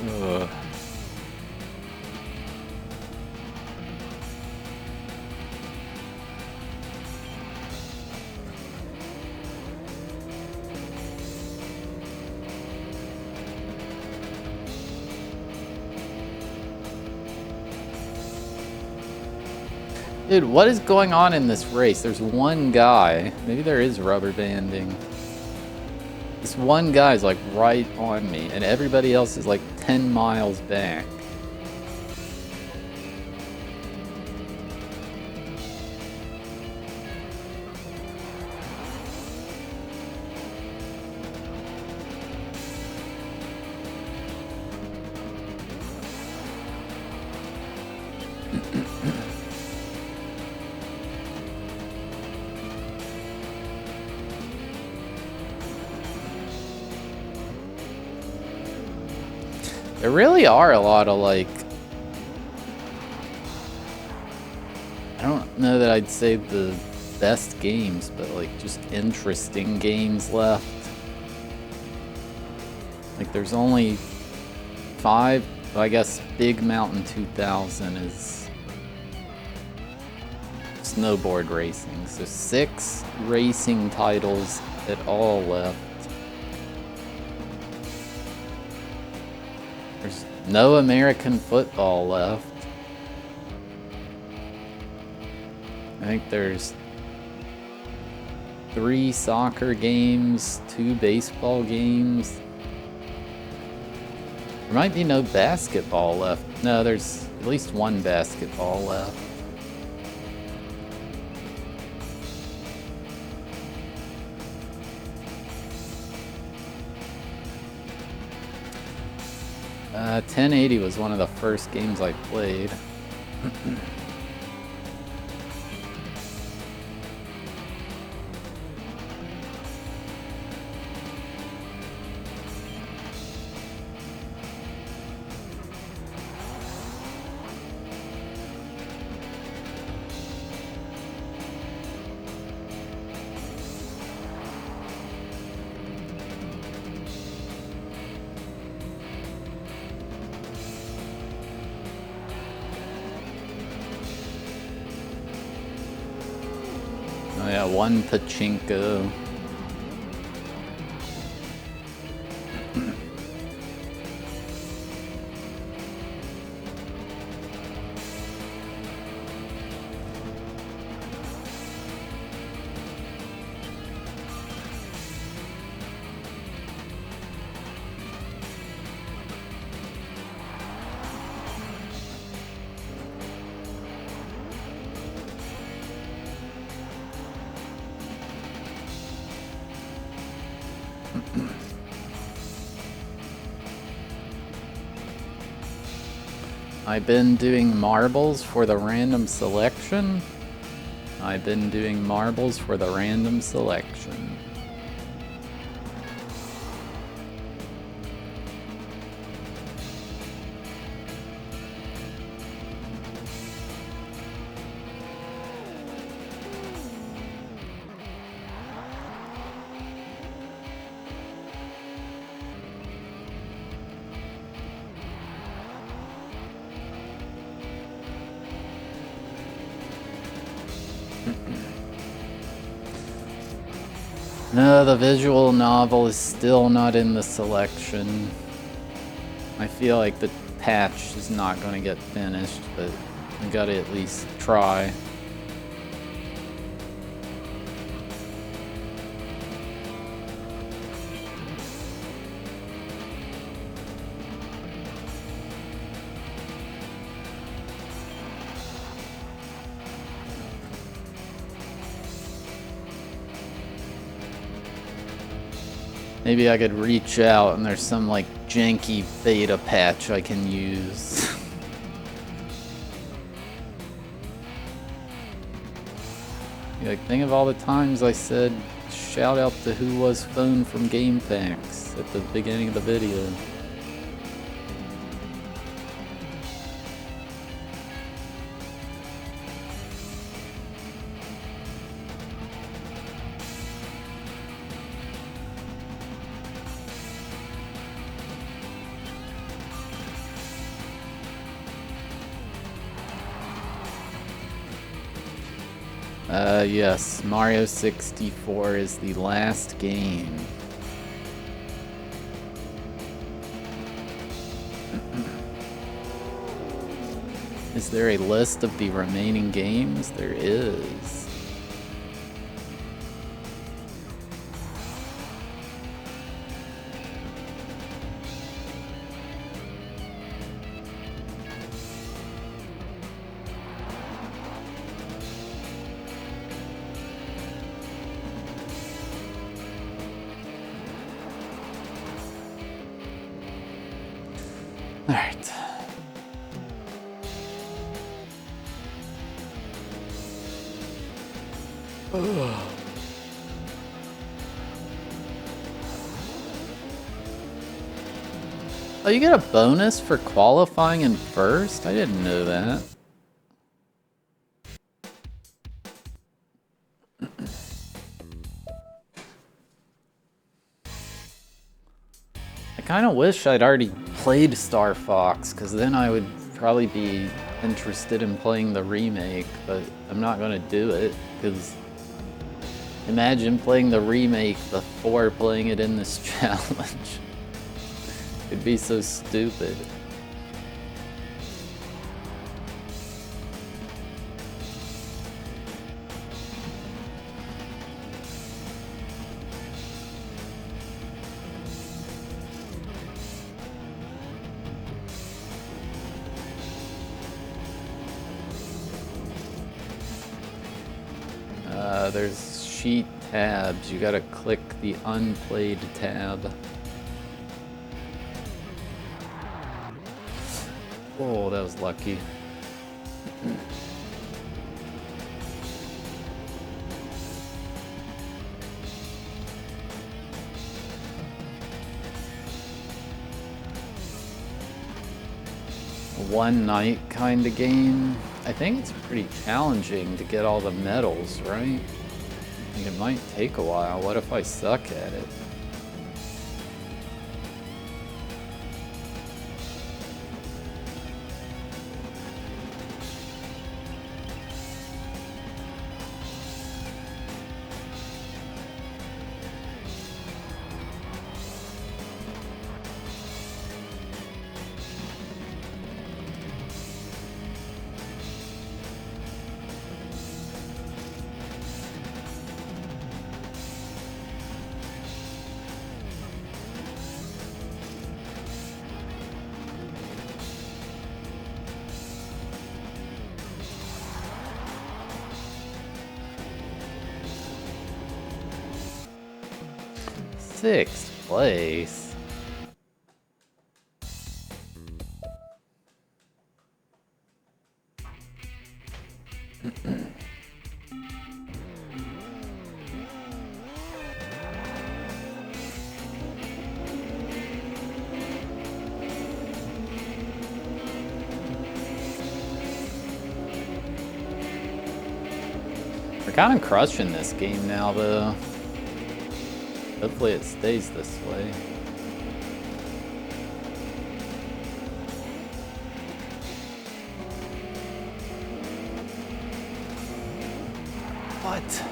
Ugh. Dude, what is going on in this race? There's one guy. Maybe there is rubber banding. This one guy's like right on me, and everybody else is like 10 miles back. There really are a lot of, like, I don't know that I'd say the best games, but like just interesting games left. Like there's only 5, I guess Big Mountain 2000 is snowboard racing. So 6 racing titles at all left. There's no American football left. I think there's 3 soccer games, 2 baseball games. There might be no basketball left. No, there's at least 1 basketball left. Uh, 1080 was one of the first games I played. Oh yeah, 1 pachinko. I've been doing marbles for the random selection. I've been doing marbles for the random selection. No, the visual novel is still not in the selection. I feel like the patch is not going to get finished, but we gotta at least try. Maybe I could reach out and there's some like janky beta patch I can use. Like, think of all the times I said shout out to Who Was Phone from GameFAQs at the beginning of the video. Yes, Mario 64 is the last game. Is there a list of the remaining games? There is. All right. Oh, you get a bonus for qualifying in first? I didn't know that. I kind of wish I'd already played Star Fox, because then I would probably be interested in playing the remake, but I'm not going to do it, because imagine playing the remake before playing it in this challenge. It'd be so stupid. There's sheet tabs. You gotta click the unplayed tab. Oh, that was lucky. One night kind of game. I think it's pretty challenging to get all the medals, right? I think it might take a while. What if I suck at it? Sixth place. We're kind of crushing this game now, though. Hopefully it stays this way. What?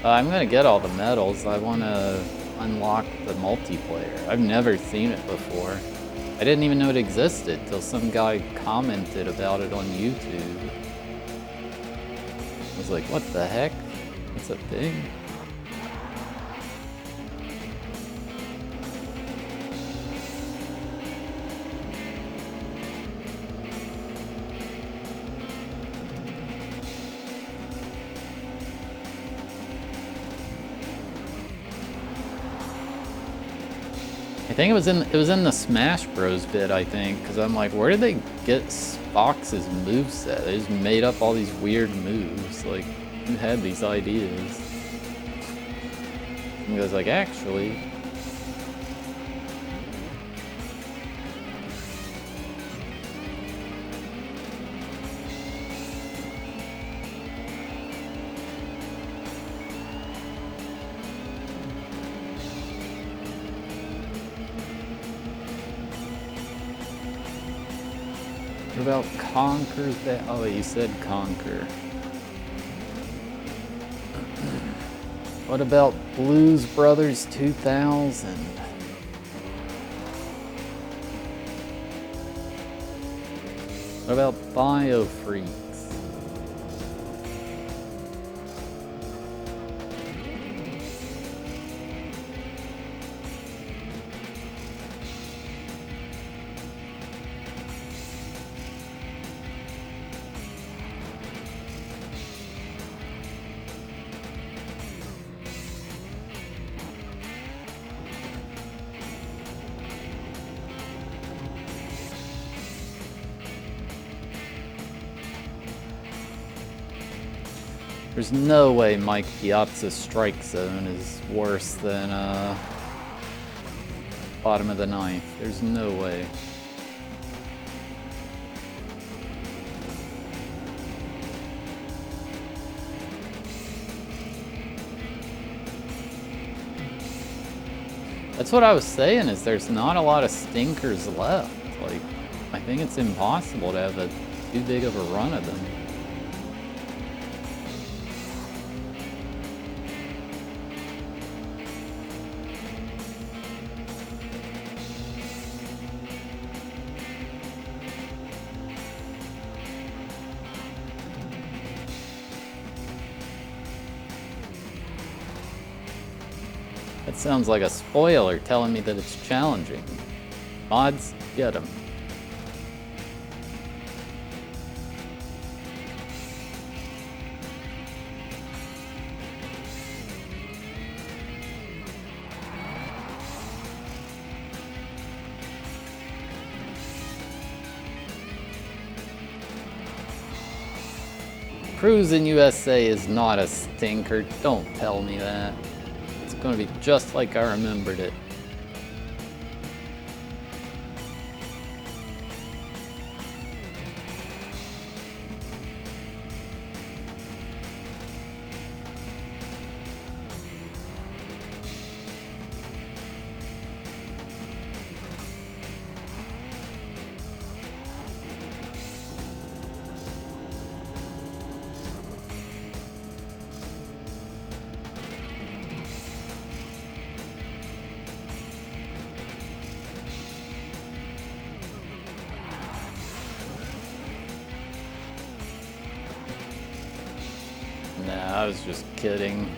I'm gonna get all the medals. I want to unlock the multiplayer. I've never seen it before. I didn't even know it existed till some guy commented about it on YouTube. I was like, what the heck? It's a thing. I think it was in the Smash Bros bit, I think, because I'm like, where did they get Fox's moveset? They just made up all these weird moves. Like, who had these ideas? And he goes like, actually. about Conker's Bay? Oh, you said Conker. What about Blues Brothers 2000? What about Biofreaks? There's no way Mike Piazza's Strike Zone is worse than Bottom of the Ninth. There's no way. That's what I was saying, is there's not a lot of stinkers left. Like, I think it's impossible to have too big of a run of them. That sounds like a spoiler telling me that it's challenging. Odds, get 'em. Cruising USA is not a stinker. Don't tell me that. It's gonna be just like I remembered it. Nah, I was just kidding.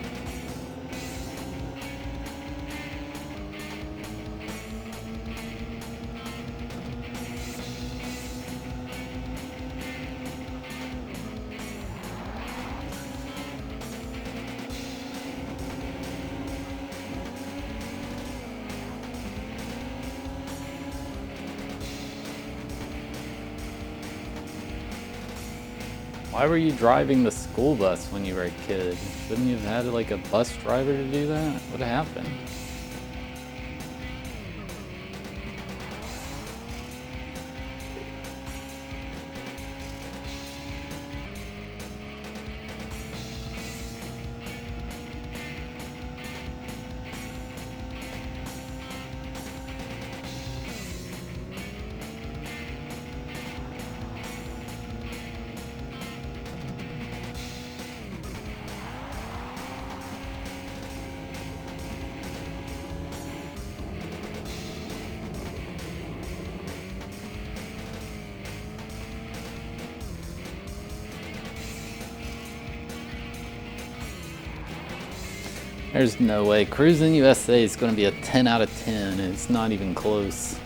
Why were you driving the school bus when you were a kid? Shouldn't you have had like a bus driver to do that? What happened? There's no way. Cruising USA is going to be a 10 out of 10. It's not even close.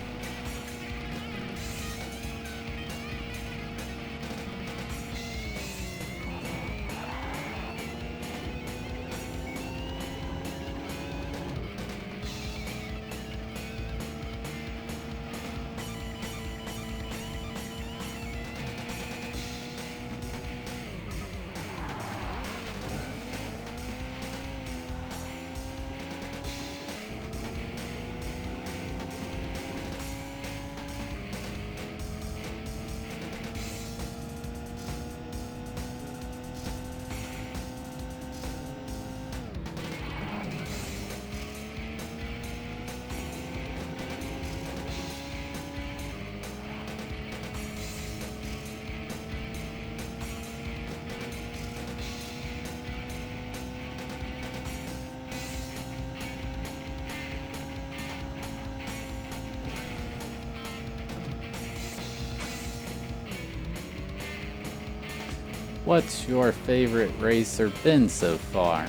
What's your favorite racer been so far?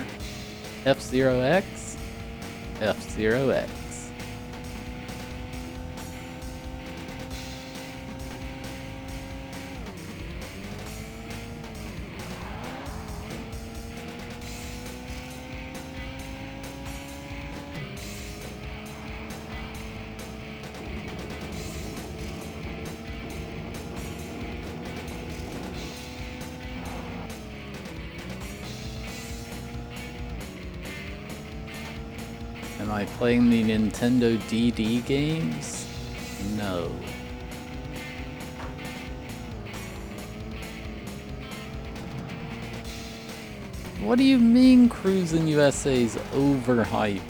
F-Zero X? F-Zero X. Am I playing the Nintendo DD games? No. What do you mean Cruisin' USA's overhyped?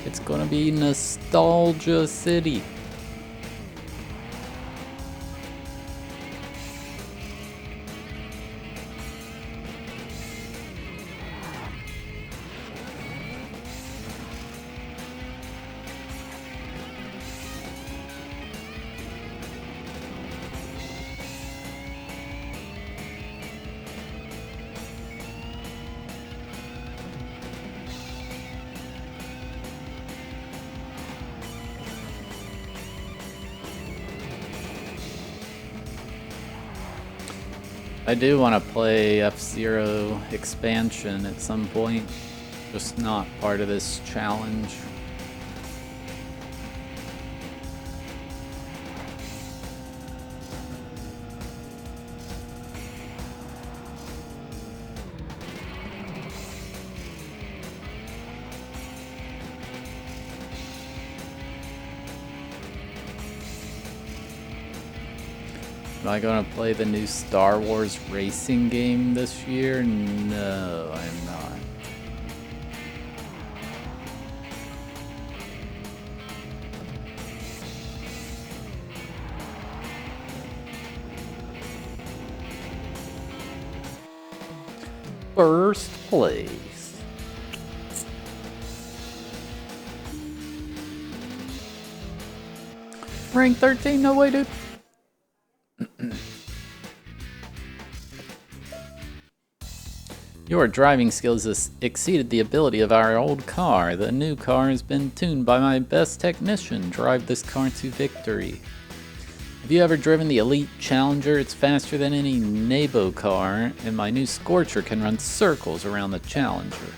It's gonna be Nostalgia City. I do want to play F-Zero expansion at some point, just not part of this challenge. Am I gonna play the new Star Wars racing game this year? No, I'm not. First place. Rank 13, no way, dude. Your driving skills exceeded the ability of our old car. The new car has been tuned by my best technician. Drive this car to victory. Have you ever driven the Elite Challenger? It's faster than any Nebo car, and my new Scorcher can run circles around the Challenger.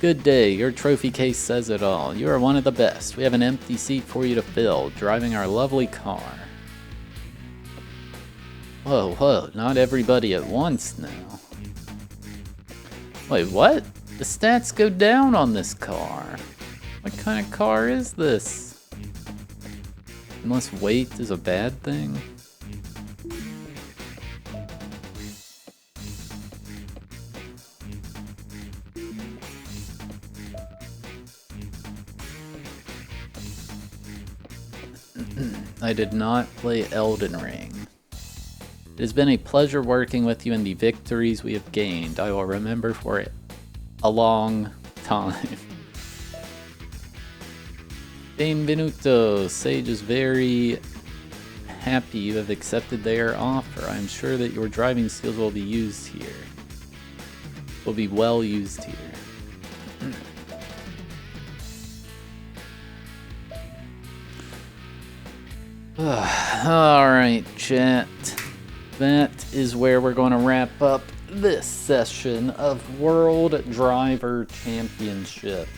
Good day, your trophy case says it all. You are one of the best. We have an empty seat for you to fill, driving our lovely car. Whoa, whoa, not everybody at once now. Wait, what? The stats go down on this car. What kind of car is this? Unless weight is a bad thing? I did not play Elden Ring. It has been a pleasure working with you, and the victories we have gained I will remember for a long time. Benvenuto. Sage is very happy you have accepted their offer. I am sure that your driving skills will be used here. Will be well used here. Alright, chat. That is where we're going to wrap up this session of World Driver Championship.